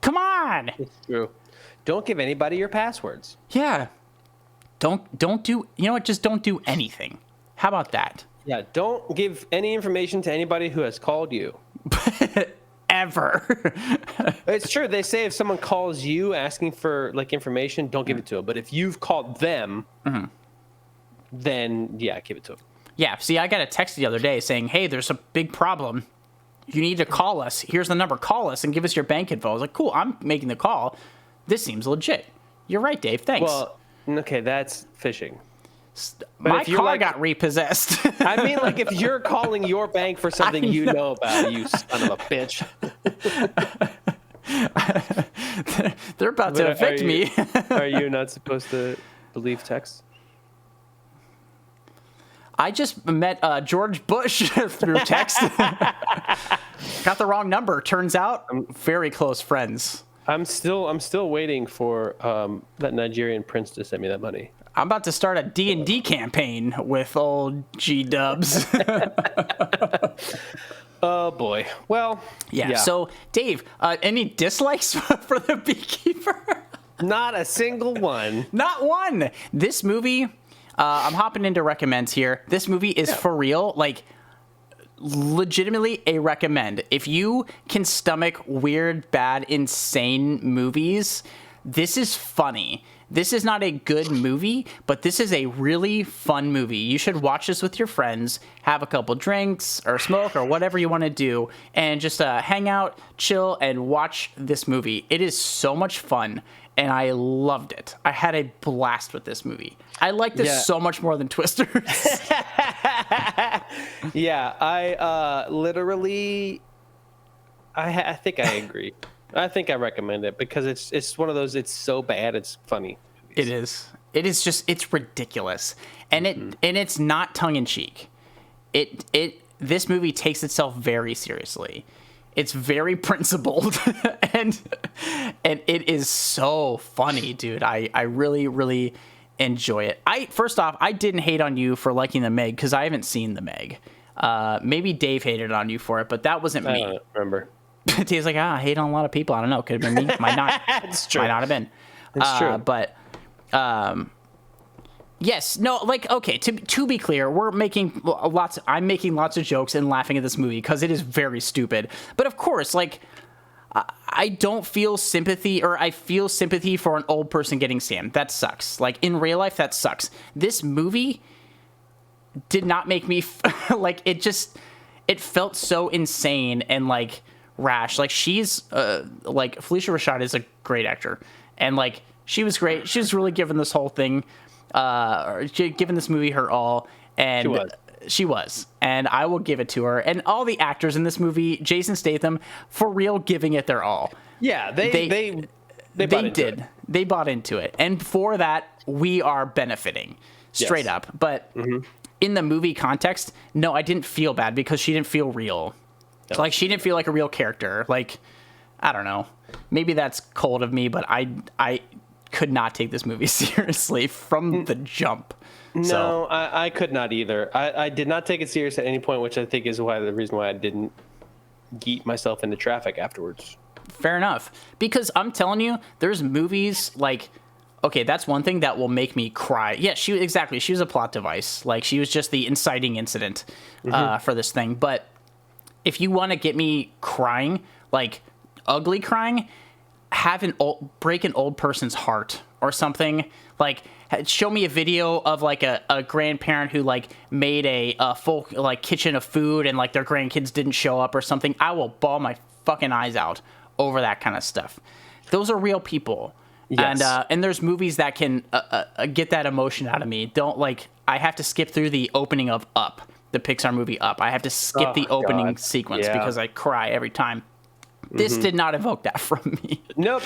Come on. It's true. Don't give anybody your passwords. Yeah. Don't do. You know what? Just don't do anything. How about that? Yeah, don't give any information to anybody who has called you. Ever. It's true. They say if someone calls you asking for like information, don't give it to them. But if you've called them, then yeah, give it to them. Yeah. See, I got a text the other day saying, hey, there's a big problem. You need to call us. Here's the number. Call us and give us your bank info. I was like, cool, I'm making the call. This seems legit. You're right, Dave. Thanks. Well, okay, that's phishing. My car got repossessed. I mean, like, if you're calling your bank for something you know about, you son of a bitch. They're about to evict me. Are you not supposed to believe text? I just met George Bush through text. Got the wrong number. Turns out, very close friends. I'm still waiting for that Nigerian prince to send me that money. I'm about to start a D&D campaign with old G-dubs. Oh, boy. Well, yeah. So, Dave, any dislikes for The Beekeeper? Not a single one. Not one. This movie, I'm hopping into recommends here. This movie is for real, like, legitimately a recommend. If you can stomach weird, bad, insane movies, this is funny. This is not a good movie, but this is a really fun movie. You should watch this with your friends, have a couple drinks or smoke or whatever you want to do, and just hang out, chill, and watch this movie. It is so much fun, and I loved it. I had a blast with this movie. I like this so much more than Twisters. Yeah, I literally, I think I agree. I think I recommend it because it's one of those. It's so bad, it's funny. It is. It is just. It's ridiculous, and it's not tongue in cheek. This movie takes itself very seriously. It's very principled, and it is so funny, dude. I really really enjoy it. First off, I didn't hate on you for liking the Meg because I haven't seen the Meg. Maybe Dave hated on you for it, but that wasn't me. I don't remember. Dave's like, I hate on a lot of people. I don't know. Could have been me. Might not. It's true. Might not have been. It's true. But Yes, no, like, okay, to be clear, I'm making lots of jokes and laughing at this movie because it is very stupid. But of course, like, I don't feel sympathy, or I feel sympathy for an old person getting scammed. That sucks. Like, in real life, that sucks. This movie did not make me, like, it felt so insane and, like, rash. Like, she's, like, Felicia Rashad is a great actor. And, like, she was great. She was really giving this whole thing, giving this movie her all. And she was. And I will give it to her. And all the actors in this movie, Jason Statham, for real, giving it their all. Yeah, they did. They bought into it. And for that, we are benefiting. Straight up. But in the movie context, no, I didn't feel bad because she didn't feel real. No. Like, she didn't feel like a real character. Like, I don't know. Maybe that's cold of me, but I could not take this movie seriously from the jump. No, I could not either. I did not take it serious at any point, which I think is the reason why I didn't yeet myself into traffic afterwards. Fair enough. Because I'm telling you, there's movies like, okay, that's one thing that will make me cry. Yeah, she was a plot device. Like, she was just the inciting incident for this thing. But if you want to get me crying, like ugly crying, break an old person's heart or something. Like, show me a video of like a grandparent who like made a full like kitchen of food and like their grandkids didn't show up or something. I will bawl my fucking eyes out over that kind of stuff. Those are real people. Yes. And there's movies that can get that emotion out of me. I have to skip through the opening of Up, the Pixar movie Up. I have to skip the opening sequence because I cry every time. This did not evoke that from me. Nope.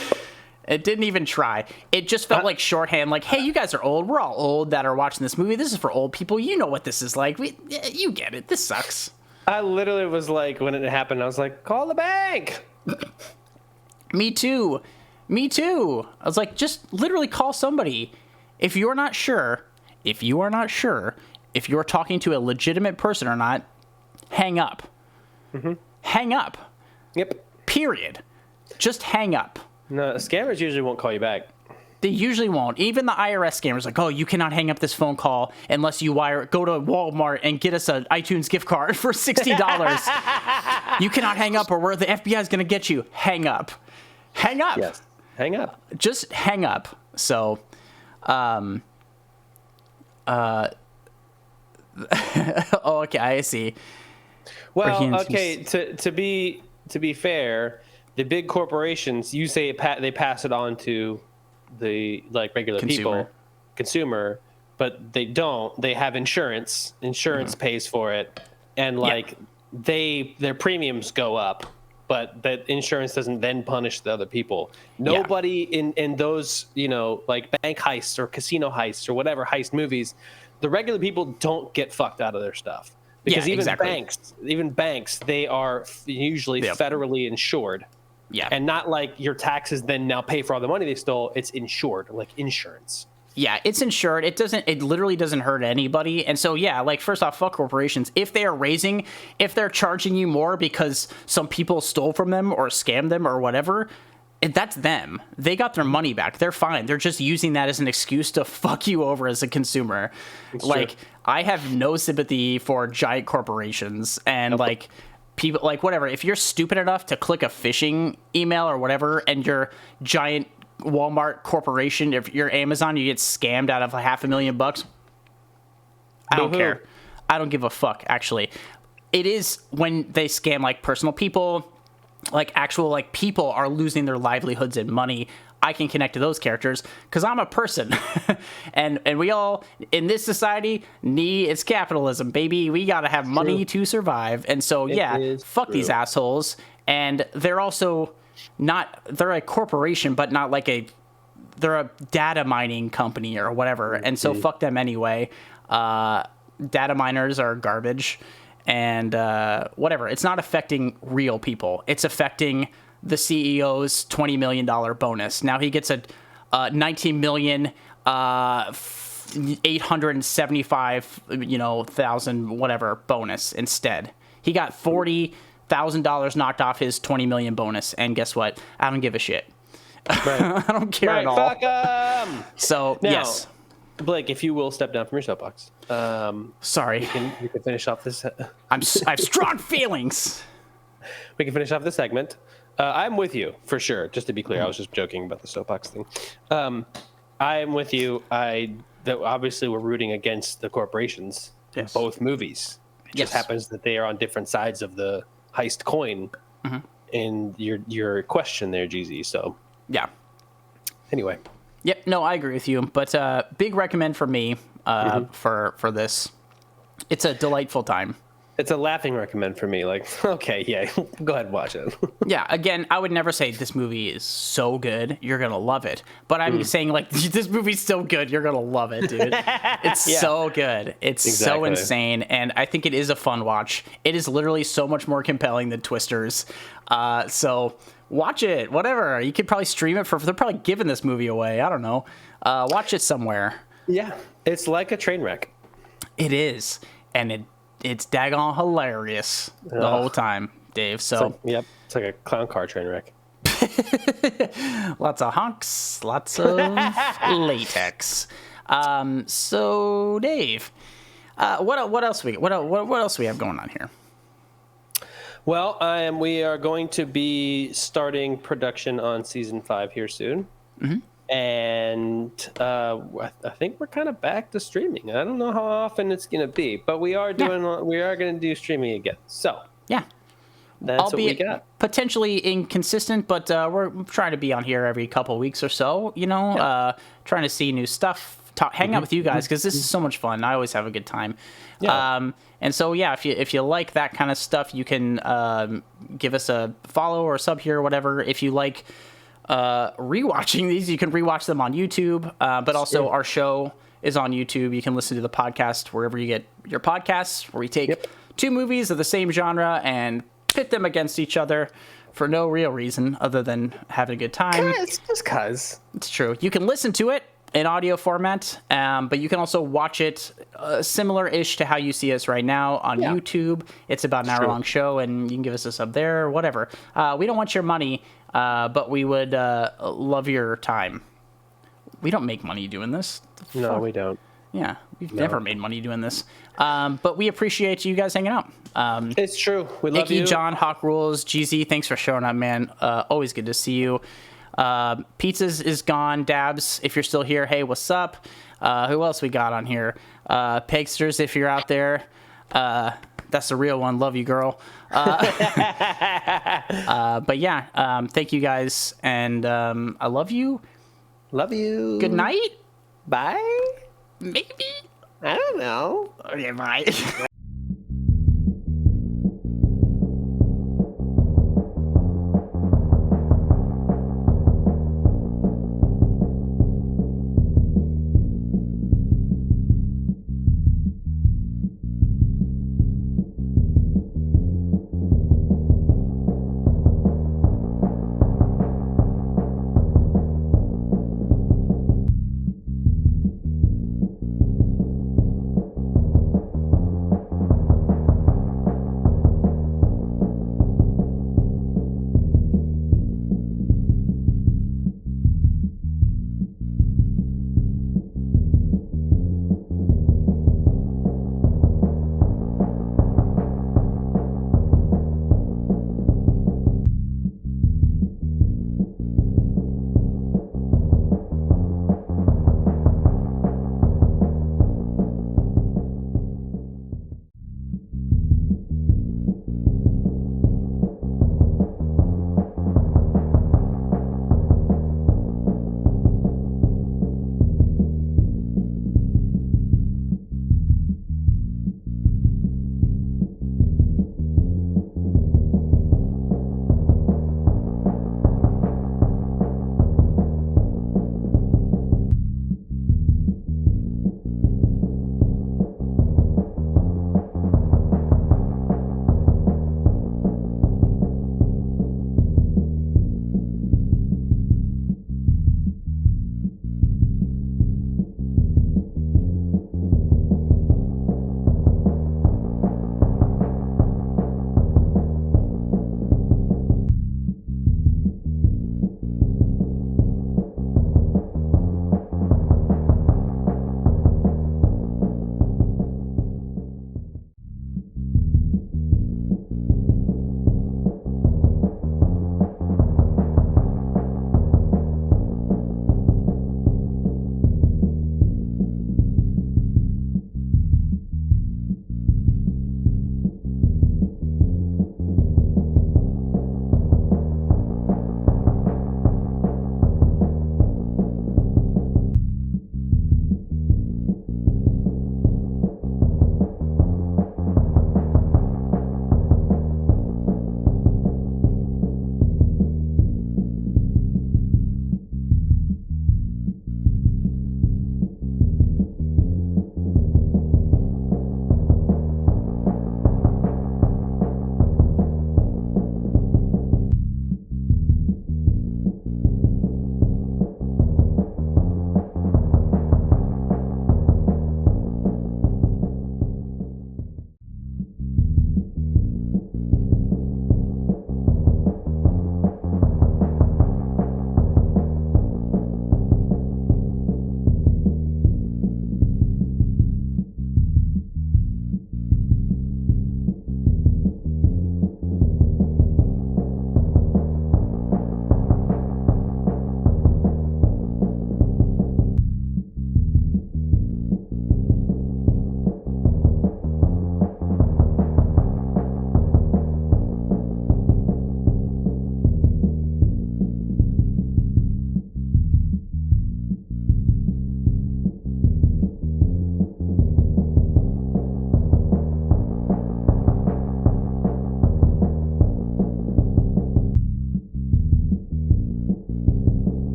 It didn't even try. It just felt like shorthand, like, hey, you guys are old. We're all old that are watching this movie. This is for old people. You know what this is like. You get it. This sucks. I literally was like, when it happened, I was like, call the bank. Me too. I was like, just literally call somebody. If you're not sure if you're talking to a legitimate person or not, hang up. Hang up. Yep. Period. Just hang up. No, scammers usually won't call you back. They usually won't. Even the IRS scammers, like, oh, you cannot hang up this phone call unless you go to Walmart and get us an iTunes gift card for $60. You cannot hang up or the FBI is going to get you. Hang up. Hang up. Yes. Hang up. Just hang up. So, oh, okay, I see. Well, okay, to be fair, the big corporations, you say they pass it on to the regular consumer, but they don't. They have insurance. Insurance pays for it, and their premiums go up, but that insurance doesn't then punish the other people. Nobody in those bank heists or casino heists or whatever heist movies, the regular people don't get fucked out of their stuff. Because even banks, they are usually federally insured. Yeah. And not like your taxes then now pay for all the money they stole. It's insured, like insurance. Yeah, it's insured. It literally doesn't hurt anybody. And so, yeah, like, first off, fuck corporations. If they're charging you more because some people stole from them or scammed them or whatever, that's them. They got their money back. They're fine. They're just using that as an excuse to fuck you over as a consumer. It's true. I have no sympathy for giant corporations and people, whatever. If you're stupid enough to click a phishing email or whatever, and your giant Walmart corporation, if you're Amazon, you get scammed out of $500,000. I don't care. I don't give a fuck. Actually, it is when they scam personal people. Actual people are losing their livelihoods and money. I can connect to those characters because I'm a person. and we all in this society it's capitalism, baby. We gotta have money to survive. And so fuck these assholes. And they're also they're a corporation, but not they're a data mining company or whatever. And so fuck them anyway. Data miners are garbage. And whatever, it's not affecting real people. It's affecting the CEO's $20 million bonus. Now he gets a $19,875,000 whatever bonus instead. He got $40,000 knocked off his $20 million bonus, and guess what? I don't give a shit. Right. I don't care at all. Fuck 'em. So now, yes. Blake, if you will step down from your soapbox. Sorry. We can finish off this. I have strong feelings. We can finish off this segment. I'm with you for sure. Just to be clear, I was just joking about the soapbox thing. I am with you. That obviously we're rooting against the corporations in both movies. It just happens that they are on different sides of the heist coin. In your question there, GZ. So yeah. Anyway. Yep. No, I agree with you. But big recommend for me for this. It's a delightful time. It's a laughing recommend for me. Like, okay, yeah, go ahead and watch it. Yeah, again, I would never say this movie is so good, you're going to love it. But I'm saying, like, this movie's so good, you're going to love it, dude. It's so good. It's so insane. And I think it is a fun watch. It is literally so much more compelling than Twisters. So watch it, whatever. You could probably stream it they're probably giving this movie away. I don't know. Watch it somewhere. Yeah, it's like a train wreck. It is. And it's daggone hilarious the whole time, Dave. So it's like a clown car train wreck. Lots of honks, lots of latex. So Dave, what else we have going on here? Well, we are going to be starting production on season 5 here soon. And I think we're kind of back to streaming. I don't know how often it's going to be, but we are going to do streaming again. So yeah, that's albeit what we got. Potentially inconsistent, but we're trying to be on here every couple weeks or so. You know, trying to see new stuff, hang out with you guys because this is so much fun. I always have a good time. Yeah. And so yeah, if you like that kind of stuff, you can give us a follow or a sub here or whatever. If you like rewatching these, you can rewatch them on YouTube, but also our show is on YouTube. You can listen to the podcast wherever you get your podcasts, where we take two movies of the same genre and pit them against each other for no real reason other than having a good time. It's just cause. It's true. You can listen to it in audio format, but you can also watch it similar-ish to how you see us right now on YouTube. It's about an hour-long show, and you can give us a sub there or whatever. We don't want your money, but we would love your time. We don't make money doing this. No, we don't. Yeah, we've never made money doing this. But we appreciate you guys hanging out. It's true. We love Icky, you. John, Hawk Rules, GZ, thanks for showing up, man. Always good to see you. Pizzas is gone. Dabs, if you're still here, hey, what's up? Who else we got on here? Pegsters, if you're out there. That's the real one. Love you, girl. But yeah, thank you guys. And I love you. Love you. Good night. Bye. Maybe. I don't know. Okay, bye.